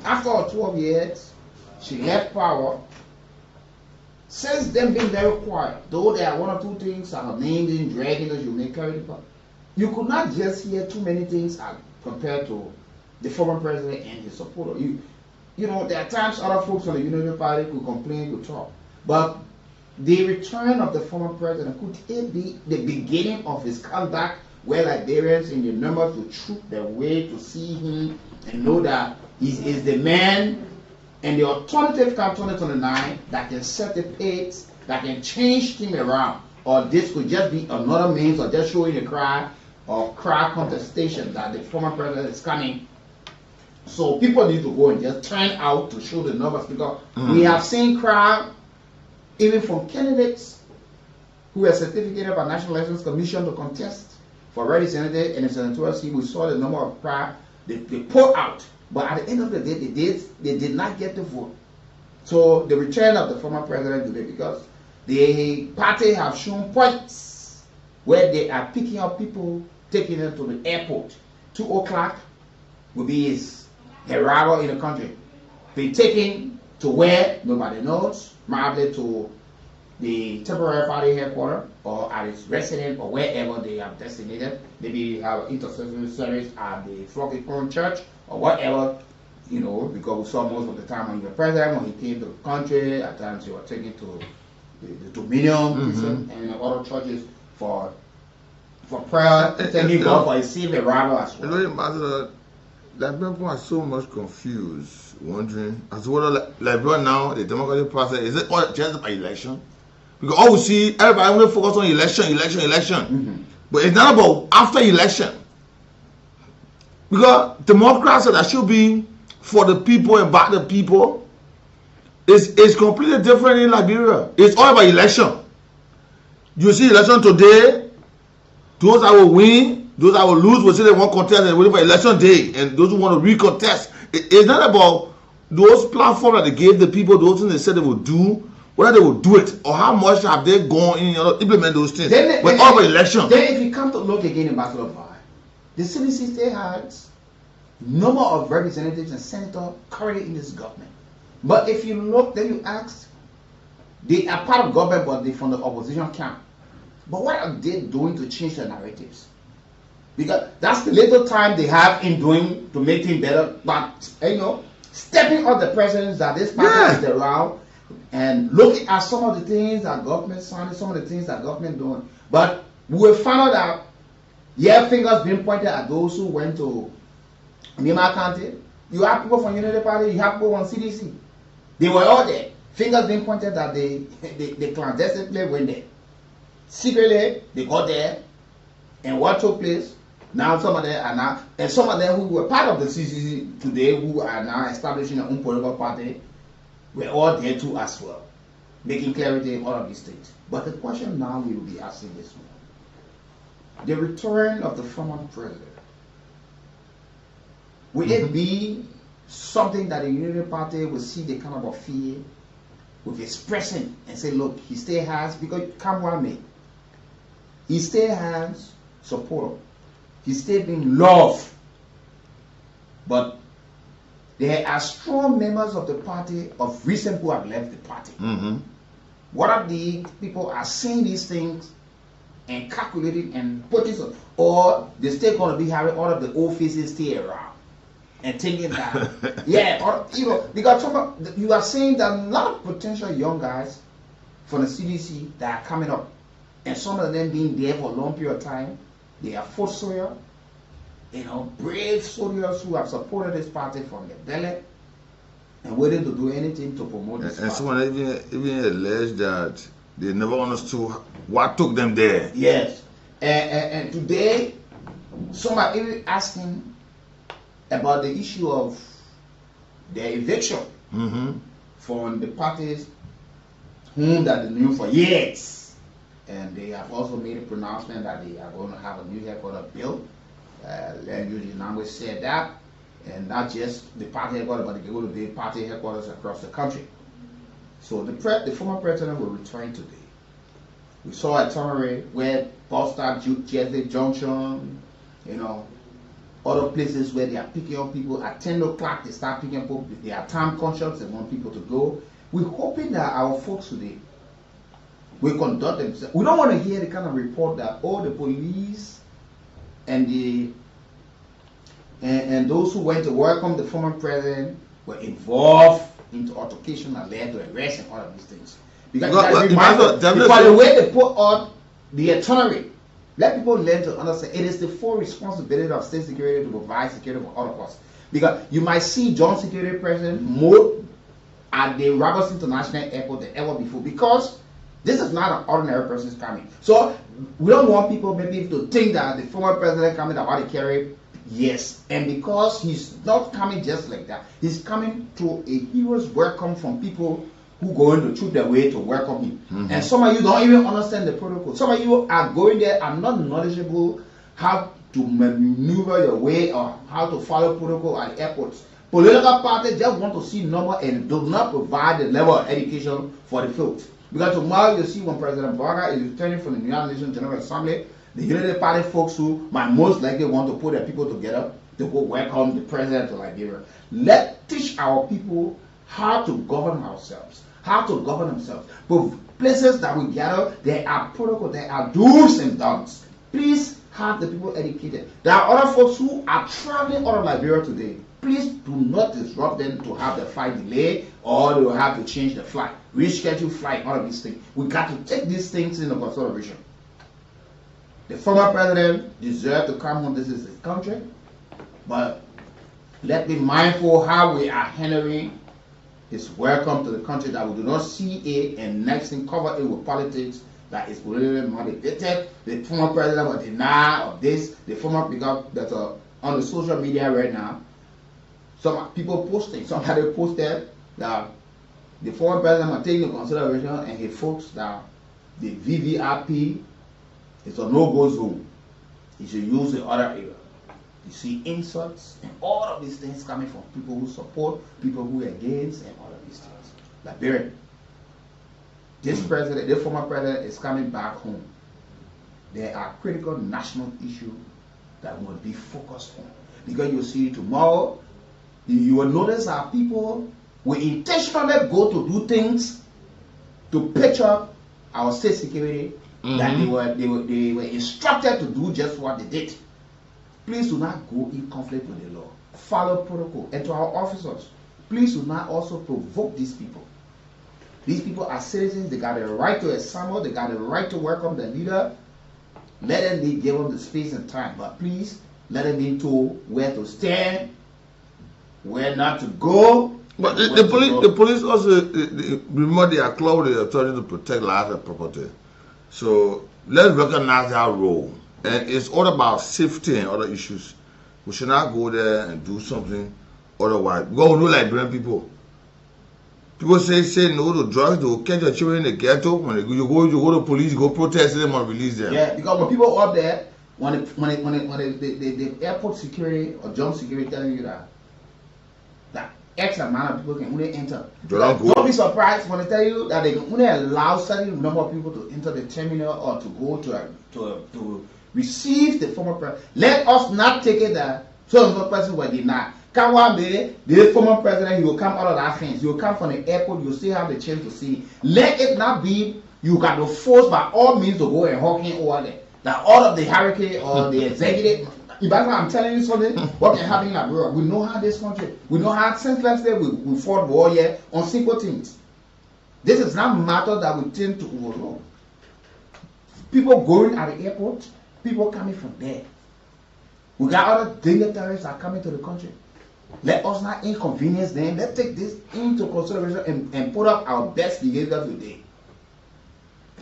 after 12 years, she left power. Since then, being very quiet, though there are one or two things are named in dragging as you may carry the power. You could not just hear too many things compared to the former president and his supporter. There are times other folks on the Unity Party could complain, could talk. But the return of the former president, could it be the beginning of his comeback, where Liberians in the numbers will troop their way to see him and know that he is the man, and the alternative come 2029 that can set the pace, that can change things around? Or this could just be another means of just showing a cry or crowd contestation that the former president is coming. So people need to go and just turn out to show the numbers, because we have seen crowd even from candidates who were certificated by National Elections Commission to contest for representative and the senatorial seat. We saw the number of prior they poured out, but at the end of the day, they did not get the vote. So the return of the former president today, because the party have shown points where they are picking up people, taking them to the airport. 2 o'clock will be his arrival in the country. Be taken to where nobody knows, probably to the temporary party headquarters or at his residence or wherever they have designated. Maybe have intercessory service at the Flockicon Church or whatever, you know, because we saw most of the time when he was president, when he came to the country, at times he was taken to the Dominion prison and other churches for prayer, thanking God for his safe arrival as well. You know, that people are so much confused, wondering as well. Liberia now, the democratic process, is it all just by election? Because all we see, everybody only focus on election. But it's not about after election. Because democracy that should be for the people and by the people is completely different in Liberia. It's all about election. You see election today, those that will win, those that will lose will say they want contest and waiting for election day, and those who want to recontest. It's not about those platforms that they gave the people, those things they said they will do, whether they will do it or how much have they gone in implement those things. But all about election. Then if you come to look again in Battle of Bar, the CDC still has number of representatives and senators currently in this government. But if you look, then you ask, they are part of government, but they're from the opposition camp. But what are they doing to change the narratives? Because that's the little time they have in doing to make things better. But, you know, stepping up the presidents that this party is around and looking at some of the things that government signing, some of the things that government doing. But we will find out that, fingers being pointed at those who went to Nima County. You have people from Unity Party, you have people from CDC. They were all there. Fingers being pointed that they clandestinely went there. Secretly, they got there, and what took place, now some of them are now, and some of them who were part of the CCC today, who are now establishing their own political party, were all there too as well, making clarity in all of these things. But the question now we will be asking this one. The return of the former president, will it be something that the Unity Party will see the kind of fear with expressing and say, look, he still has, because come what may, he still has support. He still being loved. But there are strong members of the party of recent who have left the party. What are the people are saying these things and calculating and putting some, or they're still going to be having all of the old faces still around and thinking that, or, you know, because you are saying that a lot of potential young guys from the CDC that are coming up, and some of them being there for a long period of time, they are foot soldiers, you know, brave soldiers who have supported this party from the belly and willing to do anything to promote this party. And someone even alleged that they never understood what took them there. Yes. And today, some are even asking about the issue of their eviction from the parties whom that they knew for years. And they have also made a pronouncement that they are going to have a new headquarters built. Land Use Language said that, and not just the party headquarters, but they're going to be party headquarters across the country. So the former president will return today. We saw a summary where Boston, Jersey Junction, you know, other places where they are picking up people at 10 o'clock. They start picking up people. They are time conscious. They want people to go. We're hoping that our folks today will conduct themselves. We don't want to hear the kind of report that all the police and those who went to welcome the former president were involved into altercation that led to arrest and all of these things. Because the way they put on the itinerary, let people learn to understand it is the full responsibility of state security to provide security for all of us. Because you might see John Security President more at the Roberts International Airport than ever before, because this is not an ordinary person's coming. So we don't want people maybe to think that the former president coming about to carry, yes. And because he's not coming just like that, he's coming to a hero's welcome from people who going to shoot their way to welcome him. And some of you don't even understand the protocol. Some of you are going there and not knowledgeable how to maneuver your way or how to follow protocol at airports. Political parties just want to see number and do not provide the level of education for the field. Because tomorrow you see when President Barker is returning from the United Nations General Assembly, the Unity Party folks who might most likely want to put their people together to go welcome the president of Liberia. Let's teach our people how to govern ourselves, how to govern themselves. But places that we gather, there are protocols, there are do's and don'ts. Please have the people educated. There are other folks who are traveling out of Liberia today. Please do not disrupt them to have the flight delay or they will have to change the flight, reschedule flight, all of these things. We got to take these things into consideration. The former president deserves to come home. This is his country. But let's be mindful how we are handling his welcome to the country, that we do not see it and next thing cover it with politics that is politically motivated. The former president will deny of this. The former, because that's on the social media right now. Some people posting, somebody posted that the former president are taking into consideration and his folks that the VVIP is a no-go zone. He should use the other area. You see insults and all of these things coming from people who support, people who are against, and all of these things. Liberia. This president, the former president, is coming back home. There are critical national issues that will be focused on. Because you see tomorrow, you will notice that people will intentionally go to do things to pitch up our state security that they were instructed to do just what they did. Please do not go in conflict with the law. Follow protocol. And to our officers, please do not also provoke these people. These people are citizens. They got a right to assemble. They got a right to welcome the leader. Let them be given the space and time. But please, let them be told where to stand, where not to go. But the police also, remember, they are close to the authority to protect life and property. So let's recognize our role. And it's all about safety and other issues. We should not go there and do something otherwise. We don't know Liberian people. People say no to drugs. They will catch your children in the ghetto. When you go to police, you go protest them or release them. Yeah, because when people up there, when the airport security or jump security telling you that X amount of people can only enter. Don't be surprised when they tell you that they can only allow certain number of people to enter the terminal or to go to receive the former president. Let us not take it that some person will deny. Kawambe, the former president, he will come out of that fence. He will come from the airport. You will still have the chance to see. Let it not be you got to force by all means to go and hawk him over there. That all of the hurricane or the executive. I'm telling you something, what can happen in Liberia. We know how this country, we know how since last day we fought war here on simple things. This is not a matter that we tend to overlook. People going at the airport, people coming from there. We got other dignitaries that are coming to the country. Let us not inconvenience them. Let's take this into consideration and put up our best behavior today.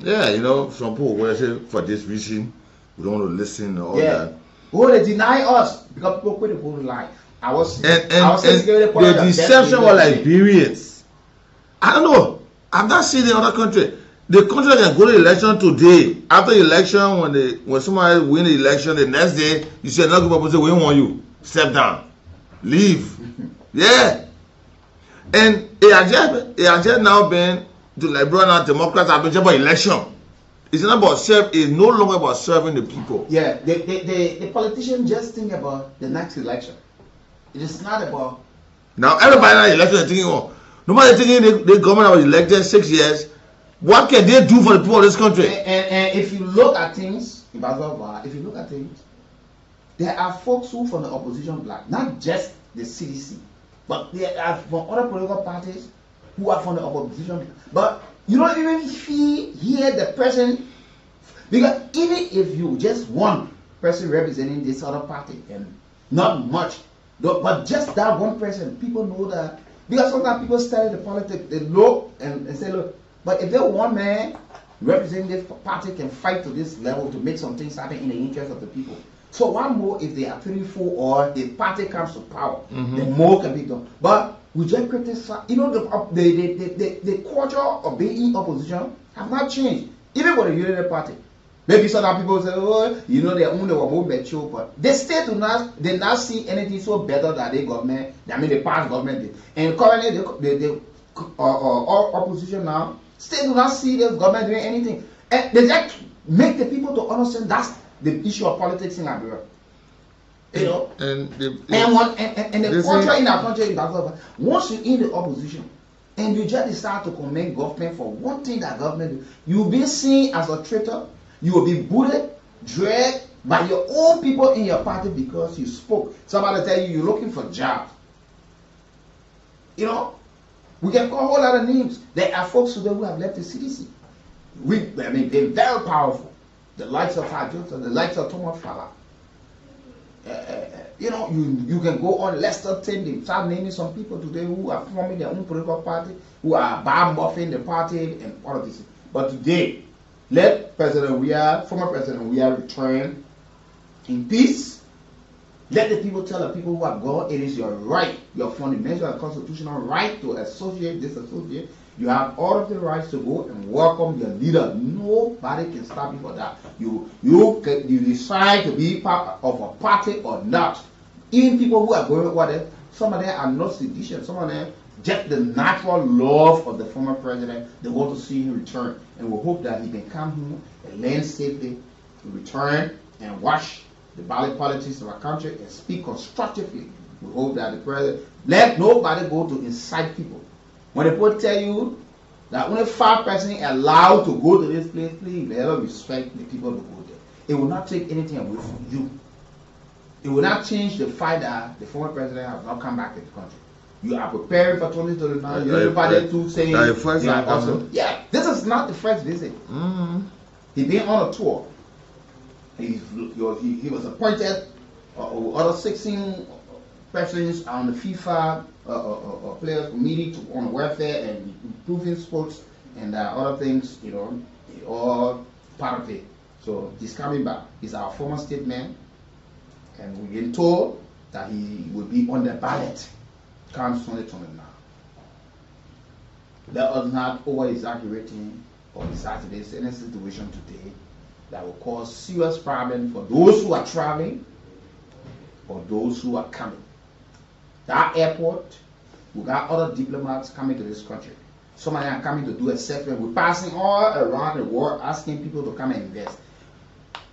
Yeah, you know, some people will say for this reason, we don't want to listen and all that. Oh, they deny us because people quit the whole life. The deception of Liberians. I don't know. I've not seen in other country. The country can go to election today. After the election, when somebody win the election, the next day you say another group of people say we don't want you. Step down, leave. Yeah. And it has just now been the Liberian and Democrats have been just about election. It's not about it's no longer about serving the people. Yeah, the politicians just think about the next election. It is not about. Now everybody in the election is thinking, oh, nobody thinking the government was elected 6 years. What can they do for the people of this country? And if you look at things, there are folks who from the opposition bloc, not just the CDC, but there are from other political parties who are from the opposition. But you don't even hear the person, because even if you just one person representing this other party and not much, but just that one person, people know that. Because sometimes people study the politics, they look and say, look, but if there one man representing this party can fight to this level to make some things happen in the interest of the people. So one more, if they are 3, 4, or the party comes to power, then more can be done. But We just criticize. You know, the culture of being in opposition have not changed. Even for the Unity Party. Maybe some other people say, oh, you know, they only were more mature, but they still do not see anything so better than the government, the past government did. And currently, the opposition now still do not see the government doing anything. And they just make the people to understand that's the issue of politics in Liberia. You know, and the culture in our country is that once you're in the opposition and you just decide to commend government for one thing that government do, you'll be seen as a traitor. You will be bullied, dragged by your own people in your party because you spoke. Somebody tell you you're looking for a job. You know, we can call a whole lot of names. There are folks today who have left the CDC. They're very powerful. The likes of Hajjot, the likes of Thomas Fala. You know, you can go on Lester Tending, start naming some people today who are forming their own political party, who are bar-muffing the party and all of this. But today, let former President Weah return in peace. Let the people tell the people who are gone, it is your right, your fundamental and constitutional right to associate, disassociate. You have all of the rights to go and welcome your leader. Nobody can stop you for that. You decide to be part of a party or not. Even people who are going over there, some of them are not sedition. Some of them just the natural love of the former president. They want to see him return, and we hope that he can come home and land safely, to return and watch the ballot politics of our country and speak constructively. We hope that the president let nobody go to incite people. When the people tell you that only 5 persons allowed to go to this place, please let us respect the people to go there. It will not take anything away from you. It will not change the fact that the former president has not come back to the country. You are preparing for 2029. Everybody to say, yeah, this is not the first visit. He been on a tour. He was appointed other 16 persons on the FIFA players committee on welfare and improving sports and other things, you know, all part of it. So he's coming back. He's our former state man, and we've been told that he will be on the ballot come 2029. Let us not over-exaggerating or exaggerate any situation today that will cause serious problems for those who are traveling or those who are coming. That airport, we got other diplomats coming to this country. Some of them are coming to do a survey. We're passing all around the world asking people to come and invest.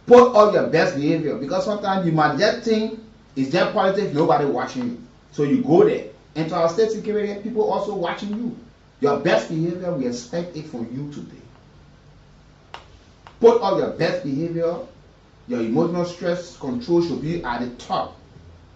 Put all your best behavior, because sometimes you might just think it's just politics, nobody watching you. So you go there. And to our state security, people also watching you. Your best behavior, we expect it from you today. Put all your best behavior. Your emotional stress control should be at the top.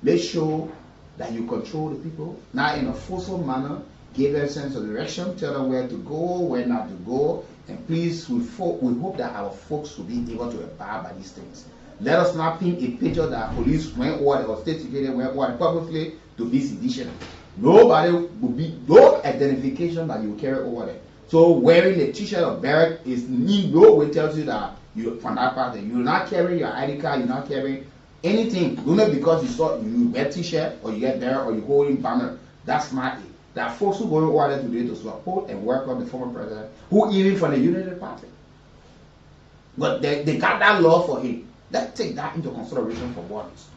Make sure that you control the people, not in a forceful manner. Give them a sense of direction, tell them where to go, where not to go, and please, we hope that our folks will be able to abide by these things. Let us not paint a picture that police went over or state security went over purposely to be sedition. Nobody will be, no identification that you carry over there. So wearing a t-shirt or barrack is no way tells you that you're from that party. You're not carrying your ID card, you're not carrying anything. Only because you saw you wear t-shirt or you get there or you holding banner. That's not it. There are folks who go over there today to support and welcome the former president, who even from the Unity Party. But they got that law for him. Let's take that into consideration for once.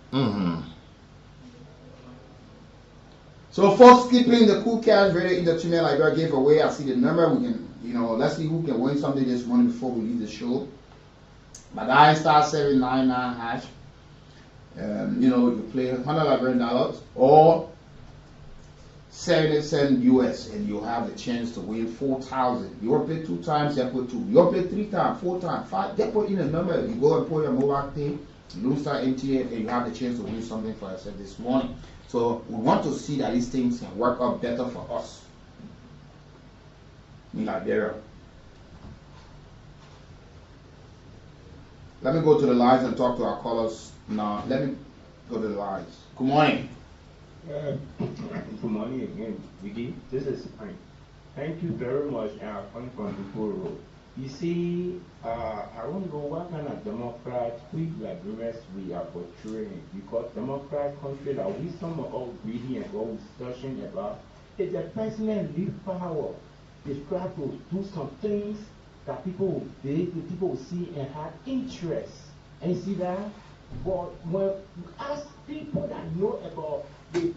So folks, keep playing the cool cash radio entertainment like I gave away. I see the number. We can, you know, let's see who can win something this morning before we leave the show. But I star 799 hash. You know, you play $100 or 70 cents US, and you have the chance to win 4,000. You want to play 2 times, you put 2. You want to play 3 times, 4 times, 5. They put in a number. You go and put your mobile pay, Lone Star NTL, and you have the chance to win something for yourself this morning. So we want to see that these things can work out better for us in Liberia. Let me go to the lines and talk to our callers now. Let me go to the lines. Good morning. Good morning again, Weekie. This is fine. Thank you very much. I'm from the road. You see, I don't know what kind of Democrats we Liberians we are portraying, because Democrat country that we some are all greedy and what we're searching about, if the president leave power, they try to do some things that the people will see and have interest. And you see that? But when you ask people that know about the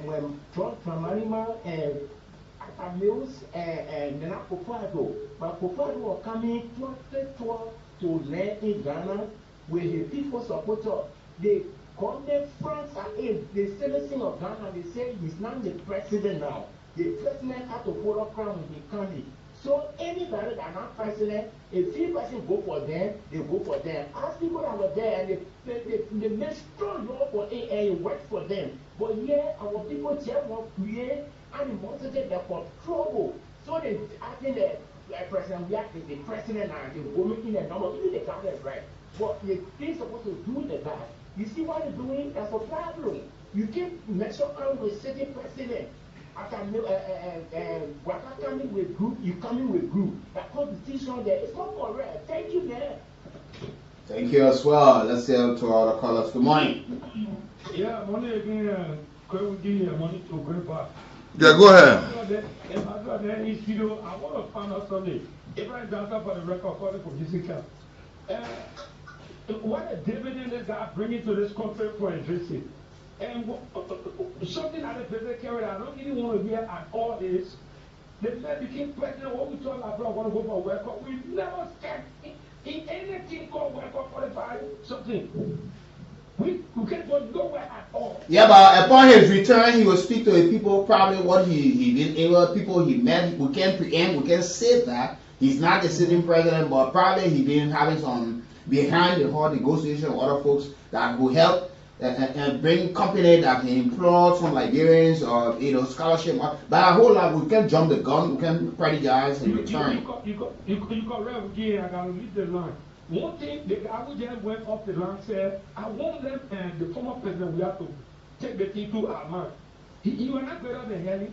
when Trump and Mills and Nana Popado, but Popado was coming 2012 to land in Ghana with his people supporter. They come the France in the citizen of Ghana, they say he's not the president now. The president had to follow crown in the country. So anybody that not president, if three person go for them, they go for them. Ask people that were there and they make strong law for it and it works for them. But yeah, our people just want to create animosity that for trouble. So they asking the president, we are the president and the woman in the number, even the government, right? But they're supposed to do the guy. You see what they're doing? That's a problem. You keep messing around with city president. After Waka coming with group, you coming with group. That competition there, it's not correct. Thank you, man. Thank you as well. Let's say to all the callers. Good morning. Yeah, money again. Can we give you money to grandpa? Yeah, go ahead. If I got any studio, I want to find out something. If I dance up for the record, calling for Jessica. What a dividend this guy bringing to this country for interesting. And something that the president carried out, I don't really want to hear at all is the man became president. What we told our brother want to go for work up. We never said in anything called work up 45 something. We can't go nowhere at all. Yeah, but upon his return, he will speak to the people, probably what he been able, people he met. We can't preempt, we can't say that. He's not the sitting president, but probably he been having some behind the whole negotiation with other folks that will help and bring company that can employ some Liberians or scholarship. But a whole lot, we can jump the gun, we can strategize and return. You got real again. I gotta leave the line. One thing, the guy who just went off the line said, I want them and the former president, we have to take the thing to our mind. You are not better than Henry.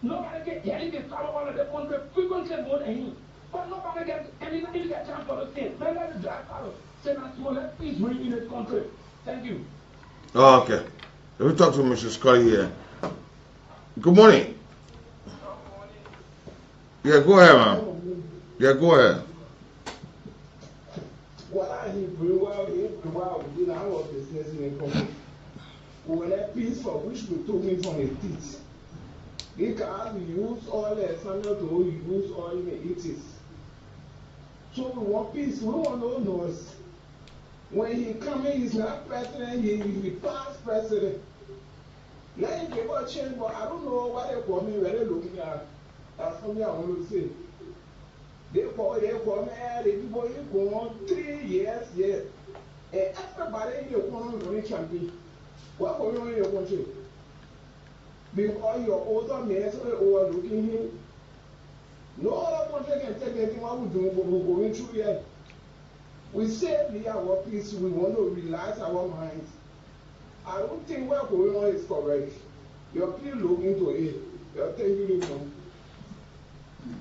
Nobody gets Henry can follow all of the country frequently more than him. But nobody gets any get chance for the thing. Let the drive follow. Say that small, let peace reign in this country. Thank you. Oh, okay. Let me talk to Mr. Scully here. Good morning. Yeah, go ahead, man. Yeah, go ahead. Well, I hear pretty well, you know, I was business in the country. When that piece for which we took me from the teeth. Because we use all the standard to use all the eaters. So we want peace, we want no noise. When he come in, he's not president, he past president. Let him give a change, but I don't know what they call me, where they're looking at. That's something I want to say. They call me, they people you go on 3 years, yeah. And everybody in your country is champion. What for you in your country? Because your older men are overlooking him. No other country can take anything what we're doing, but we're going through here. We say we are our peace, we want to relax our minds. I don't think what going on is correct. You're please look into it. Thank you very much.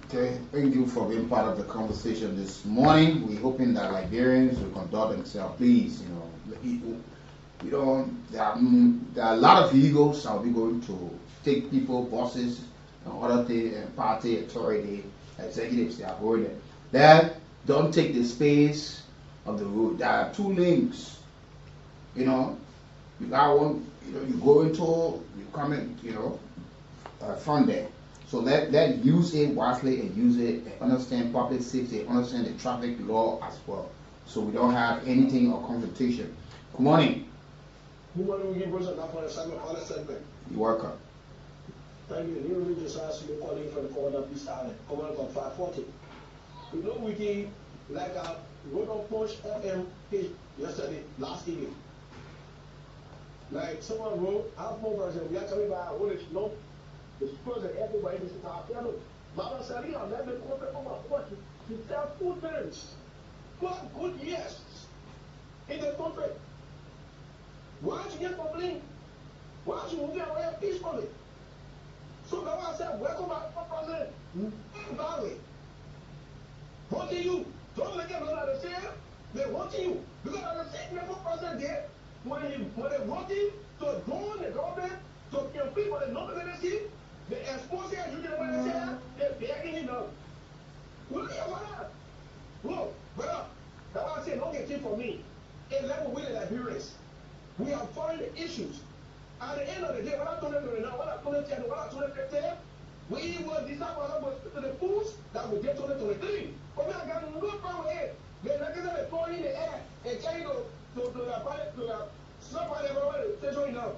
Okay, thank you for being part of the conversation this morning. We're hoping that Liberians will conduct themselves, please. You know, there are a lot of egos that will be going to take people, bosses, and other things, and party, authority, executives, they are going there. That don't take the space of the road. There are 2 lanes. You know, you got one, you go into, you come in, from there. So let use it wisely and use it and understand public safety, understand the traffic law as well. So we don't have anything or confrontation. Good morning. Good morning, we give person that for the segment. You're welcome. Thank you. New religious house you calling from the corner Peace Island. Comment on 540. You know Weekie, like I wrote on Push FM page yesterday, last evening. Like someone wrote, our phone version, we are coming by a village, no. The suppose that everybody is in our piano. Mama Saria, let me go back over 40 to sell food parents. 12 good years in the country. Why don't you get complain? Why don't you move away peacefully? So the one said, welcome back for president. Valley. Wanting you. Don't make it another say. They wanting you. Because of the same member president there, when they want him to join the government, to compete for the nominating, the with the Liberians. We have found the issues. At the end of the day, when I told them now, when I told them, when I told them, we will decide to the fools that will get 2023. But we have got no problem with it. They like I said, throwing in the air and carrying to the snap on the station now.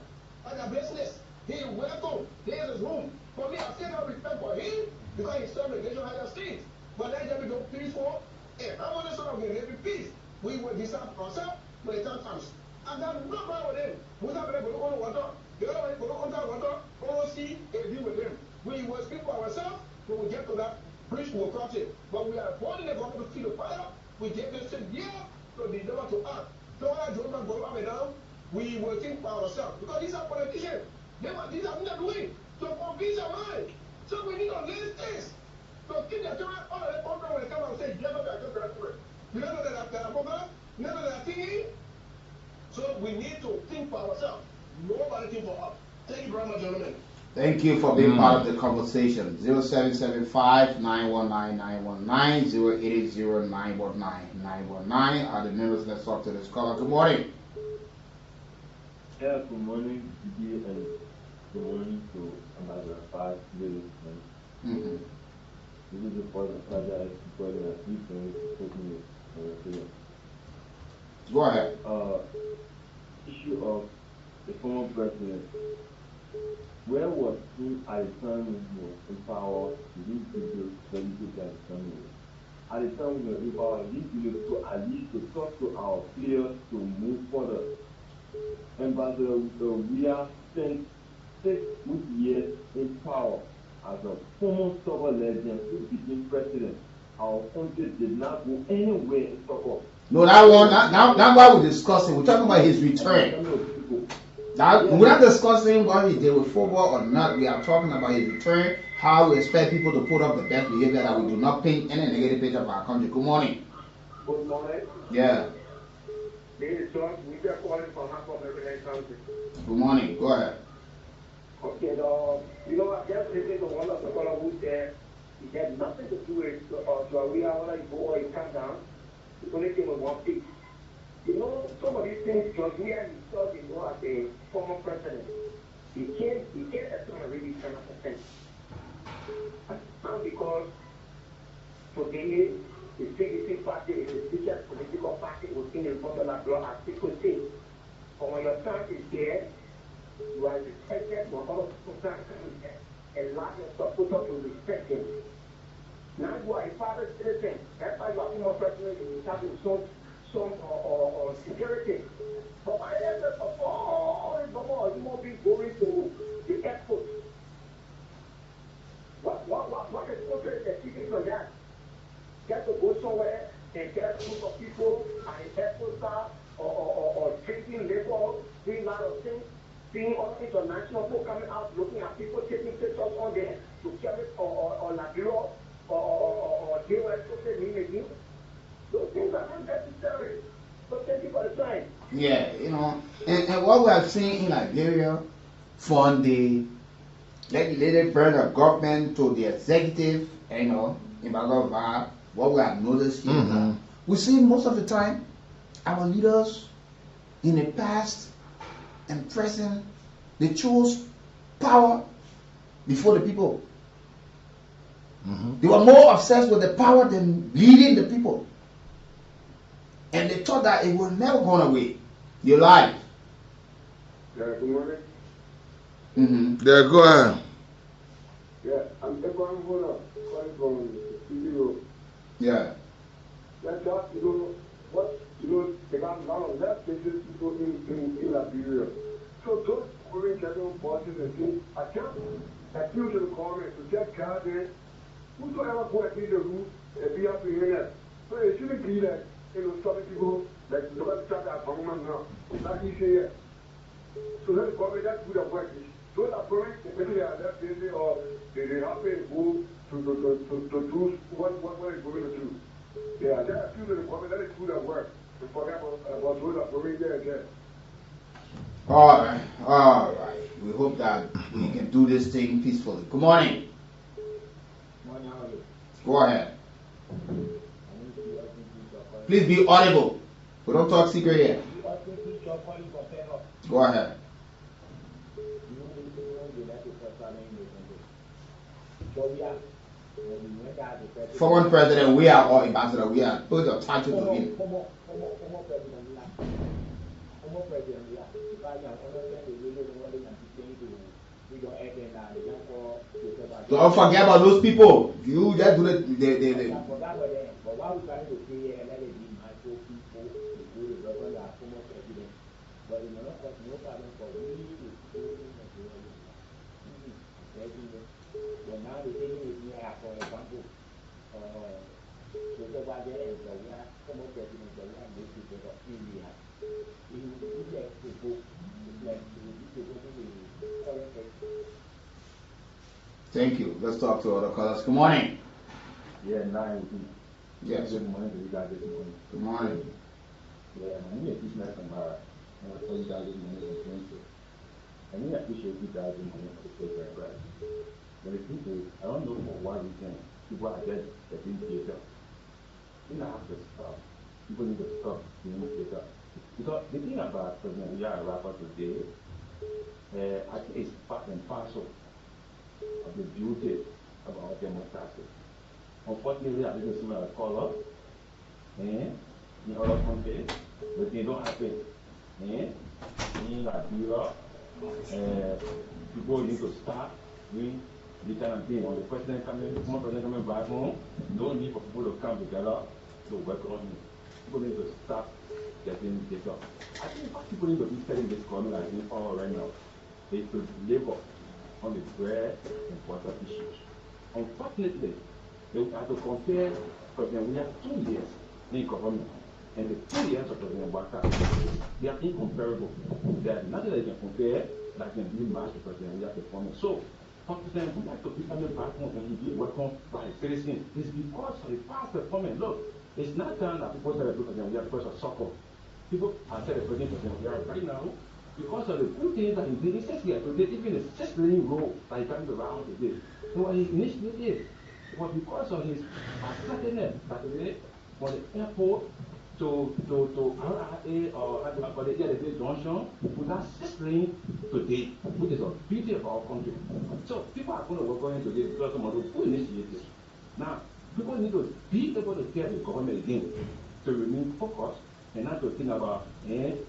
Like a business. He is welcome. He is his room. For me, I still have respect for him because he served the nation higher state. But let them be peaceful. And I want to sort of get every peace. We will decide ourselves when the time comes. And then no problem with them. We have to go on water. The other way, go on water. Go see and deal with them. We will speak for ourselves when we get to that bridge, we'll cross it. But we are wanting the government to see the fire. We get this thing here so they never to act. So when I join my go up and down, we will think for ourselves. Because these are politicians. These are not doing. So for peace of mind. So we need to list this. So keep the children all of the program when they come and say, get up and go. You don't know that program? You don't know that thinking? So we need to think for ourselves. Nobody think for us. Thank you very much, gentlemen. Thank you for being part of the conversation. 0775-919-919, 080-919-919 are the members. Let's talk to this caller. Good morning. Yeah, good morning, Weekie, and good morning to Ambassador 5 ladies. This is the first apologize for the few things taking it. Go ahead. Issue of the former president. Where was he at the time he was in power? He didn't do politics at the time. At the time we were in power, he didn't do at least to talk to our players to move further. And by we have spent 6 good years in power as a former soccer legend who became president. Our country did not go anywhere in soccer. No, that one, now why we're discussing, we're talking about his return. Now, we're not discussing what he did with football or not. We are talking about his return, how we expect people to put up the best behavior, that we do not paint any negative picture of our country. Good morning. Good morning. Yeah. This is John. We are calling from Hartford, County. Good morning. Go ahead. Okay, you know, I just listened to one of the fellow who said it had nothing to do with Sharia, whether you go or you come down. It's only thing with one thing. You know, some of these things, Georgia himself, you know, as a former president, he can't really 100%. Now, because today, the CDC party is the biggest political party within the popular bloc, as people say. But when your time is there, you are respected, you are all and allow your supporter to respect him. Now you are a father citizen, that's why you are former president, you have some security. But by the end of all, you won't be going to the airport. What is the secret for that? Get to go somewhere and get a group of people and an airport staff or drinking liquor, doing a lot of things, seeing all international people coming out, looking at people taking pictures on there to carry or LIBERIA or US social media. Those things are not necessary. So thank you for the time. Yeah, you know, and what we are seeing in Liberia, from the legislative branch of government to the executive, you know, in Bagava, what we have noticed here, that we see most of the time our leaders in the past and present, they chose power before the people. They were more obsessed with the power than leading the people. And they thought that it would never go away. You lied. Yeah, good morning. Yeah, go ahead. Yeah, I'm Abraham Hola, calling from CDO. Yeah. That's just, they got a lot of left places people in Liberia. So those foreign general bosses and things, I can't appeal to the government to just guard there. Whosoever go and lead the rule, be up to here. So it shouldn't be that, stopping people like look at the at government now. It's not easy here. So let the government just do the work. Those are going, maybe they are left busy or they have to go to do what they're going to do. Yeah, just appeal to the government, let it do the work. And forget about those that are going there again. All right. We hope that we can do this thing peacefully. Good morning. Go ahead. Please be audible. We don't talk secret here. Go ahead. Former President, we are, or Ambassador, we are. Put your title to him. Former President, we are. Don't forget about those people. You just do it. But why we trying to say and let it be mindful people to do the record our former president. But you know, cause no problem for we to do but now the thing is we have, for example, so the way there is we are former president, we are making the India. You get to go Thank you. Let's talk to other callers. Good morning. Yeah, 9. Yes. Good morning to you guys this morning. Good morning. Yeah, my name is Weekie Nath from Barra. I want to tell you guys this morning is Wednesday. And we appreciate you guys this morning for the program, right? But the thing is, I don't know for what reason people are getting theater. You don't have to stop. People need to stop doing theater. Because the thing about President we are a rapper today, I think it's part and parcel of the beauty of our democracy. Unfortunately, I didn't see my color in other countries, but they don't happen. In Liberia, people need to start doing the kind of thing. When the president coming back home, no need for people to come together to work on him. People need to start getting this up. I think what people need to be telling this government like in power right now is to labor on the bread and butter issues. Unfortunately, they have to compare President we have 2 years in government and the 2 years of President Waka. They are incomparable. There is nothing that you can compare that can be matched to President we have performance. So, President we have to be coming back home and be welcomed by the citizens. It's because of the past performance. Look, it's not time that people celebrate President we have because of soccer. People are celebrating President we have right now because of the good things that he did. He says he has today, even the 6-playing role that he comes around today. So what he initially did was because of his assertiveness that today for the airport to RRA or for the LFA junction with that 6-lane today, which is a beauty of our country. So people are going to work on it today because some of those who initiated. Now, people need to be able to tell the government again to remain focused and not to think about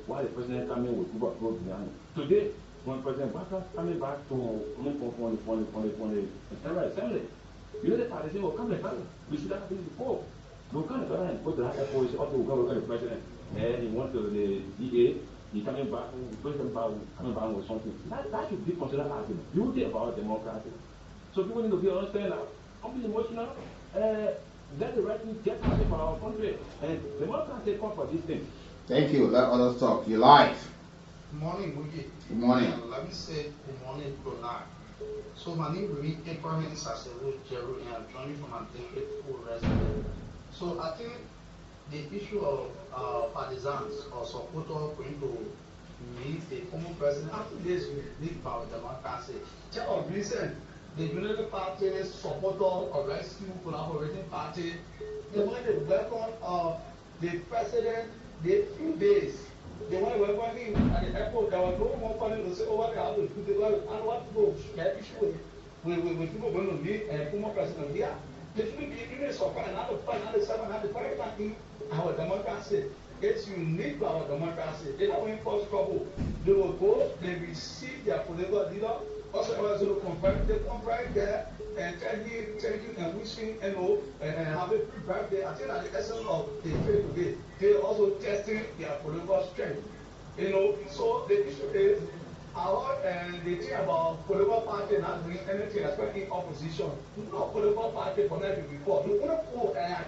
why the president coming with Cuba goes behind. Today, when President Baka coming back to the General Assembly, you know the party will come and we see that happening before. They'll come and go to the airport, say, okay, we'll go to the president. And he went to the DA, he coming back, coming back with something. That should be considered as the beauty of our democracy. So people need to be understand that. Don't be emotional. Let the right thing get happy for our country. And democracy come for these things. Thank you. Let others talk. You're live. Good morning, Weekie. Good morning. Let me say good morning, Pronard. So my name is Abraham Saseru Jeru, and I'm joining from a district full resident. So I think the issue of partisans or supporters going to meet a former president, I think this will lead our democracy. Just of recent, the United Party supporter of Rescue Collaborating Party, they want to welcome the president the few days. They want to welcome him at the airport. There was no more calling to say, oh, what they have to do. They were, and what to go, get issue with people going to meet a former president here. They should be giving us support, another 7, another 5 in our democracy. It's unique to our democracy. They don't want to cause trouble. They will go, they receive their political leader. Also, I was going to confirm, they come right there and thank you and wishing and have a good birthday. I think at the essence of the day today, they also testing their political strength. So the issue is the thing about political party not doing anything, especially in opposition. No political party connected before. You want to go and I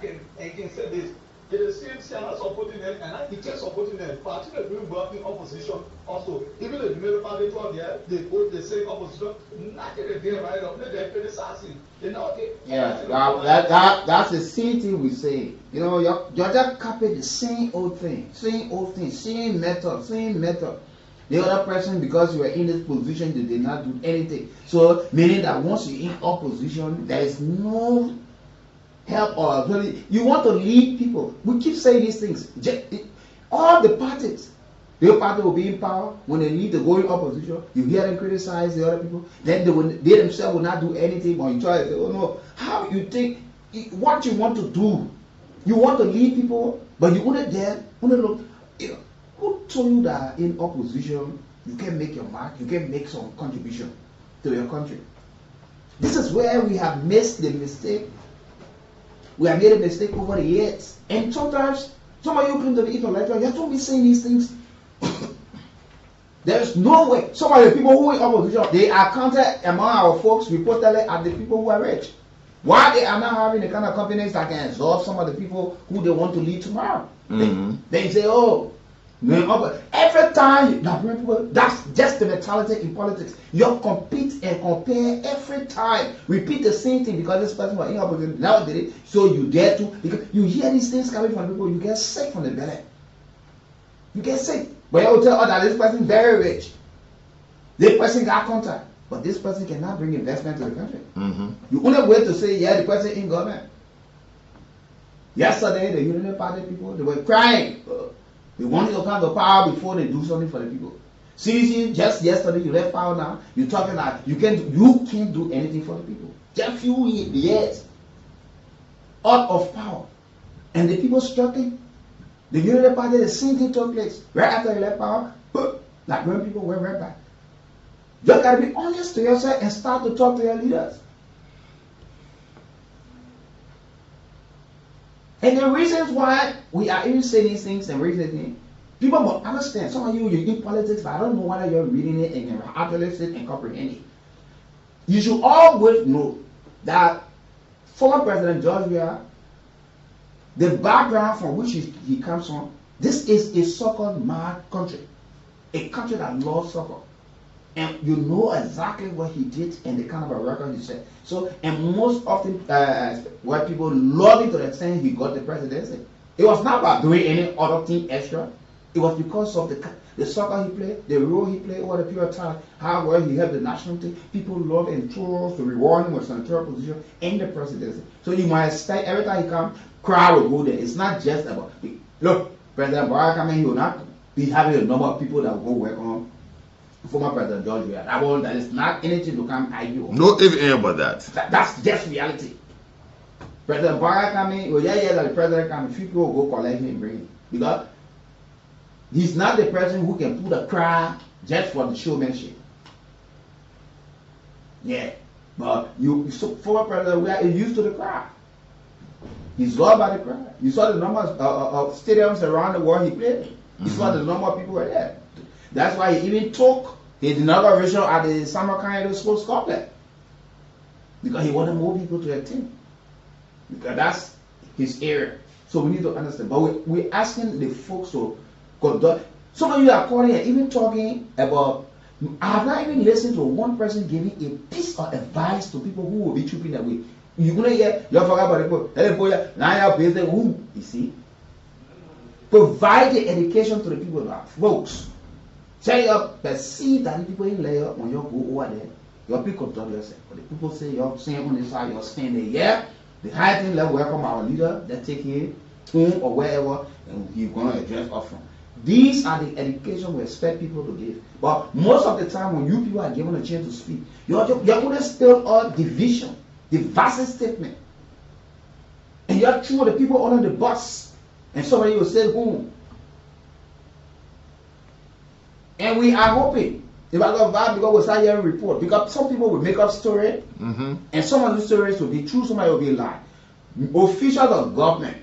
can say this. They seem they are not supporting them, and I keep supporting them. Particularly doing work in opposition also. Even the middle party from there, they vote the same opposition. Nothing they did right up. They're criticizing. You know, that's the same thing we say. You know, you're just copying the same old thing, same method. The other person, because you were in this position, they did not do anything. So, meaning that once you're in opposition, there is no help or ability. You want to lead people. We keep saying these things. All the parties, Their party will be in power. When they leave the going opposition, you hear them criticize the other people. Then they themselves will not do anything. Or you try to say, oh no, how you think what you want to do? You want to lead people, but you only there, only look. You know, who told you that in opposition you can make your mark, you can make some contribution to your country? This is where we have missed the mistake. We have made a mistake over the years. And sometimes, some of you claim to be intellectual, you have to be saying these things. There is no way. Some of the people who are in opposition, they are counted among our folks reportedly as the people who are rich. Why they are not having the kind of companies that can absorb some of the people who they want to lead tomorrow? They say, oh, every time, that's just the mentality in politics. You compete and compare every time. Repeat the same thing because this person was in opposition. Now did it, so you dare to. Because you hear these things coming from people, you get sick from the belly. You get sick. But you will tell that this person is very rich. This person got contact. But this person cannot bring investment to the country. You only wait to say, yeah, the person in government. Yesterday, the Union Party people, they were crying. They wanted to come to power before they do something for the people. CDC, just yesterday, you left power now. You're talking like you can't do anything for the people. Just few years out of power. And the people struggling. The Union Party, the same thing took place. Right after you left power, like when people went right back. You got to be honest to yourself and start to talk to your leaders. And the reasons why we are even saying these things and raising things, people must understand. Some of you, you're in politics, but I don't know whether you're reading it and you're actually sit and comprehend it. You should always know that former President George Weah, the background from which he comes from, this is a so-called mad country. A country that loves soccer. And you know exactly what he did and the kind of a record he set. So, and most often, white people love him to the extent he got the presidency. It was not about doing any other thing extra. It was because of the soccer he played, the role he played over the period of time, how well he helped the national team. People love and chose to reward him with senatorial position in the presidency. So you might expect every time he comes, crowd will go there. It's not just about, look, President Barack coming, he will not be having a number of people that will go work on former President George Weah. That is not anything to come argue on. No if about that. That's just reality. President Barack coming, that the president coming, people will go collect him and bring him. Because he's not the president who can put a crowd just for the showmanship. Yeah. But former President Weah is used to the crowd. He's loved by the crowd. You saw the number of stadiums around the world he played. You saw the number of people were there. That's why he even took his inauguration at the Samarkand Sports Complex. Because he wanted more people to attend. Because that's his area. So we need to understand. But we're asking the folks to conduct. Some of you are calling and even talking about, I have not even listened to one person giving a piece of advice to people who will be trooping that way. You're going to hear, you forgot about the people, you see? Provide the education to the people that folks. Say up, perceive that the people in layer when you go over there, your people control yourself. But the people say you're saying on the side, you're standing there. The high thing, let welcome our leader, that take him home or wherever, and he's going to address us from. These are the education we expect people to give. But most of the time, when you people are given a chance to speak, you're going to spill all division, divisive statement. And you're throw the people under the bus, and somebody will say home. And we are hoping, if I got bad, because we start hearing report, because some people will make up story, and some of the stories will be true, somebody will be lie. Officials of government,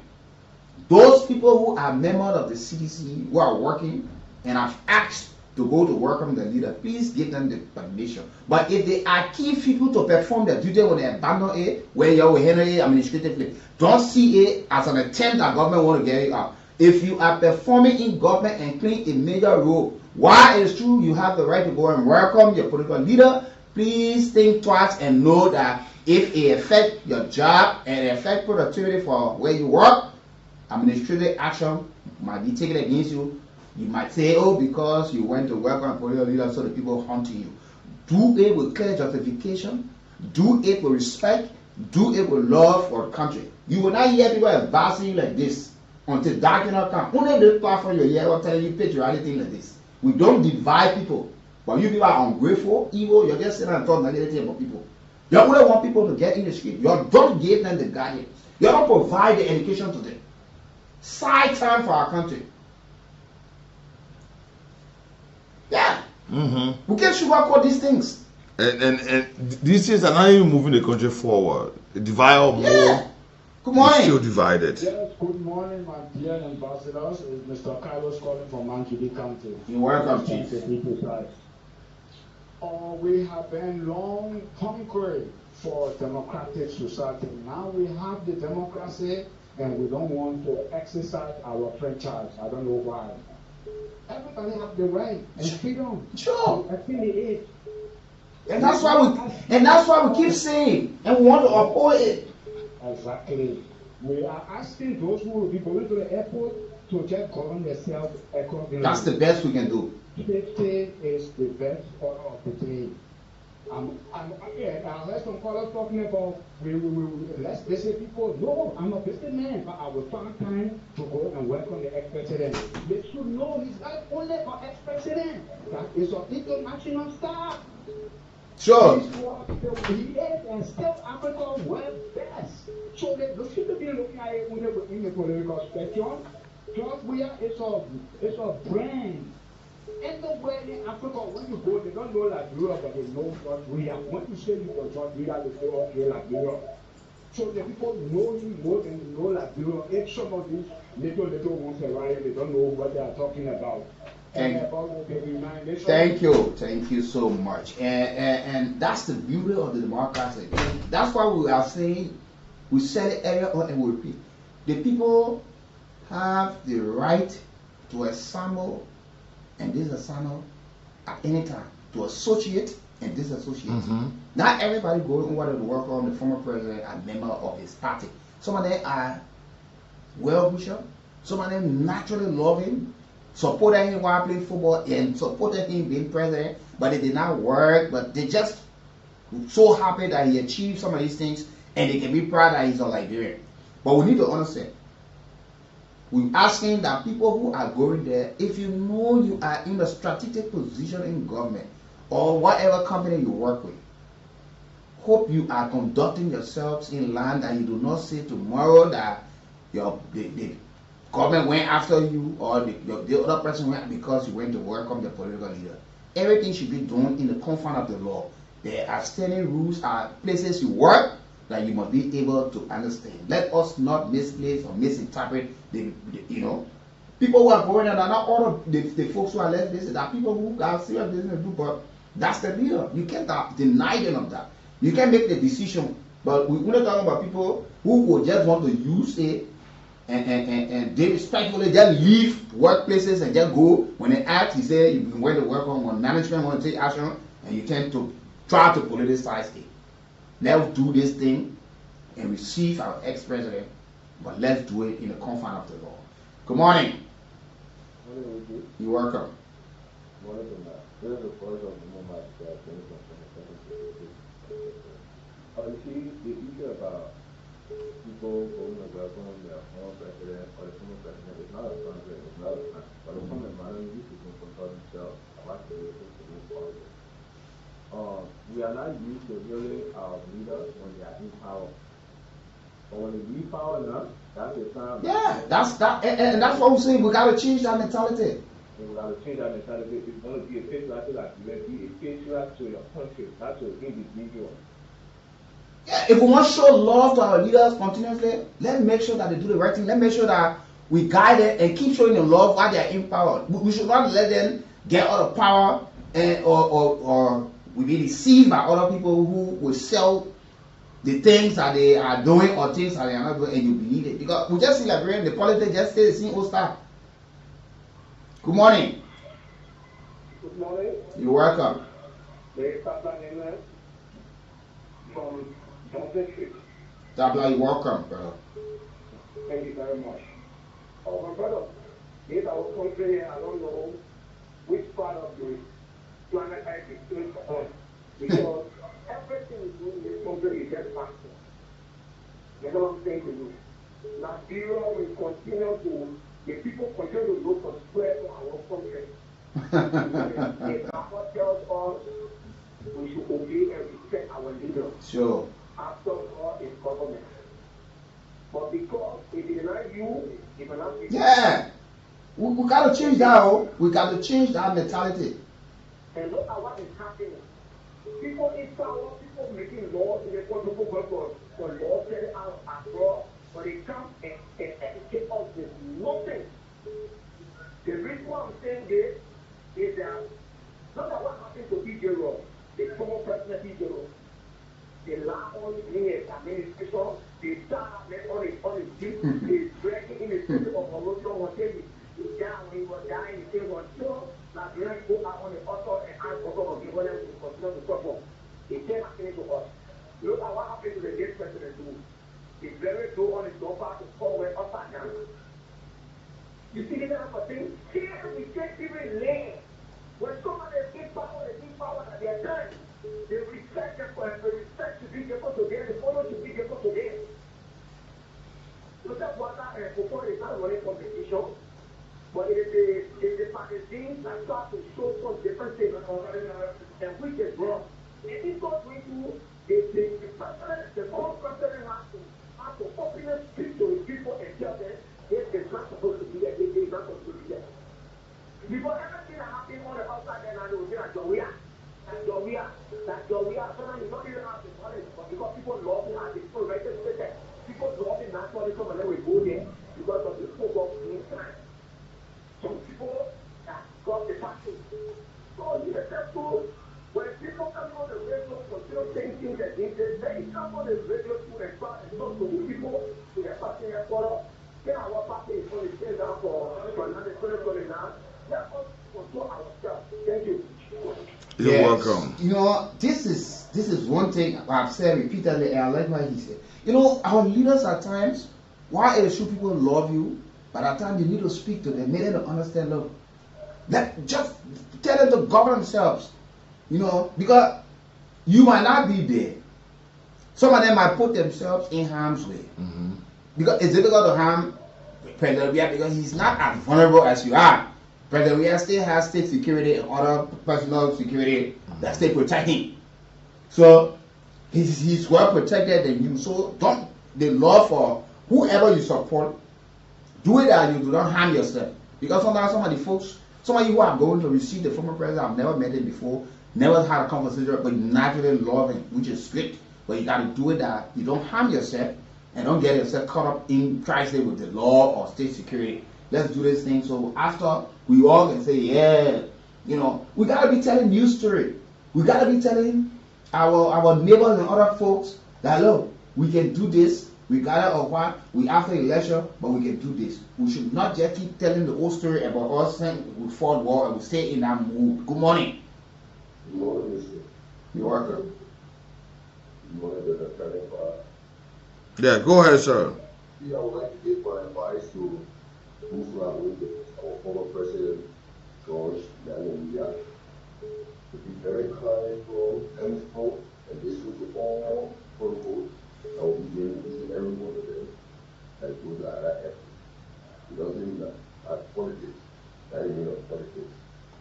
those people who are members of the CDC, who are working and have asked to go to welcome the leader, please give them the permission. But if they are key people to perform their duty when they abandon it, where you will handle it administratively, don't see it as an attempt that government want to get you out. If you are performing in government and playing a major role, while it's true you have the right to go and welcome your political leader, please think twice and know that if it affects your job and it affects productivity for where you work, administrative action might be taken against you. You might say, oh, because you went to welcome a political leader, so the people hunting you. Do it with clear justification. Do it with respect. Do it with love for the country. You will not hear people advising you like this. until that cannot come. Only the platform you're here telling you patriotic like this. We don't divide people. But you people are ungrateful, evil, you're just sitting and talking negative about people. You only want people to get in the street. You don't give them the guidance. You don't provide the education to them. Side time for our country. Yeah. We can't sugarcoat these things. And these things are not even moving the country forward. The divide of more. Good morning. Still divided. Yes, good morning, my dear ambassadors. It's Mr. Carlos calling from Manchudi County. You're welcome, Chief. We have been long hungry for democratic society. Now we have the democracy and we don't want to exercise our franchise. I don't know why. Everybody have the right and freedom to affiliate. And that's why we keep saying and we want to uphold it. Exactly. We are asking those who will be going to the airport to just govern themselves accordingly. That's the best we can do. Safety is the best order of the day. I heard some callers talking about let's visit people. No, I'm a businessman, but I will find time to go and welcome the ex-president. They should know he's not only an ex-president, that is an international star. Sure. He is and still Africa world best. So they should be looking at it in the political spectrum. Just it's a brand. Anywhere in Africa, when you go, they don't know Liberia, but they know Liberia. When you say you can trust Liberia, they say, okay, Liberia. So the people know you more than you know Liberia. If some of these little ones around, they don't know what they are talking about. Thank you so much. And that's the beauty of the democracy. That's why we are saying, we said it earlier on and we repeat. The people have the right to assemble and disassemble at any time, to associate and disassociate. Not everybody going over to work on the former president and member of his party. Some of them are well-wisher, some of them naturally love him, supported him while playing football and supported him being president, but it did not work, but they just so happy that he achieved some of these things and they can be proud that he's a Liberian. But we need to understand, we're asking that people who are going there, if you know you are in a strategic position in government or whatever company you work with, hope you are conducting yourselves in line that you do not say tomorrow that the government went after you or the other person went because you went to welcome the political leader. Everything should be done in the confines of the law. There are standing rules, are places you work that you must be able to understand. Let us not misplace or misinterpret people who are going there. Not all of the folks who are less business. There are people who have serious business to do, but that's the deal. You can't deny them of that. You can make the decision, but we're not talking about people who will just want to use it and they respectfully just leave workplaces and just go. When they ask, you say you went to work on management, want to take action, and you tend to try to politicize it. Let's do this thing and receive our ex-president, but let's do it in the confines of the law. Good morning. You're welcome. This is the first of the moment that you see the issue about people going to welcome their former president or the former president is not a country, it's not a time. But it's something modern youth people consult themselves about the issues to move forward. We are not used to hearing our leaders when they are in power. But when they leave power now, that's the time. Yeah, and that's what I'm saying. We gotta change that mentality. And we gotta change that mentality. If it's gonna be a patriot like you let be a patriot to your country, not to an individual. Yeah, if we want to show love to our leaders continuously, let's make sure that they do the right thing. Let's make sure that we guide them and keep showing them love while they are in power. We should not let them get out of power and or we be deceived by other people who will sell the things that they are doing or things that they are not doing, and you believe it. Because we just see Liberian, the politics just stay the same old stuff. Good morning. Good morning. You're welcome. From District. Tabla, you're welcome, brother. Thank you very much. Oh, my brother, in our country, I don't know which part of the planet Earth is doing for us. Because everything we do in this country is just faster. You know what I'm saying to you? Liberia will continue to, the people continue to look for spread to our country. If our tells us we should obey and respect our leaders. Sure. After all, is government. But because if it's not you, if it's not people. Yeah. We got to change that. Oh. We got to change that mentality. And look at what is happening. People in power, people making laws, they want to go for laws set out abroad, but they come and educate us with nothing. The reason why I'm saying this is that look at what happened to PJ Ross, the former president PJ Ross. They lie on in his administration, they die on his feet, they dragging in the city of Orocho Hotel. He died when he was dying, he was sure that they go out on the altar and ask for God to give them to continue to suffer. It came happening to us. Look at what happened to the late president too. He buried door on his sofa to fall went upside down. You see this type of thing? Here we can't even land. When somebody gives power, they give power at their time. They respect them for the respect to be able to them, the follow to be able to them. Look at what that before they start running competition. But it is the magazines that start to show some different things and which is wrong. And this goes into the president, the whole president has to openly speak to his people and tell them it's not supposed to be there, it's not supposed to be there. Before everything that happened on the outside there, now they will say that Joria, so now you don't even have the knowledge, but because people love it, and people register that, people love it, naturally come and then we go there because of the scope of the time. Some people that got the package. So you have to, when people come on the radio, continue saying things against it, they come on the radio to and talk to the people, to their party and follow. Then our party is going to stay down for another 20 now. Let us control ourselves. Thank you. You're welcome. You know, this is one thing I've said repeatedly, and I like what he said. You know, our leaders at times, while it should people love you, but at times you need to speak to them, make them understand, look, that just tell them to govern themselves. You know, because you might not be there. Some of them might put themselves in harm's way. Because it's difficult to harm President Weah because he's not as vulnerable as you are. President Weah still has state security and other personal security that stay protect him. So he's well protected than you. So don't the law for whoever you support, do it that you do not harm yourself. Because sometimes some of the folks, some of you who are going to receive the former president, I've never met him before, never had a conversation, but you naturally love him, which is great. But you got to do it that you don't harm yourself and don't get yourself caught up in crisis with the law or state security. Let's do this thing so after we all can say, yeah, you know, we got to be telling news story. We got to be telling our neighbors and other folks that, look, we can do this. We got it or what? We after election, but we can do this. We should not just keep telling the old story about us saying we fought war and we stay in that mood. Good morning. Good morning, Mr. You're welcome. You want to get a Yeah, go ahead, sir. Yeah, I would like to give my advice to those who are with our former president, George Natl, to be very kind, thankful, and listen to all protocols. I will be hearing each and every one of them and do that effort. It doesn't mean that politics, that mean of politics.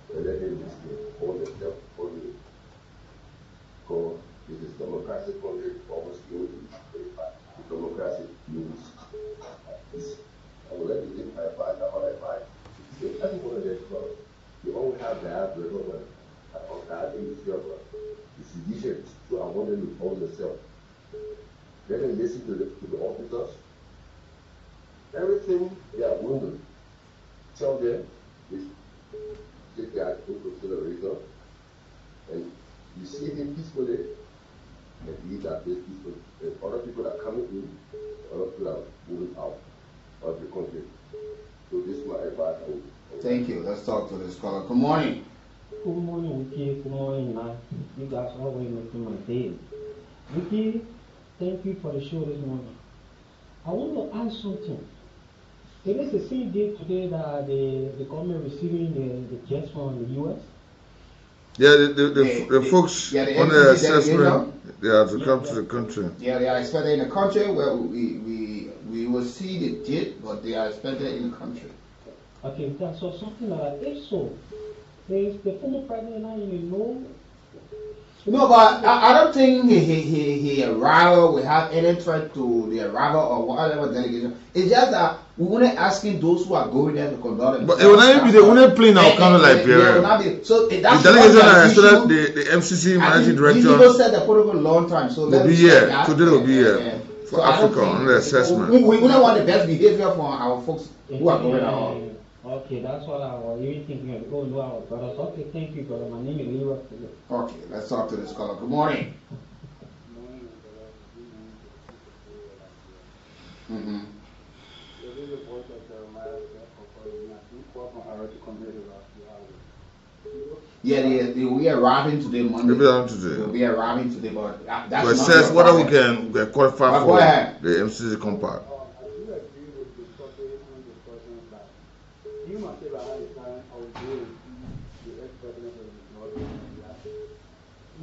But let them listen to all themselves for you. Because this is democratic country, almost unity. The democracy means peace. I would like to give my advice, my advice. If everyone in this club, you only have to have the government on that in the decisions. So I want them to hold themselves. Let them listen to the officers. Everything they are wounded. Tell them this, take that into consideration. And you see him peacefully and leave that place peacefully. There's other people that are coming in, other people that are moving out of the country. So this is my advice. Thank you. Let's talk to this caller. Good morning. Good morning, Weekie. Good morning, Nath. You guys always making my day. Weekie, thank you for the show this morning. I want to ask something. It is the same day today that the government receiving the jets from the U.S. Yeah, the folks on the assessment, they have to come to the country. Yeah, they are expected in the country where we we will see the date, but they are expected in the country. Okay, so something like that. If so, is the former president now you know? No, but I don't think he arrival will have any threat to the arrival or whatever delegation. It's just that we only asking those who are going there to conduct it. But it will not be the only plane now come to Liberia. So that's the delegation the MCC managing director. These people said the protocol a long time, so will be here. Today will be here for so Africa on the assessment. We don't want the best behavior for our folks who are going out. Okay, that's what I was even thinking of. Oh, no, our brothers. Okay, thank you, brother. My name is Leroy. Okay, let's talk to this caller. Good morning. Yeah, they will be arriving today, Monday. They'll be arriving today, but that's it says whether we can qualify for the MCC compact.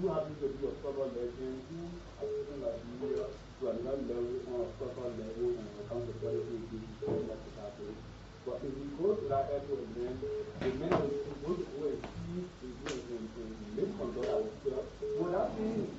Who happens to be a proper legend, who has been like Liberia to another level on a proper level and becomes a policy issue like it happens. But if we go to that airport then the men will go to go and see in misconduct ourselves. Well, that means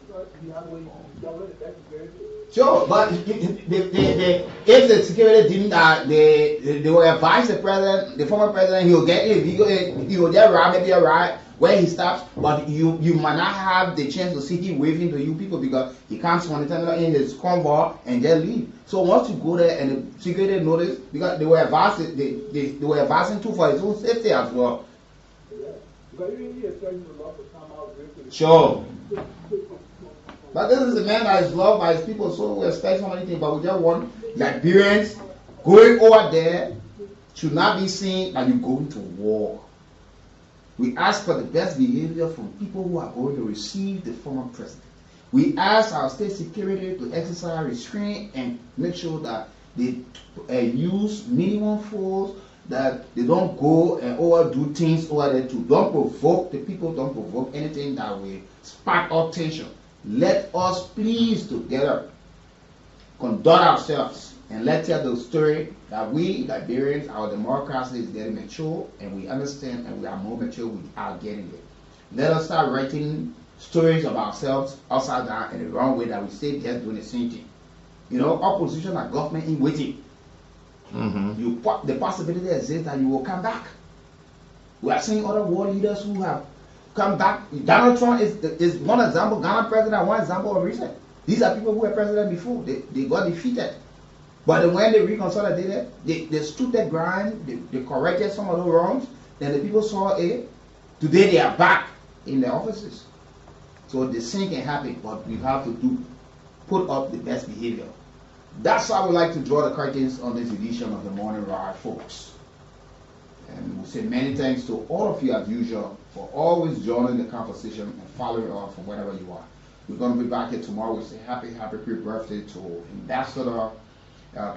we have when you the best security. Sure, but if the security team they will advise the president, the former president, he will get it. He will just arrive, maybe arrive where he stops, but you might not have the chance to see him waving to you people because he can't monitor in his convoy and just leave. So once you go there and the security notice, because they were advising, they were advising too for his own safety as well. Yeah, but even he expects the law to come out. Sure. But this is a man that is loved by his people, so we expect so many things. But we just want Liberians going over there should not be seen that you're going to war. We ask for the best behavior from people who are going to receive the former president. We ask our state security to exercise restraint and make sure that they use minimum force, that they don't go and overdo things over there too. Don't provoke the people, don't provoke anything that will spark up tension. Let us please together conduct ourselves and let's tell the story that we Liberians, our democracy is getting mature and we understand and we are more mature, we are getting it. Let us start writing stories of ourselves upside down in the wrong way that we say just doing the same thing. You know, opposition and government in waiting. The possibility exists that you will come back. We are seeing other world leaders who have come back. Donald Trump is one example, Ghana president, one example of recent. These are people who were president before. They got defeated. But when they reconsolidated, they stood their ground, they corrected some of the wrongs, then the people saw today they are back in their offices. So the same can happen, but we have to put up the best behavior. That's how we like to draw the curtains on this edition of the Morning Ride, folks. And we say many thanks to all of you as usual for always joining the conversation and following on from wherever you are. We're going to be back here tomorrow. We say happy pre-birthday to Ambassador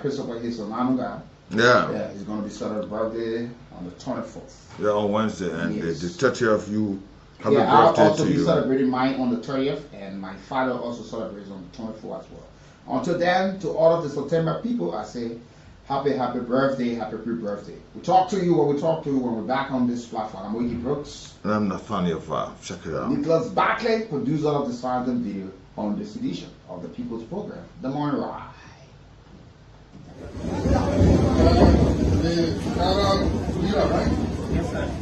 Christopher Hisonanuga. Yeah, he's going to be celebrating birthday on the 24th. Yeah, on Wednesday, and the 30th of you. Happy birthday I'll also be celebrating mine on the 30th, and my father also celebrates on the 24th as well. Until then, to all of the September people, I say happy birthday, happy pre-birthday. We talk to you when we're back on this platform. I'm Weekie Brooks. And I'm Nathaniel. Check it out. Nicholas Barclay, producer of the sound and video on this edition of the People's Program, The Morning Ride.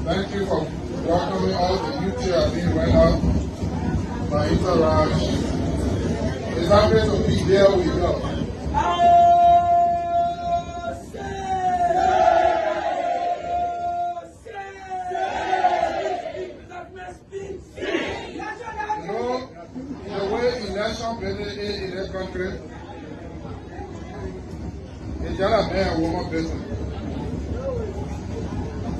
Thank you for welcoming all the youth here at being right now. My interaction. It's happy to be there with you. The way election business is in this country, it's just a man and woman business.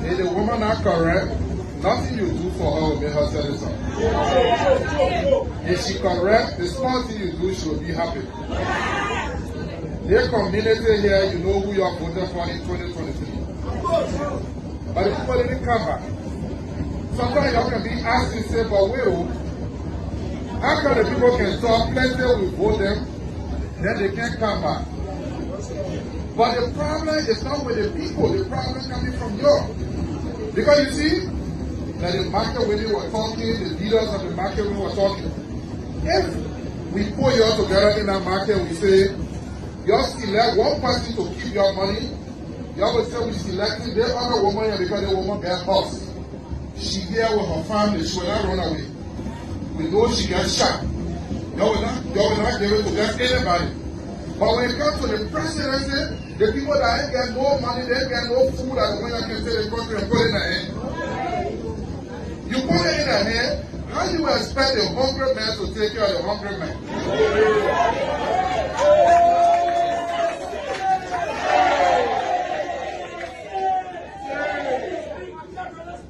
If the woman not correct, nothing you do for her will make her satisfied. If she correct, the small thing you do, she will be happy. The community here, you know who you are voting for in 2023. But the people didn't come back. Sometimes you can be asked to say, but wait, how come the people can talk, plenty will vote them, then they can't come back? But the problem is not with the people, the problem coming from you. Because you see, that the market women were talking, the leaders of the market women were talking. If we put you all together in that market, we say, you select one person to keep your money, you will say we selected the other woman here because the woman got house. She here with her family, she will not run away. We know she gets shot. You will not give it to just anybody. But when it comes to the presidency, the people that ain't get no money, they ain't get no food, and when I can say the country and put it in their hand. You put it in their hand, how do you expect a hungry man to take care of the hungry man?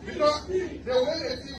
Because the way they see